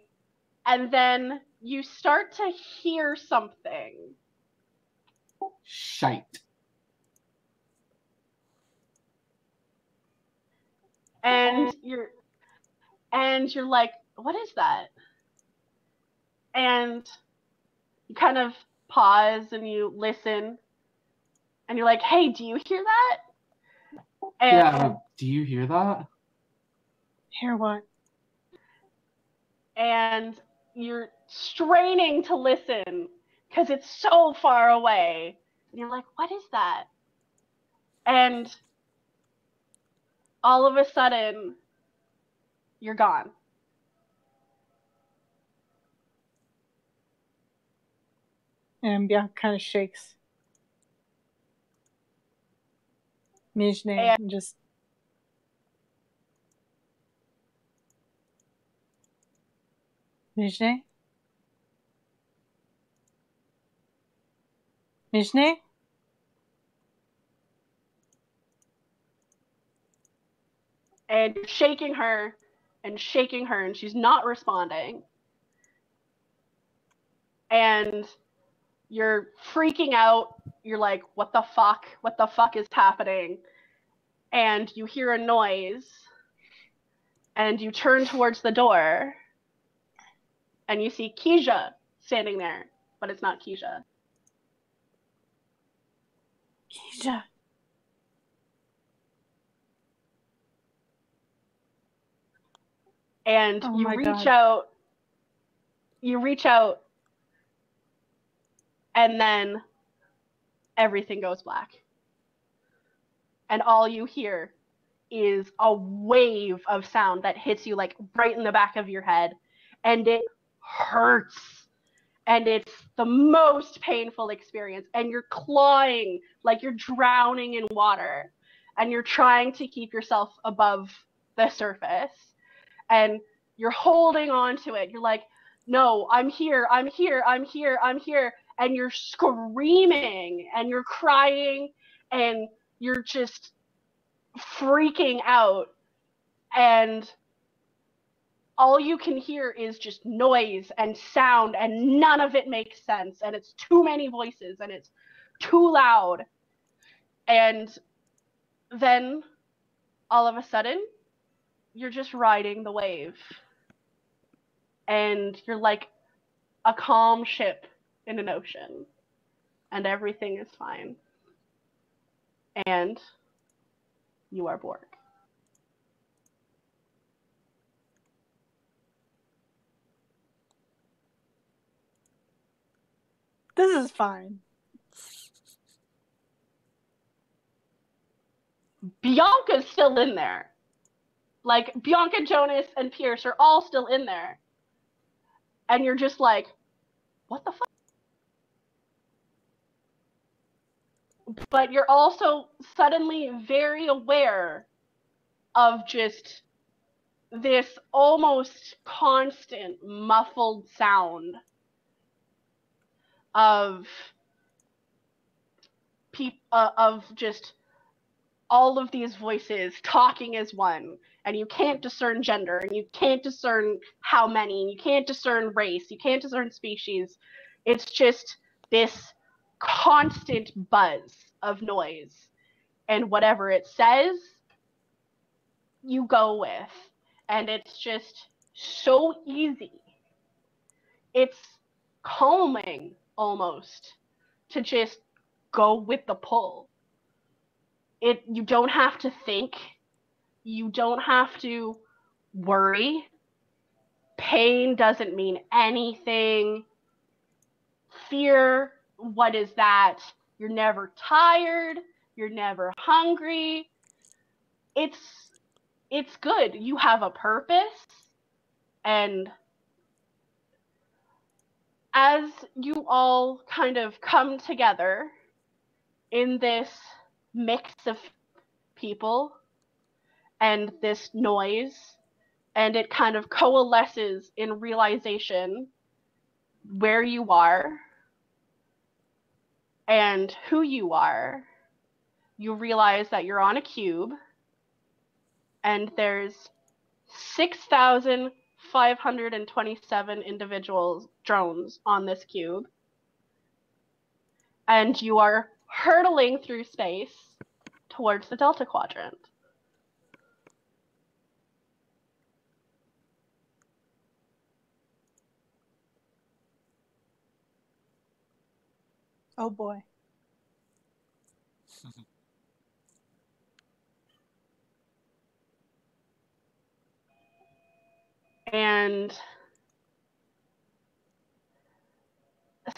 and then you start to hear something. Shite. and you're like, what is that? And you kind of pause and you listen, and you're like, hey, do you hear that? And Yeah, do you hear that? Hear what? And you're straining to listen because it's so far away. And you're like, what is that? And all of a sudden, you're gone. And Bianca kind of shakes. Mijne And just. Mijne? Mijne? and you're shaking her, and she's not responding. And you're freaking out. You're like, what the fuck? What the fuck is happening? And you hear a noise, and you turn towards the door, and you see Keisha standing there, but it's not Keisha. Keisha. And Oh you my reach God. out. You reach out, and then everything goes black. And all you hear is a wave of sound that hits you like right in the back of your head, and it hurts. And it's the most painful experience. And you're clawing like you're drowning in water, and you're trying to keep yourself above the surface. And you're holding on to it. You're like, no, I'm here, I'm here, I'm here, I'm here. And you're screaming and you're crying and you're just freaking out. And all you can hear is just noise and sound, and none of it makes sense. And it's too many voices and it's too loud. And then all of a sudden, you're just riding the wave. And you're like a calm ship in an ocean, and everything is fine. And you are Borg. This is fine. Bianca's still in there. Like, Bianca, Jonas, and Pierce are all still in there. And you're just like, what the fuck? But you're also suddenly very aware of just this almost constant muffled sound of just all of these voices talking as one, and you can't discern gender, and you can't discern how many, and you can't discern race, you can't discern species. It's just this constant buzz of noise, and whatever it says, you go with. And it's just so easy. It's calming almost to just go with the pull. You don't have to think. You don't have to worry. Pain doesn't mean anything. Fear, what is that? You're never tired. You're never hungry. It's good. You have a purpose. And as you all kind of come together in this mix of people and this noise, and it kind of coalesces in realization where you are and who you are, you realize that you're on a cube, and there's 6,527 individual drones on this cube, and you are hurtling through space towards the Delta Quadrant. Oh boy. And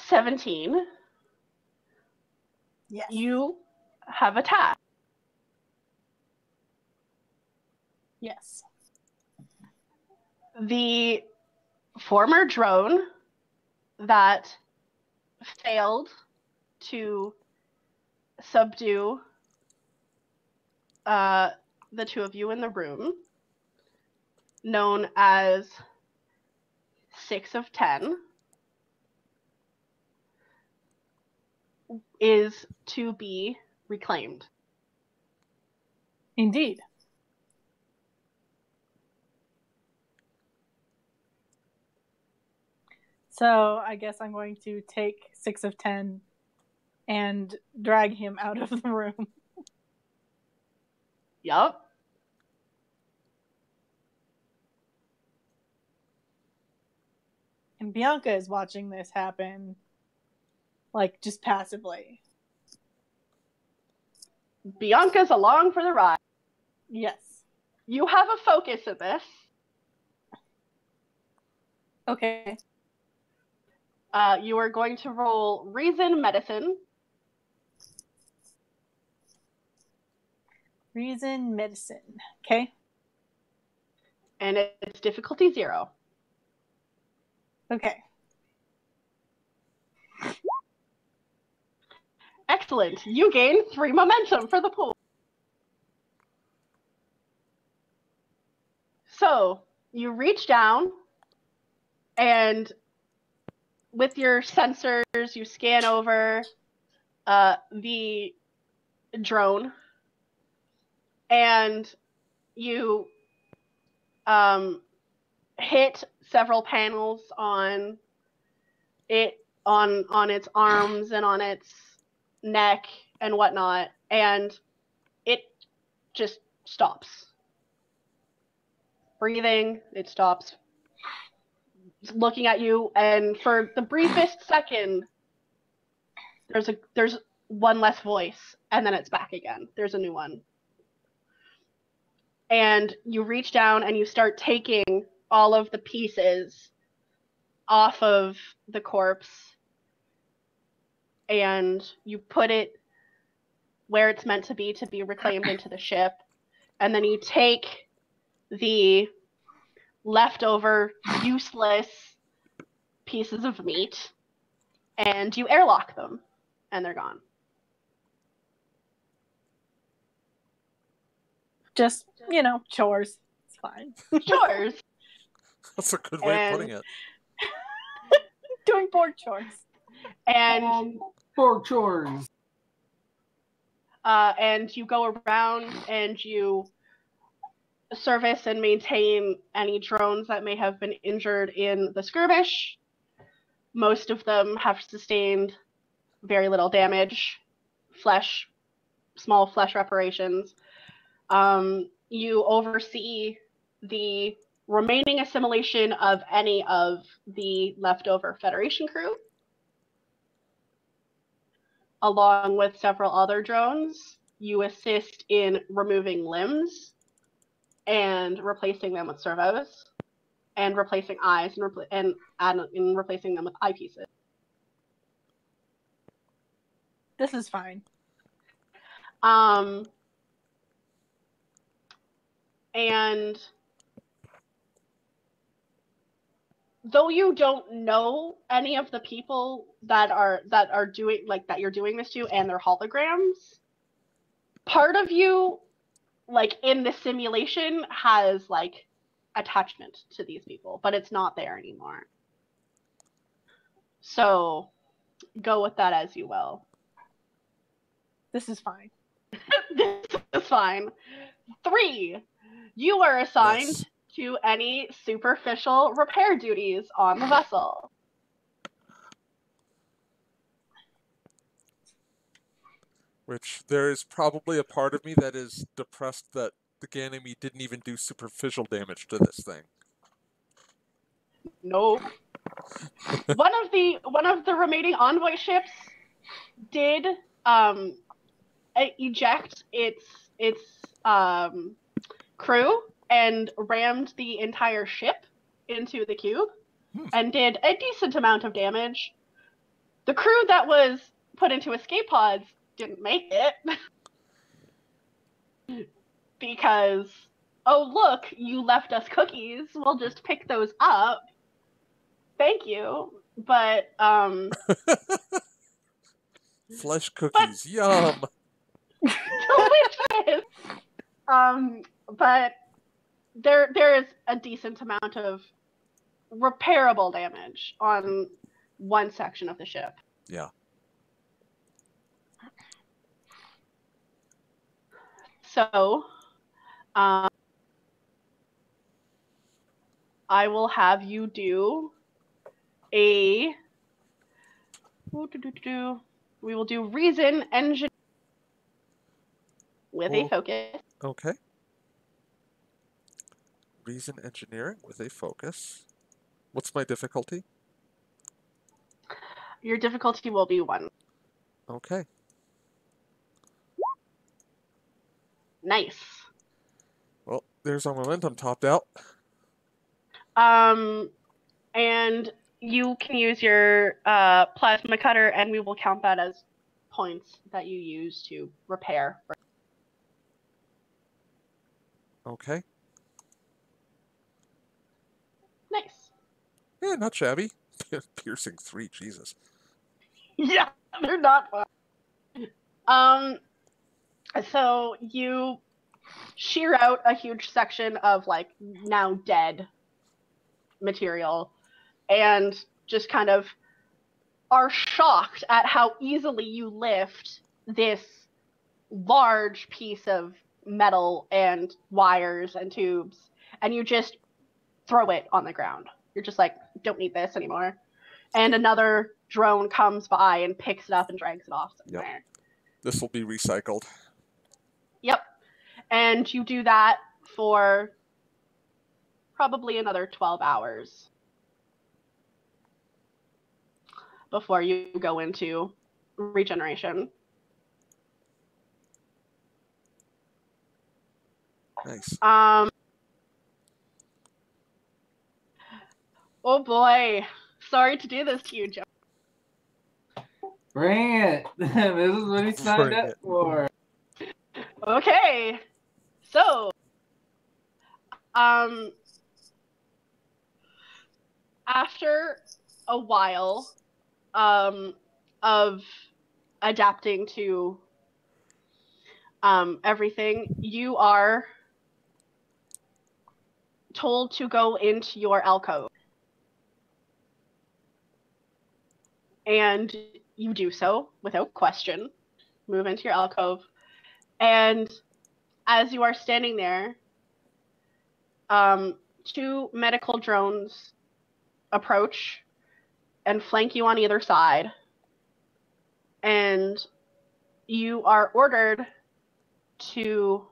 17, Yes. you have a task. Yes. The former drone that failed to subdue the two of you in the room, known as 6 of 10, is to be reclaimed. Indeed. So I guess I'm going to take 6 of 10 and drag him out of the room. Yup. And Bianca is watching this happen, like, just passively. Bianca's along for the ride. Yes. You have a focus in this. Okay. You are going to roll Reason Medicine. Reason medicine. Okay. And it's difficulty 0. Okay. Excellent. You gain 3 momentum for the pool. So you reach down and with your sensors, you scan over the drone and you hit several panels on it, on its arms and on its neck and whatnot, and it just stops breathing. It stops looking at you, and for the briefest second, there's one less voice, and then it's back again. There's a new one. And you reach down and you start taking all of the pieces off of the corpse, and you put it where it's meant to be reclaimed into the ship. And then you take the leftover useless pieces of meat and you airlock them, and they're gone. Just, chores. It's fine. Chores. That's a good way of putting it. Doing board chores. And Board chores. And you go around and you service and maintain any drones that may have been injured in the skirmish. Most of them have sustained very little damage, small flesh reparations. You oversee the remaining assimilation of any of the leftover Federation crew, along with several other drones. You assist in removing limbs and replacing them with servos, and replacing eyes and replacing them with eyepieces. This is fine. And though you don't know any of the people that you're doing this to and their holograms, part of you, in the simulation, has attachment to these people, but it's not there anymore. So go with that as you will. This is fine. This is fine. 3, you are assigned to any superficial repair duties on the vessel. Which there is probably a part of me that is depressed that the Ganymede didn't even do superficial damage to this thing. Nope. One of the remaining envoy ships did eject its crew and rammed the entire ship into the cube and did a decent amount of damage. The crew that was put into escape pods didn't make it because, oh look, you left us cookies. We'll just pick those up. Thank you. But Flesh cookies, yum. delicious. But there is a decent amount of repairable damage on one section of the ship. Yeah. So, I will have you do a. We will do reason engineering with a focus. Okay. Reason engineering with a focus. What's my difficulty? Your difficulty will be 1. Okay. Nice. Well, there's our momentum topped out. And you can use your plasma cutter, and we will count that as points that you use to repair. Okay. Nice. Yeah, not shabby. Piercing 3, Jesus. Yeah, they're not fun. So you shear out a huge section of like now dead material and just kind of are shocked at how easily you lift this large piece of metal and wires and tubes, and you just throw it on the ground. You're just like, don't need this anymore. And another drone comes by and picks it up and drags it off somewhere. Yep. This will be recycled. Yep. And you do that for probably another 12 hours before you go into regeneration. Nice. Oh boy. Sorry to do this to you, Joe. Bring it. This is what he signed up for. Okay. So, after a while of adapting to everything, you are told to go into your alcove. And you do so without question. Move into your alcove. And as you are standing there, 2 medical drones approach and flank you on either side. And you are ordered to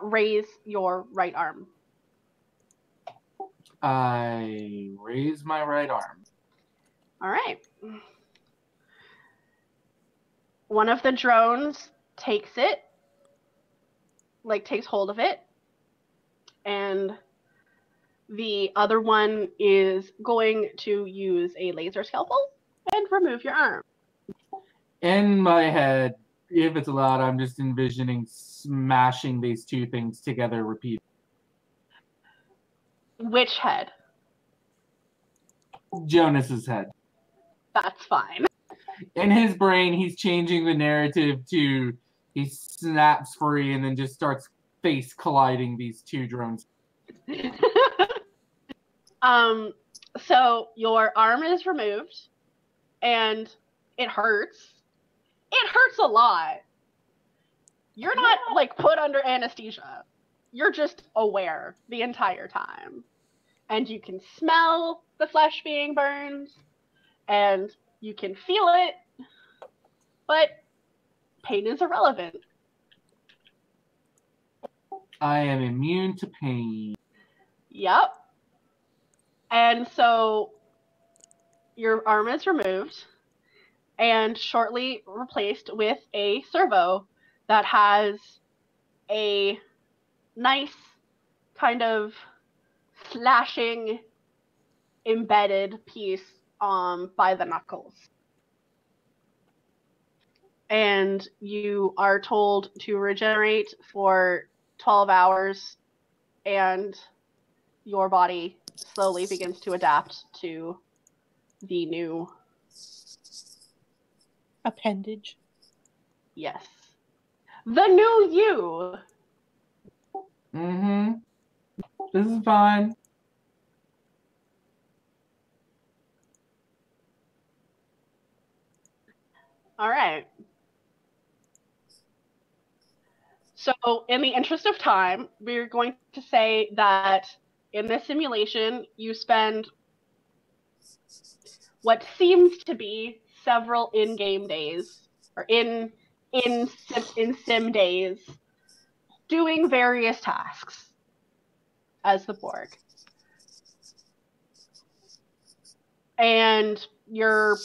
raise your right arm. I raise my right arm. All right. One of the drones takes it, takes hold of it, and the other one is going to use a laser scalpel and remove your arm. In my head, if it's allowed, I'm just envisioning smashing these 2 things together repeatedly. Which head? Jonas's head. That's fine. In his brain, he's changing the narrative to he snaps free and then just starts face colliding these 2 drones. So your arm is removed, and it hurts. It hurts a lot. You're not put under anesthesia. You're just aware the entire time. And you can smell the flesh being burned, and you can feel it, but pain is irrelevant. I am immune to pain. Yep. And so your arm is removed, and shortly replaced with a servo that has a nice kind of slashing embedded piece by the knuckles. And you are told to regenerate for 12 hours, and your body slowly begins to adapt to the new appendage. Yes. The new you. Mm-hmm. This is fine. All right. So, in the interest of time, we're going to say that in this simulation, you spend what seems to be several in-game days, or in sim days, doing various tasks as the Borg. And you're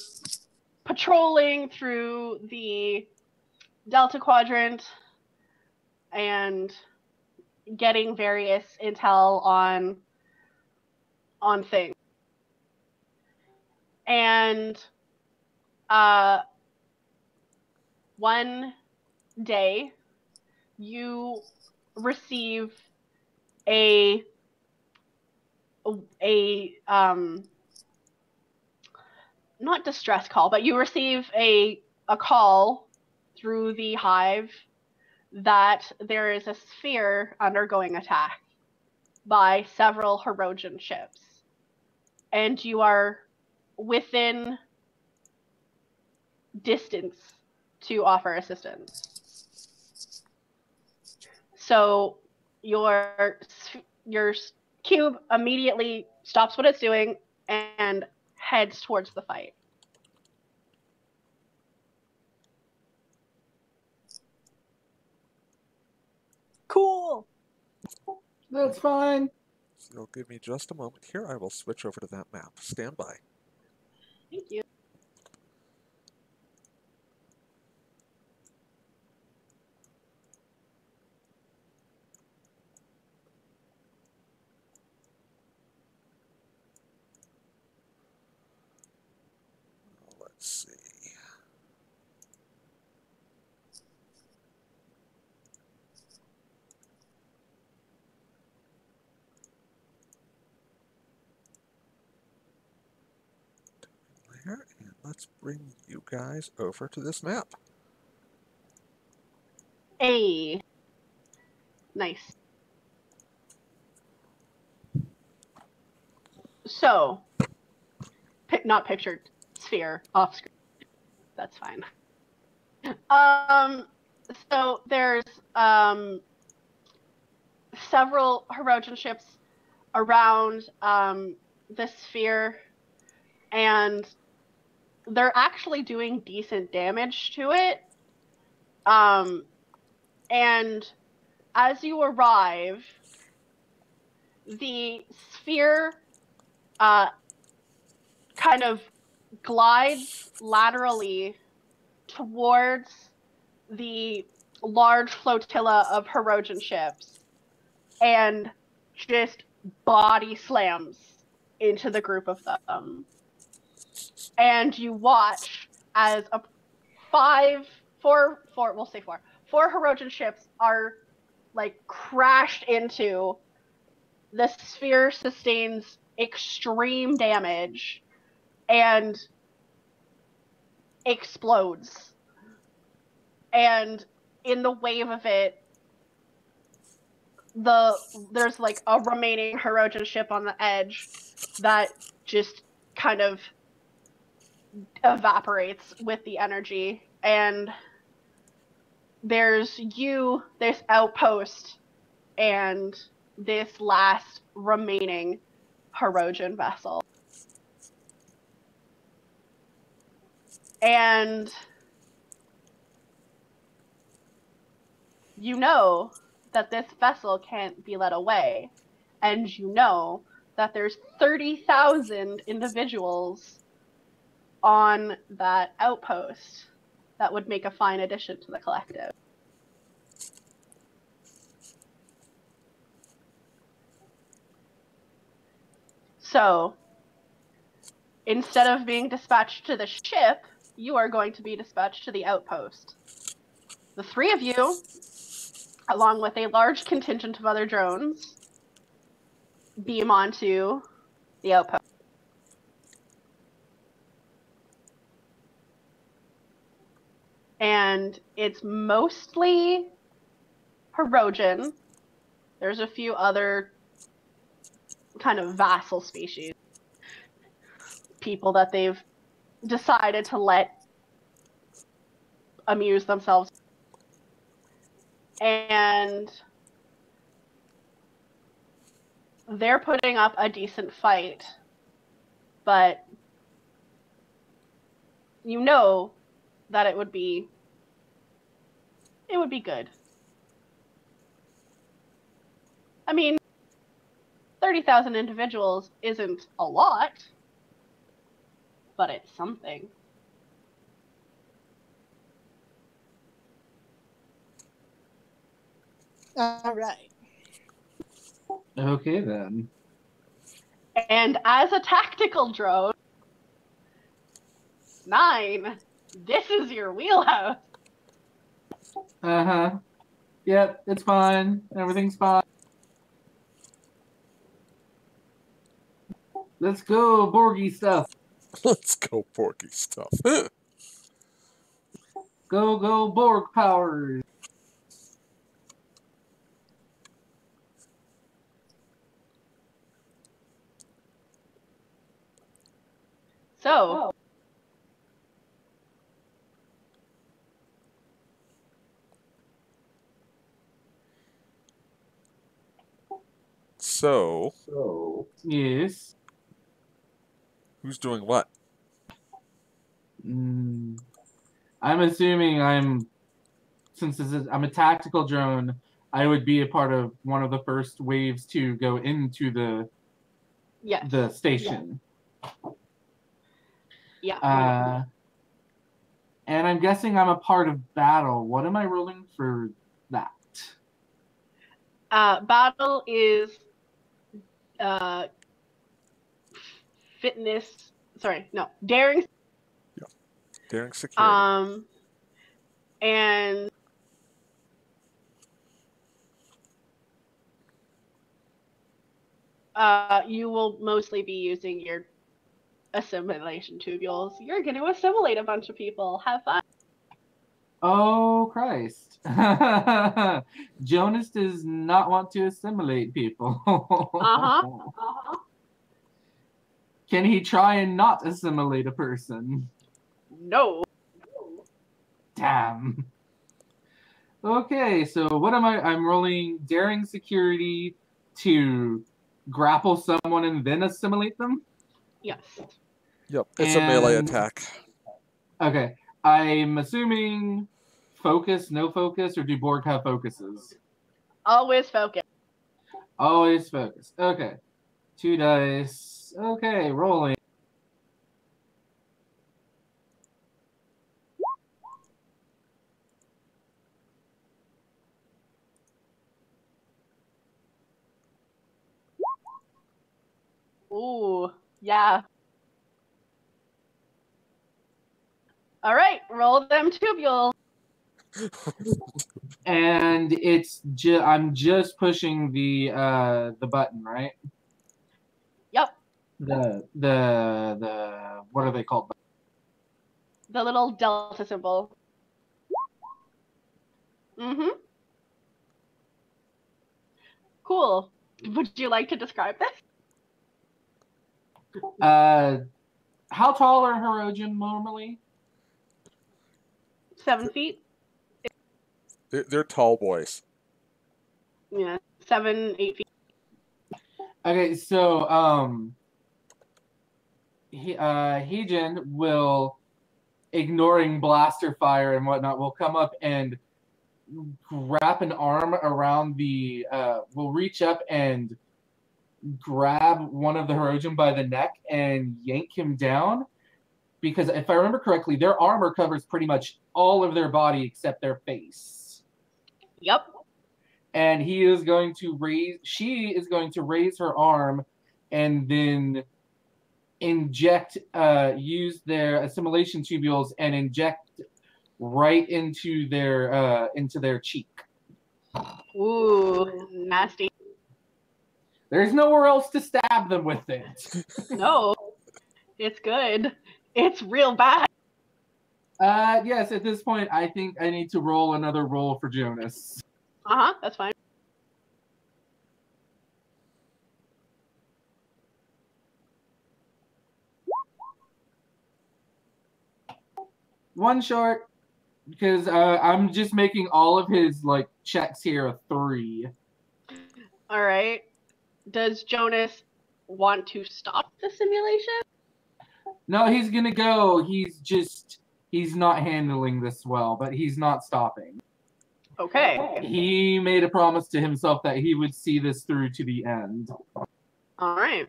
patrolling through the Delta Quadrant and getting various intel on things. And one day you receive a not distress call, but you receive a call through the hive that there is a sphere undergoing attack by several Herodian ships, and you are within distance to offer assistance. So your cube immediately stops what it's doing and heads towards the fight. Cool. That's fine. So give me just a moment here. I will switch over to that map. Stand by. Thank you. Let's see. There, and let's bring you guys over to this map. Hey. Nice. So, not pictured, sphere off screen. That's fine. So there's several Herodian ships around the sphere, and they're actually doing decent damage to it. And as you arrive, the sphere kind of glides laterally towards the large flotilla of Herodian ships and just body slams into the group of them. And you watch as four Herodian ships are like crashed into. The sphere sustains extreme damage and explodes. And in the wave of it, there's like a remaining Herodian ship on the edge that just kind of evaporates with the energy. And there's this outpost, and this last remaining Herodian vessel. And you know that this vessel can't be led away. And you know that there's 30,000 individuals on that outpost that would make a fine addition to the collective. So, instead of being dispatched to the ship, you are going to be dispatched to the outpost. The three of you, along with a large contingent of other drones, beam onto the outpost. And it's mostly Hirogen. There's a few other kind of vassal species. People that they've decided to let amuse themselves. And they're putting up a decent fight. But you know that it would be good. I mean, 30,000 individuals isn't a lot, but it's something. All right. Okay, then. And as a tactical drone, 9, this is your wheelhouse. Uh-huh. Yep, it's fine. Everything's fine. Let's go, Borgy stuff. Let's go, Porky stuff. Go, Borg powers. So, So, Yes. who's doing what? I'm assuming since I'm a tactical drone, I would be a part of one of the first waves to go into the station. Yeah. And I'm guessing I'm a part of battle. What am I rolling for that? Battle is fitness. Sorry, no, daring. Yeah, daring security. And you will mostly be using your assimilation tubules. You're going to assimilate a bunch of people. Have fun. Oh, Christ. Jonas does not want to assimilate people. Can he try and not assimilate a person? No. Damn. Okay, so what am I? I'm rolling daring security to grapple someone and then assimilate them? Yes. Yep, it's a melee attack. Okay, I'm assuming focus, no focus, or do Borg have focuses? Always focus. Always focus. Okay. 2 dice. Okay, rolling. Ooh, yeah. All right, roll them tubules. And I'm just pushing the button, right? Yep. The what are they called? The little delta symbol. Cool. Would you like to describe this? How tall are Hirogen normally? 7 feet. They're tall boys. Yeah, 7, 8 feet. Okay, so Heejin will, ignoring blaster fire and whatnot, will come up and wrap an arm around will reach up and grab one of the Hirogen by the neck and yank him down. because if I remember correctly, their armor covers pretty much all of their body except their face. Yep. And she is going to raise her arm and then use their assimilation tubules and inject right into their cheek. Ooh, nasty. There's nowhere else to stab them with it. No, it's good. It's real bad. Yes, at this point, I think I need to roll another roll for Jonas. That's fine. One short, because I'm just making all of his checks here a 3. All right. Does Jonas want to stop the simulation? No, he's gonna go. He's not handling this well, but he's not stopping. Okay. He made a promise to himself that he would see this through to the end. All right.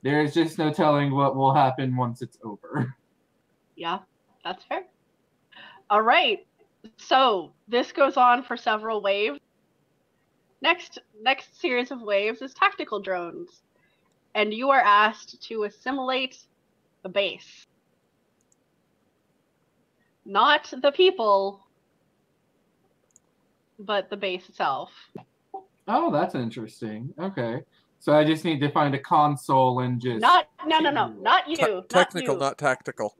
There's just no telling what will happen once it's over. Yeah, that's fair. All right. So this goes on for several waves. Next series of waves is tactical drones. And you are asked to assimilate the base. Not the people, but the base itself. Oh, that's interesting. Okay. So I just need to find a console and just... No, not you. Technical, not you. not tactical.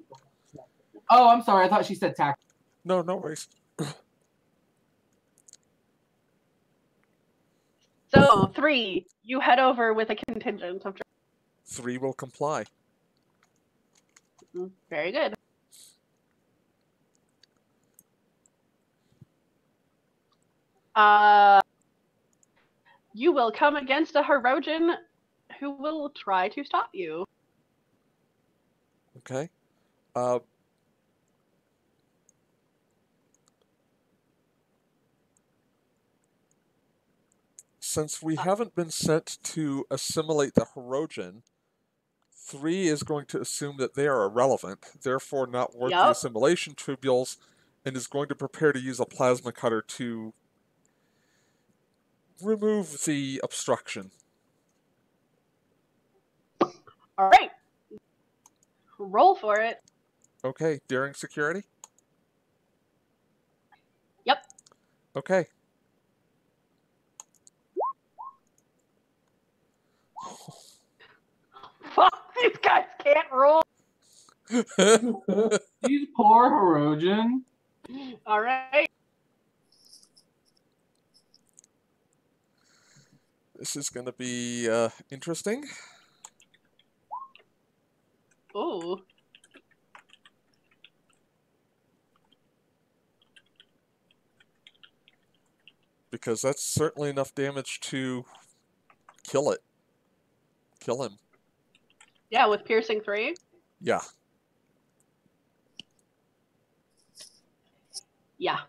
Oh, I'm sorry. I thought she said tactical. No worries. So, 3, you head over with a contingent of drones. 3 will comply. Very good. You will come against a Herodian who will try to stop you. Okay. Since we haven't been sent to assimilate the Herodian, 3 is going to assume that they are irrelevant, therefore not worth the assimilation tubules, and is going to prepare to use a plasma cutter to remove the obstruction. All right. Roll for it. Okay, daring security? Yep. Okay. Fuck, these guys can't roll. These poor Herodian. All right. This is going to be interesting. Ooh. Because that's certainly enough damage to kill it. Kill him. Yeah, with piercing 3. Yeah. Yeah.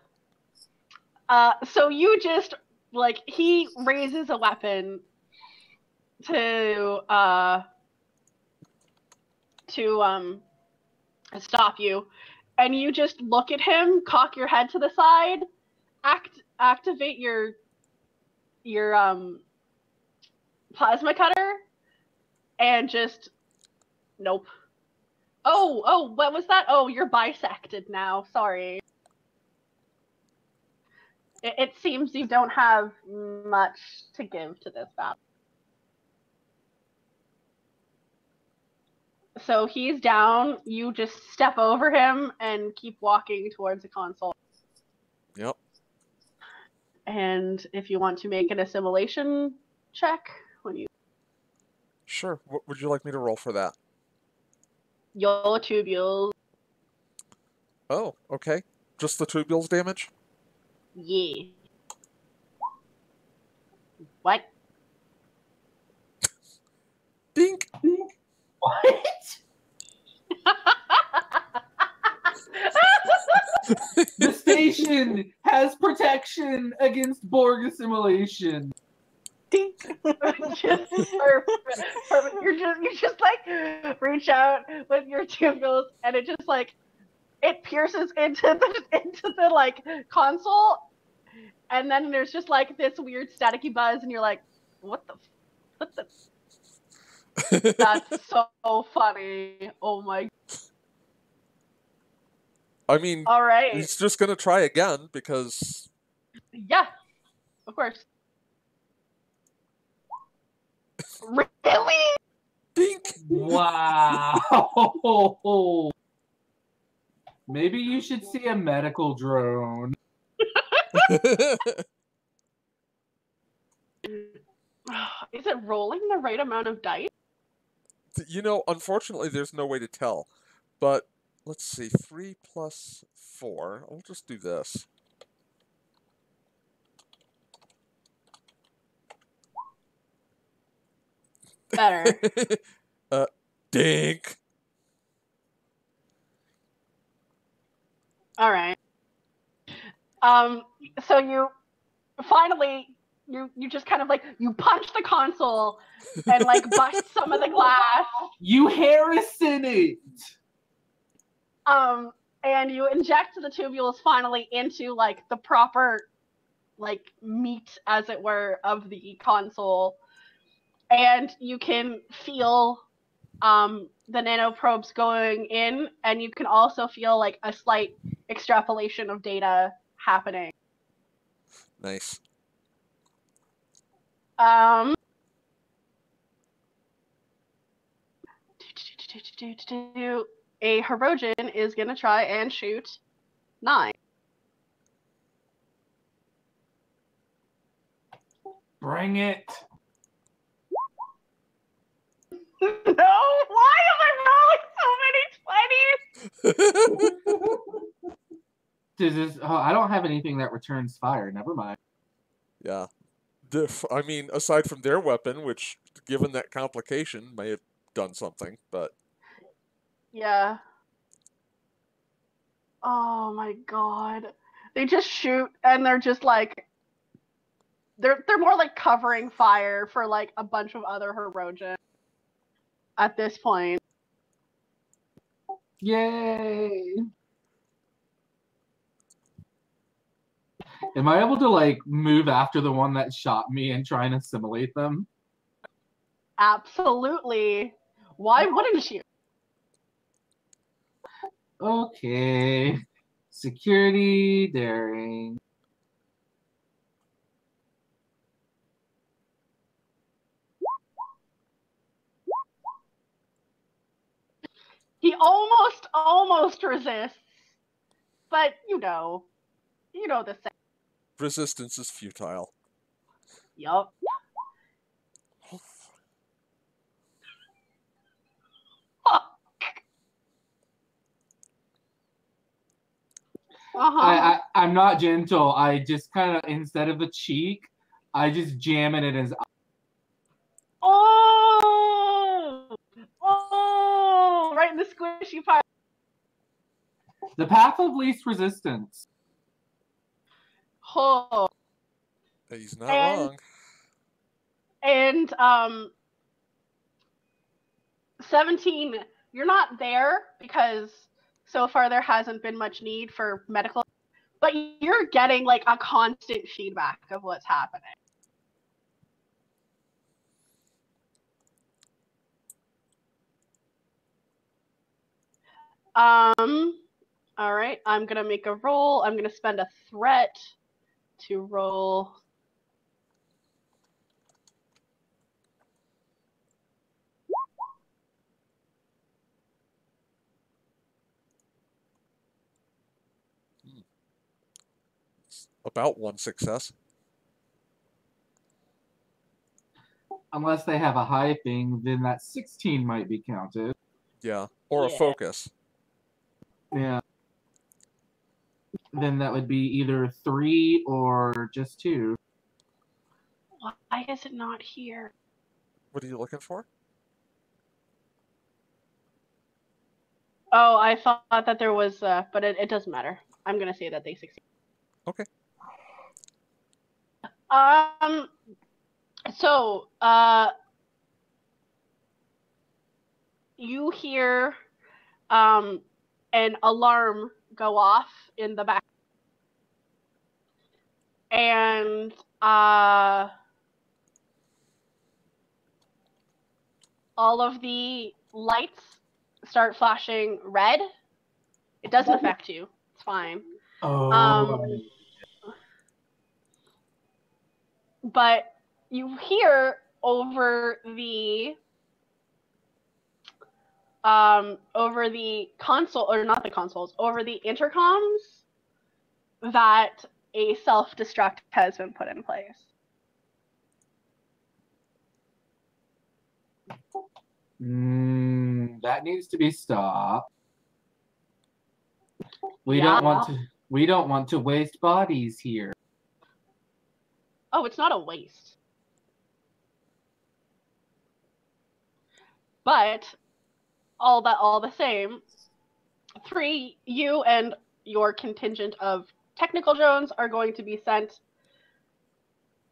So you just, he raises a weapon to stop you, and you just look at him, cock your head to the side, activate your plasma cutter, and just nope. Oh, what was that? Oh, you're bisected now. Sorry. It seems you don't have much to give to this battle. So he's down. You just step over him and keep walking towards the console. Yep. And if you want to make an assimilation check, Sure. What would you like me to roll for that? YOLO tubules. Oh, okay. Just the tubules damage? Yeah. What? Dink! What? The station has protection against Borg assimilation. Dink. Just perfect. You just like reach out with your tubules, and it just like it pierces into the like console, and then there's just like this weird staticky buzz, and you're like, what the? That's so funny. Oh my. I mean, All right. he's just gonna try again because. Yeah, of course. Really? Dink! Wow. Maybe you should see a medical drone. Is it rolling the right amount of dice? You know, unfortunately, there's no way to tell. But let's see, 3 plus 4. I'll just do this. Better. Dink! All right. So you finally you just kind of like you punch the console and like bust some of the glass. You Harrison it! And you inject the tubules finally into like the proper like meat, as it were, of the console, and you can feel the nanoprobes going in, and you can also feel like a slight extrapolation of data happening. Nice. A Herodian is gonna try and shoot 9. Bring it. No, why am I rolling so many 20s? Does this? Oh, I don't have anything that returns fire. Never mind. Yeah. I mean, aside from their weapon, which, given that complication, may have done something, but. Yeah. Oh my god. They just shoot, and they're just like they're more like covering fire for like a bunch of other Herodians at this point. Yay! Am I able to like move after the one that shot me and try and assimilate them? Absolutely. Why wouldn't you? Okay. Security, daring. He almost resists, but you know the same. Resistance is futile. Yup. I'm not gentle. I just kind of, instead of the cheek, I just jam it in his eye. Oh! Right in the squishy part. The path of least resistance. Oh. He's not wrong. And 17, you're not there because so far there hasn't been much need for medical, but you're getting like a constant feedback of what's happening. All right, I'm gonna make a roll. I'm gonna spend a threat to roll. About 1 success. Unless they have a high thing, then that 16 might be counted. Yeah, or a focus. Yeah. Then that would be either 3 or just 2. Why is it not here? What are you looking for? Oh, I thought that there was, but it doesn't matter. I'm gonna say that they succeed. Okay. So, you hear an alarm go off in the back. And all of the lights start flashing red. It doesn't affect you. It's fine. Oh. But you hear over the console, or not the consoles, over the intercoms, that a self-destruct has been put in place. That needs to be stopped. We don't want to waste bodies here. Oh, it's not a waste. But all the same, 3, you and your contingent of technical drones are going to be sent.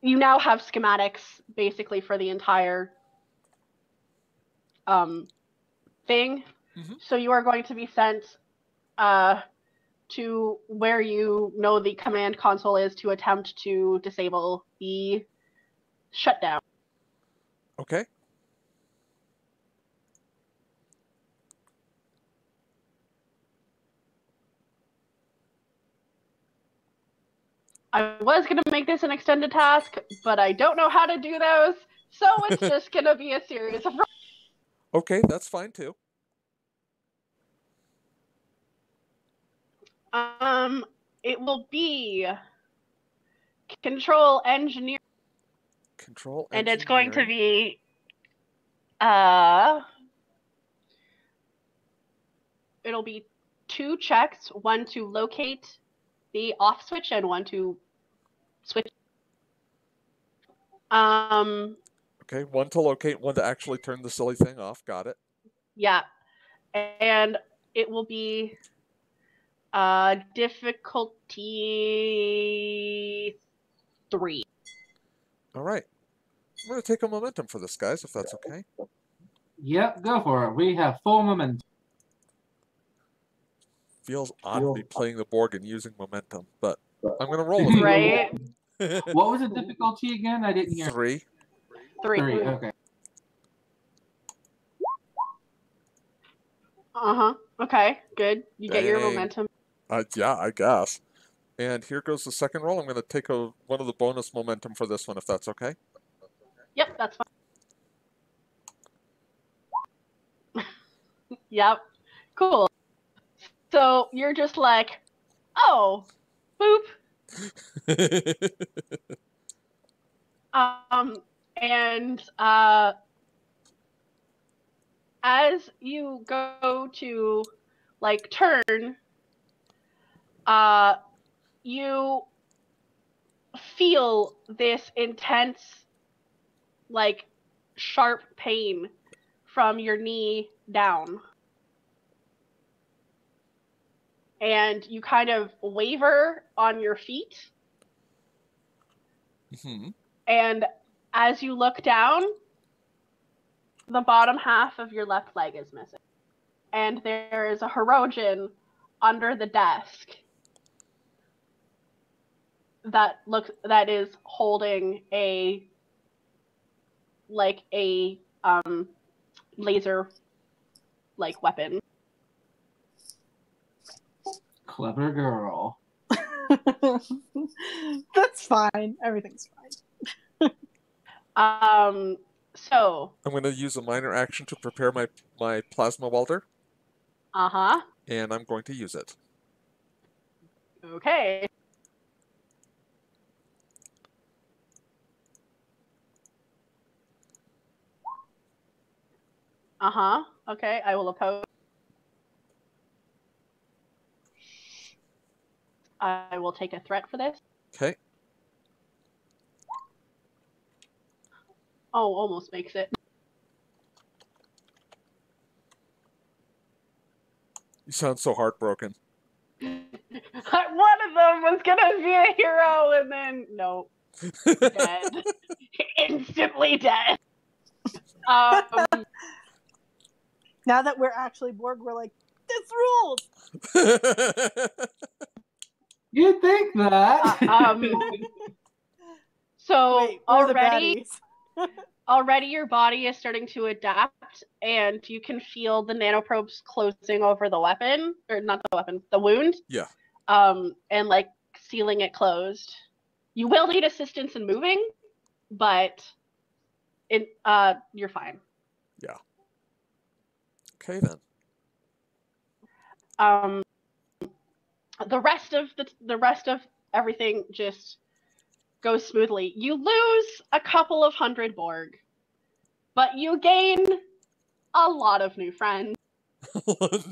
You now have schematics basically for the entire thing. Mm-hmm. So you are going to be sent to where you know the command console is to attempt to disable the shutdown. Okay. I was going to make this an extended task, but I don't know how to do those, so it's just going to be a series of... Okay, that's fine too. It will be control engineer. Control And engineering. it's going to be it'll be 2 checks, one to locate the off switch and one to switch. Okay, one to locate, one to actually turn the silly thing off. Got it. Yeah. And it will be difficulty 3. All right. I'm going to take a momentum for this, guys, if that's okay. Yep, go for it. We have full momentum. Feels odd to be playing the Borg and using momentum, but I'm going to roll with it. Right? What was the difficulty again? I didn't hear. 3. 3. Okay. Okay, good. You get your Dang. momentum. Yeah, I guess. And here goes the second roll. I'm going to take one of the bonus momentum for this one, if that's okay. Yep, that's fine. Yep. Cool. So you're just like, oh, boop. And as you go to like turn, you feel this intense, like, sharp pain from your knee down. And you kind of waver on your feet. Mm-hmm. And as you look down, the bottom half of your left leg is missing. And there is a Hirogen under the desk that is holding a laser like weapon. Clever girl. That's fine. Everything's fine. So I'm going to use a minor action to prepare my plasma welder. And I'm going to use it. Okay. Okay, I will oppose. I will take a threat for this. Okay. Oh, almost makes it. You sound so heartbroken. One of them was gonna be a hero, and then no, dead. instantly dead. Um, Now that we're actually Borg, we're like, this rules! You'd think that. so Wait, we're the already baddies. your body is starting to adapt, and you can feel the nanoprobes closing over the weapon, or not the weapon, the wound. Yeah. And like sealing it closed. You will need assistance in moving, but you're fine. Yeah. Okay then. The rest of everything just goes smoothly. You lose a couple of hundred Borg, but you gain a lot of new friends.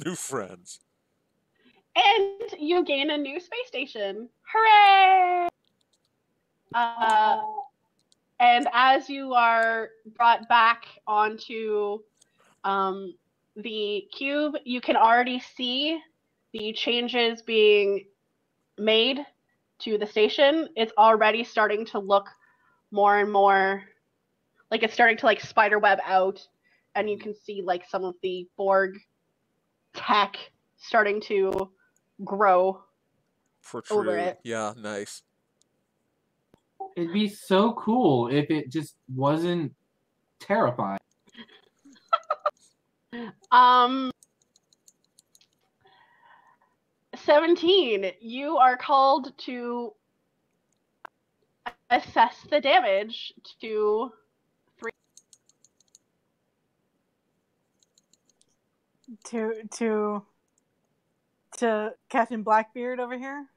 New friends. And you gain a new space station. Hooray! And as you are brought back onto the cube, you can already see the changes being made to the station. It's already starting to look more and more like it's starting to like spiderweb out, and you can see like some of the Borg tech starting to grow over it. Yeah, nice. It'd be so cool if it just wasn't terrifying. 17, you are called to assess the damage to 3. To Captain Blackbeard over here.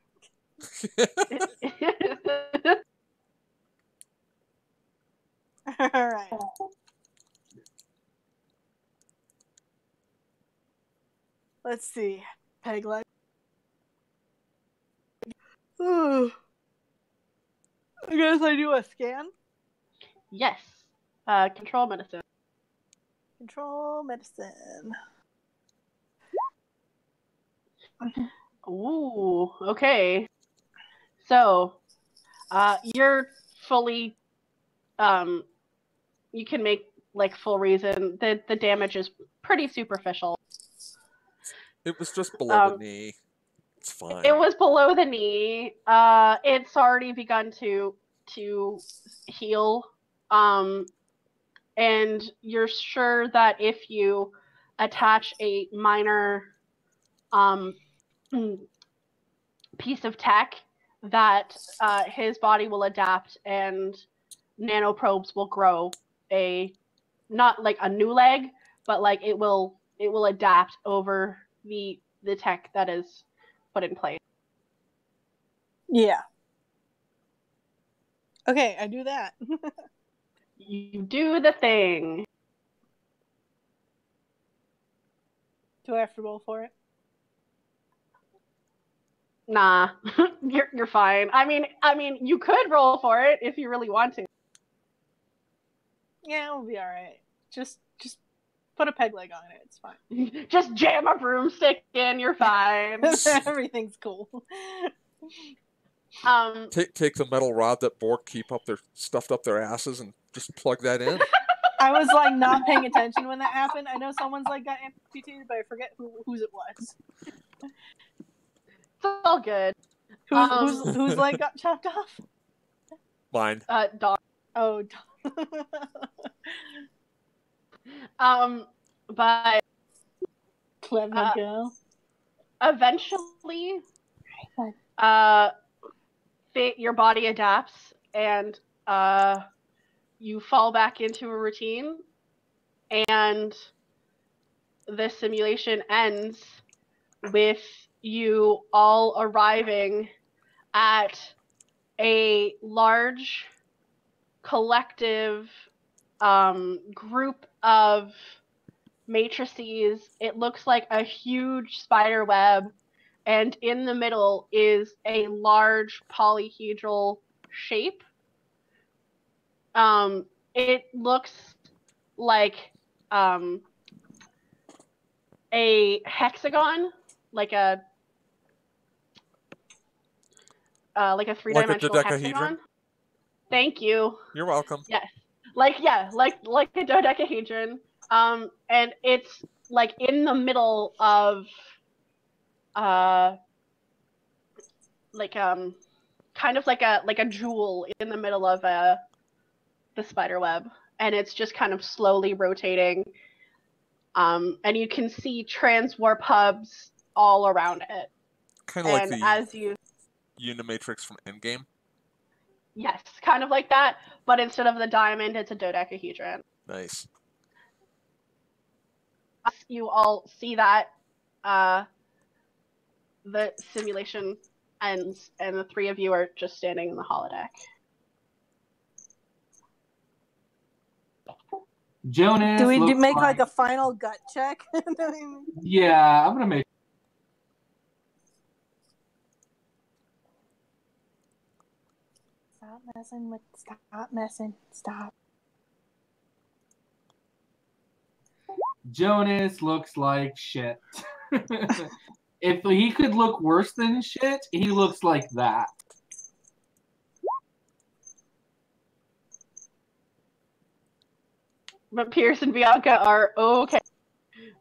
All right. Let's see. Peg leg. I guess I do a scan. Yes. Control medicine. Control medicine. Ooh, okay. So, you're fully, you can make like full reason. The damage is pretty superficial. It was just below the knee. It's fine. It was below the knee. It's already begun to heal. And you're sure that if you attach a minor piece of tech, that his body will adapt and nanoprobes will grow not like a new leg, but like it will adapt over the tech that is put in place. Yeah. Okay, I do that. You do the thing. Do I have to roll for it? Nah, you're fine. I mean, you could roll for it if you really want to. Yeah, we'll be all right. Just put a peg leg on it. It's fine. Just jam a broomstick in. You're fine. Everything's cool. Take the metal rod that Borg keep stuffed up their asses and just plug that in. I was like not paying attention when that happened. I know someone's like got amputated, but I forget whose it was. It's all good. Whose leg got chopped off? Mine. Dog. Oh. But clever girl. Eventually, your body adapts and you fall back into a routine, and the simulation ends with you all arriving at a large collective group of matrices. It looks like a huge spider web, and in the middle is a large polyhedral shape. It looks like a hexagon, like a three-dimensional hexagon. Thank you. You're welcome. Yes. Like a dodecahedron. And it's like in the middle of like kind of like a jewel in the middle of the spider web, and it's just kind of slowly rotating. And you can see transwarp hubs all around it. Kind of like And the as you Unimatrix from Endgame. Yes, kind of like that, but instead of the diamond, it's a dodecahedron. Nice. You all see that the simulation ends, and the three of you are just standing in the holodeck. Jonas. Do we looks make like a final gut check? Yeah, I'm gonna make. Stop messing. Stop. Jonas looks like shit. If he could look worse than shit, he looks like that. But Pierce and Bianca are okay.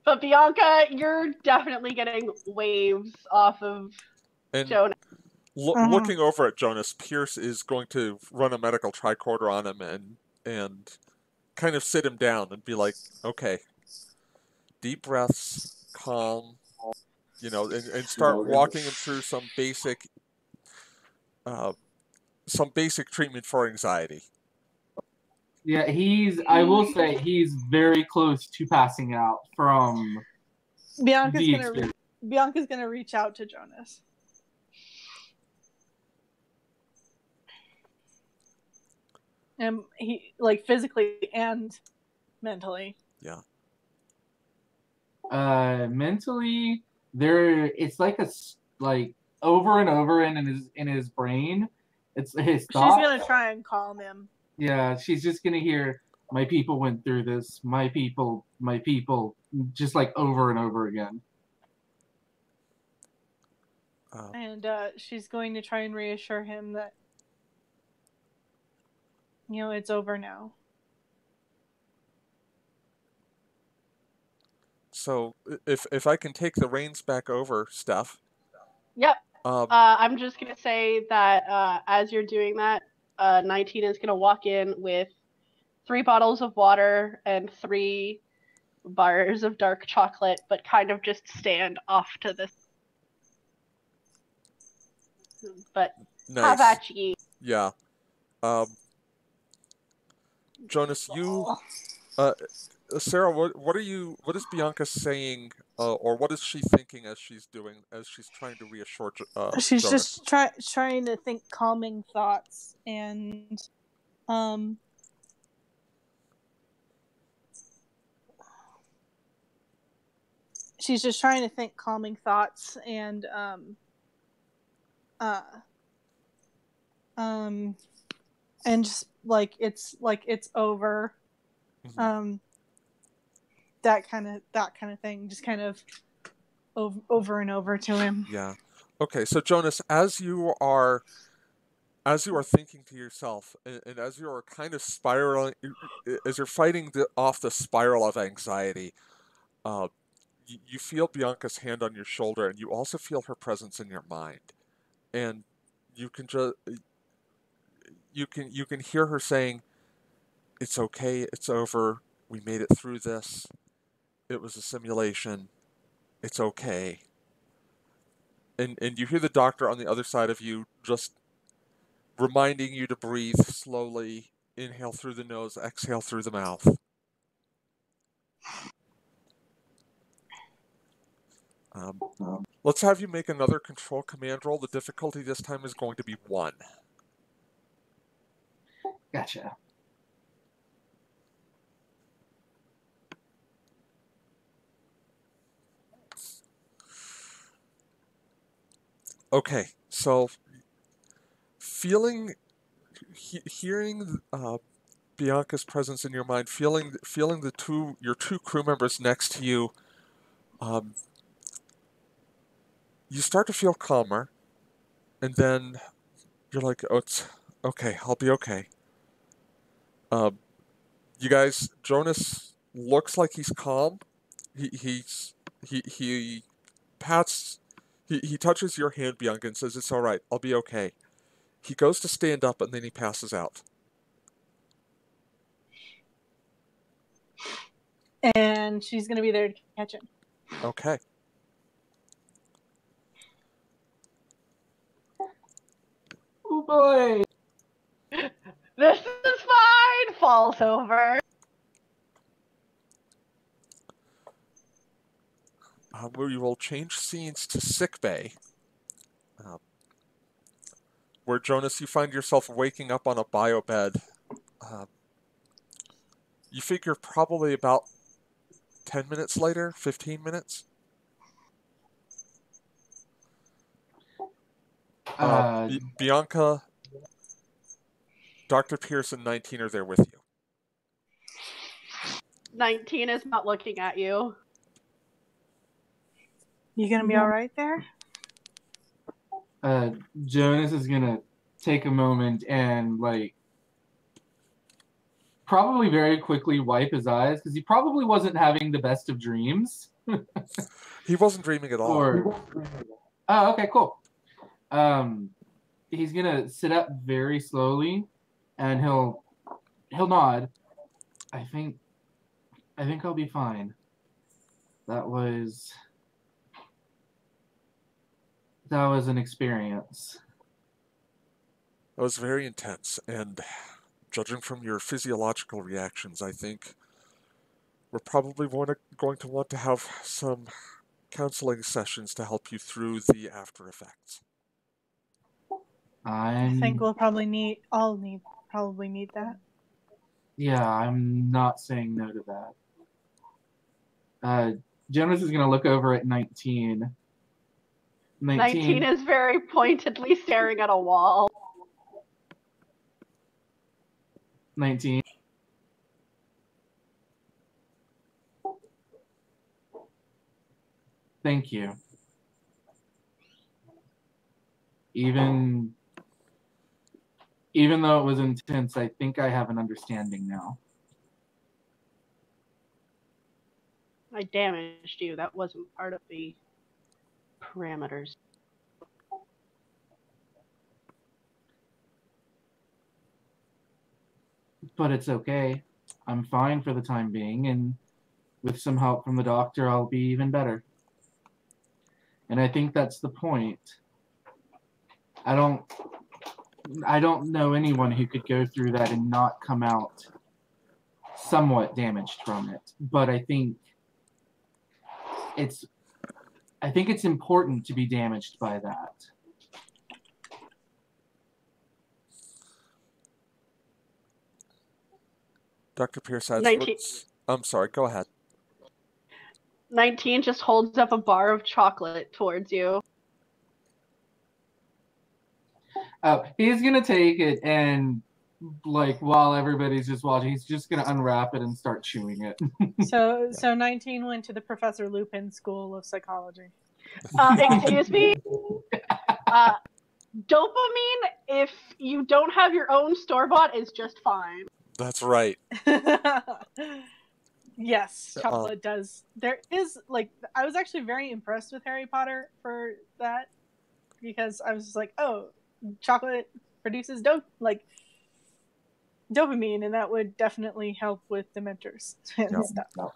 But Bianca, you're definitely getting waves off of Jonas. Looking over at Jonas, Pierce is going to run a medical tricorder on him and kind of sit him down and be like, okay, deep breaths, calm, and start walking him through some basic treatment for anxiety. Yeah, I will say, he's very close to passing out from Bianca's gonna reach out to Jonas. And he, like, physically and mentally. Yeah. Mentally, it's like over and over in his brain. It's his thoughts. She's gonna try and calm him. Yeah, she's just gonna hear, my people went through this, my people, just like over and over again. And she's going to try and reassure him that, it's over now. So if I can take the reins back over, Steph. Yep. I'm just gonna say that as you're doing that, 19 is gonna walk in with 3 bottles of water and 3 bars of dark chocolate, but kind of just stand off to this. But nice. How about you? Yeah. Jonas, Sarah, what is Bianca saying, or what is she thinking as she's trying to reassure she's Jonas? just trying to think calming thoughts, and she's just trying to think calming thoughts, and and just it's over. Mm-hmm. That kind of thing, just kind of over and over to him. Yeah. Okay, so Jonas, as you are thinking to yourself, and as you are kind of spiraling, as you're fighting off the spiral of anxiety, you feel Bianca's hand on your shoulder, and you also feel her presence in your mind, and you can hear her saying, "It's okay. It's over. We made it through this. It was a simulation. It's okay." And you hear the doctor on the other side of you just reminding you to breathe slowly, inhale through the nose, exhale through the mouth. Let's have you make another control command roll. The difficulty this time is going to be 1. Gotcha. Okay, so hearing Bianca's presence in your mind, feeling your 2 crew members next to you, you start to feel calmer, and then you're like, "Oh, it's okay. I'll be okay." You guys, Jonas looks like he's calm. He pats, he touches your hand, Bianca, and says, "It's all right. I'll be okay." He goes to stand up, and then he passes out. And she's going to be there to catch him. Okay. Oh boy! This is fine! Falls over. We will change scenes to sickbay, where, Jonas, you find yourself waking up on a bio bed. You figure probably about 10 minutes later, 15 minutes. Bianca, Dr. Pierce, and 19 are there with you. 19 is not looking at you. You going to be all right there? Jonas is gonna take a moment and probably very quickly wipe his eyes because he probably wasn't having the best of dreams. He wasn't dreaming at all. Oh, okay, cool. He's gonna sit up very slowly, and he'll nod. I think I'll be fine. That was an experience. It was very intense, and judging from your physiological reactions, I think we're probably going to want to have some counseling sessions to help you through the after effects. I think we'll probably need that. Yeah, I'm not saying no to that. Jonas is gonna look over at 19. 19 is very pointedly staring at a wall. 19. Thank you. Even though it was intense, I think I have an understanding now. I damaged you. That wasn't part of the parameters. But it's okay. I'm fine for the time being, and with some help from the doctor, I'll be even better. And I think that's the point. I don't know anyone who could go through that and not come out somewhat damaged from it. But I think it's important to be damaged by that. Dr. Pierce adds, I'm sorry, go ahead. 19 just holds up a bar of chocolate towards you. Oh, he's gonna take it and while everybody's just watching, he's just gonna unwrap it and start chewing it. So 19 went to the Professor Lupin School of Psychology. Excuse me? Dopamine, if you don't have your own store-bought, is just fine. That's right. Yes, chocolate does. There is, I was actually very impressed with Harry Potter for that, because I was just like, oh, chocolate produces dopamine, and that would definitely help with Dementors and stuff.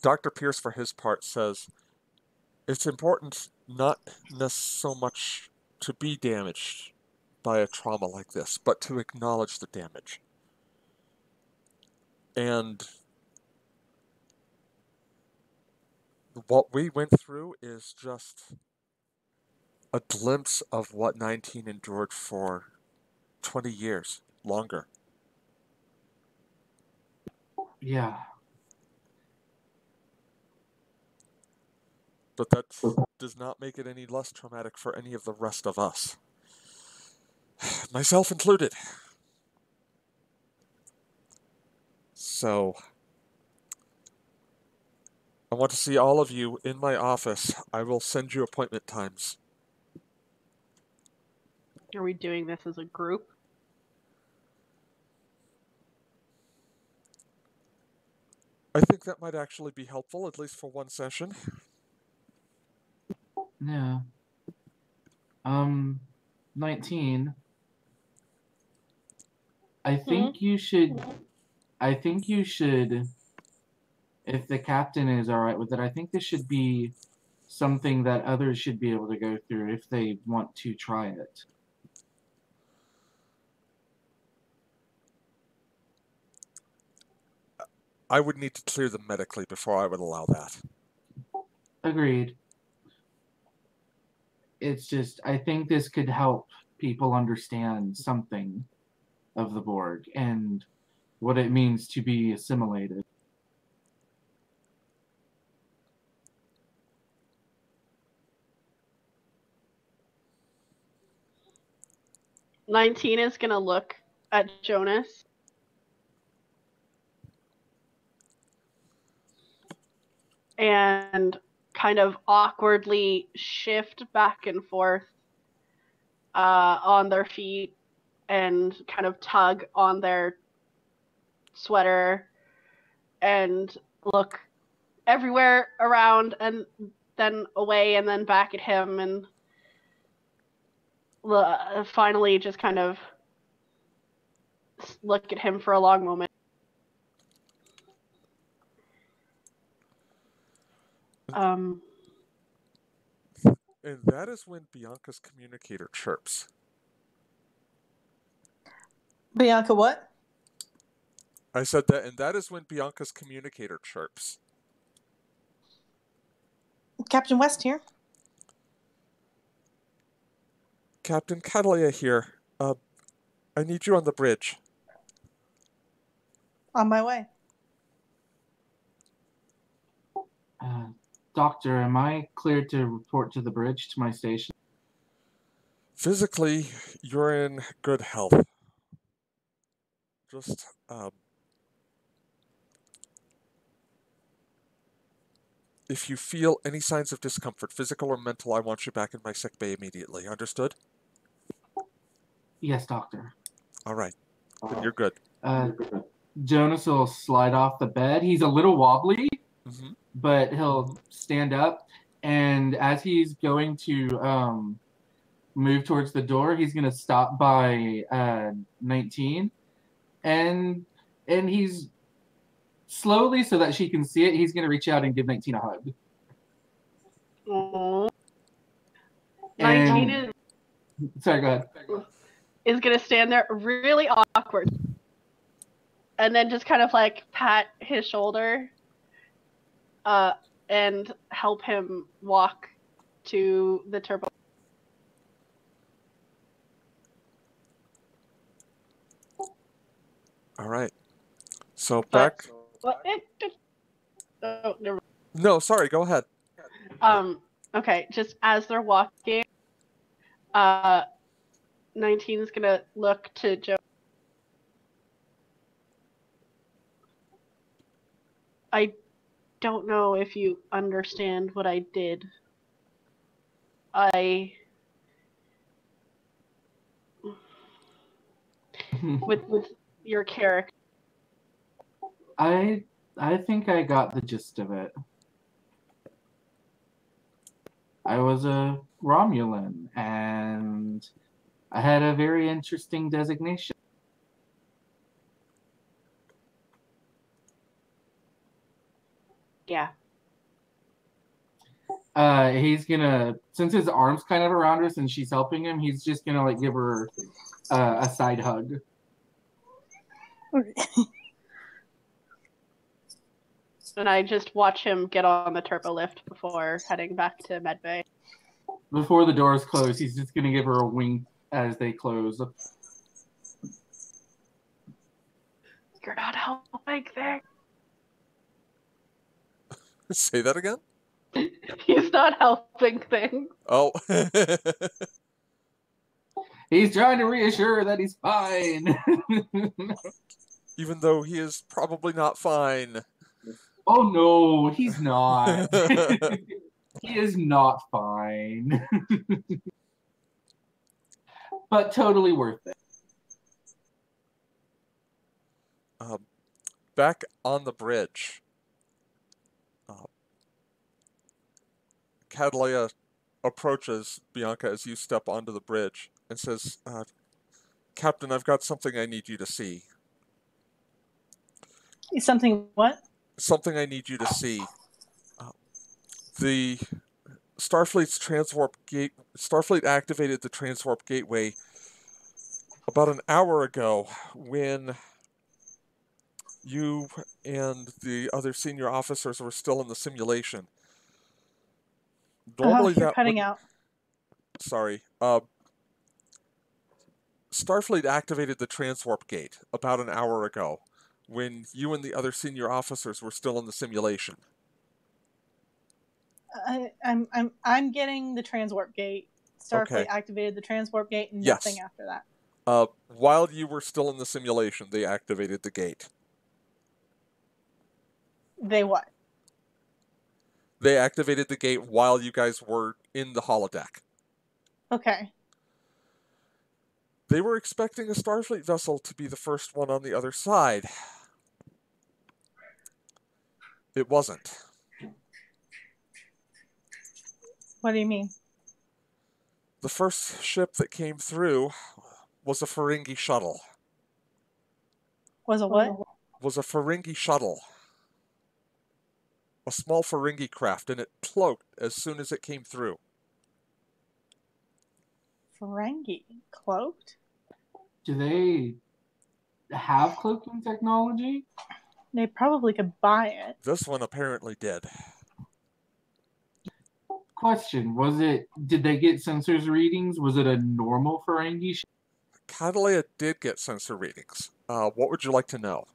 Dr. Pierce, for his part, says it's important not so much to be damaged by a trauma like this, but to acknowledge the damage. And what we went through is just a glimpse of what 19 endured for 20 years, longer. Yeah. But that does not make it any less traumatic for any of the rest of us. Myself included. So, I want to see all of you in my office. I will send you appointment times. Are we doing this as a group? I think that might actually be helpful, at least for one session. Yeah. 19. I think you should. I think you should. If the captain is all right with it, I think this should be something that others should be able to go through if they want to try it. I would need to clear them medically before I would allow that. Agreed. It's just, I think this could help people understand something of the Borg and what it means to be assimilated. "19 is gonna look at Jonas. And kind of awkwardly shift back and forth on their feet and kind of tug on their sweater and look everywhere around and then away and then back at him and finally just kind of look at him for a long moment. And that is when Bianca's communicator chirps. Bianca, what? I said that, and that is when Bianca's communicator chirps. Captain West here. Captain Catalia here. I need you on the bridge. On my way. Doctor, am I cleared to report to the bridge to my station? Physically, you're in good health. Just, if you feel any signs of discomfort, physical or mental, I want you back in my sick bay immediately. Understood? Yes, doctor. All right. Then you're good. Jonas will slide off the bed. He's a little wobbly, Mm-hmm. but he'll stand up. And as he's going to move towards the door, he's going to stop by 19. And he's slowly, so that she can see it, he's going to reach out and give 19 a hug. Aww. 19 is... Sorry, go ahead. Is going to stand there really awkward and then just kind of like pat his shoulder and help him walk to the turbo. All right. So back... Oh, never. No, sorry, go ahead. Okay, just as they're walking, 19 is gonna look to Joe. I don't know if you understand what I did. With your character. I think I got the gist of it. I was a Romulan, and I had a very interesting designation. Yeah. He's gonna, since his arm's kind of around her, since she's helping him, he's just gonna like give her a side hug. And I just watch him get on the turbo lift before heading back to medbay. Before the doors close, he's just gonna give her a wink as they close. You're not helping things. Say that again? He's not helping things. Oh. He's trying to reassure her that he's fine. Even though he is probably not fine. Oh no, he's not. He is not fine. But totally worth it. Back on the bridge, Catalea approaches Bianca as you step onto the bridge and says, Captain, I've got something I need you to see. Something what? Something I need you to see. The Starfleet's Starfleet activated the transwarp gateway about an hour ago when you and the other senior officers were still in the simulation. Normally You're that cutting wouldn't- out. Sorry. Starfleet activated the transwarp gate about an hour ago when you and the other senior officers were still in the simulation. I'm getting the transwarp gate. Starfleet Okay. activated the transwarp gate and Yes. nothing after that. While you were still in the simulation, they activated the gate. They what? They activated the gate while you guys were in the holodeck. Okay. They were expecting a Starfleet vessel to be the first one on the other side. It wasn't. What do you mean? The first ship that came through was a Ferengi shuttle. Was a what? Was a Ferengi shuttle. A small Ferengi craft, and it cloaked as soon as it came through. Ferengi cloaked? Do they have cloaking technology? They probably could buy it. This one apparently did. Question: did they get sensors readings? Was it a normal Ferengi ship? Catalea did get sensor readings. What would you like to know?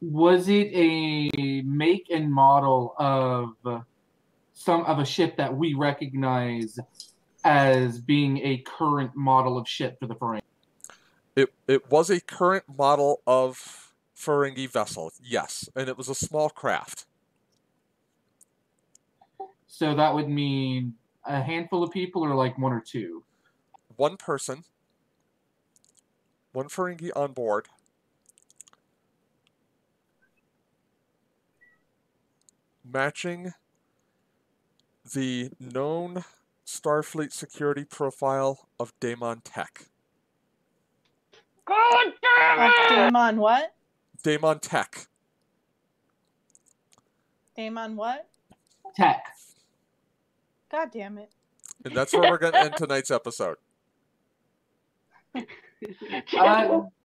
Was it a make and model of a ship that we recognize as being a current model of ship for the Ferengi? It was a current model of Ferengi vessel, yes, and it was a small craft. So that would mean a handful of people, or like one or two? One person, one Ferengi on board. Matching the known Starfleet security profile of Daemon Tech. God damn it! Daemon what? Daemon Tech. Daemon what? Tech. God damn it. And that's where we're going to end tonight's episode.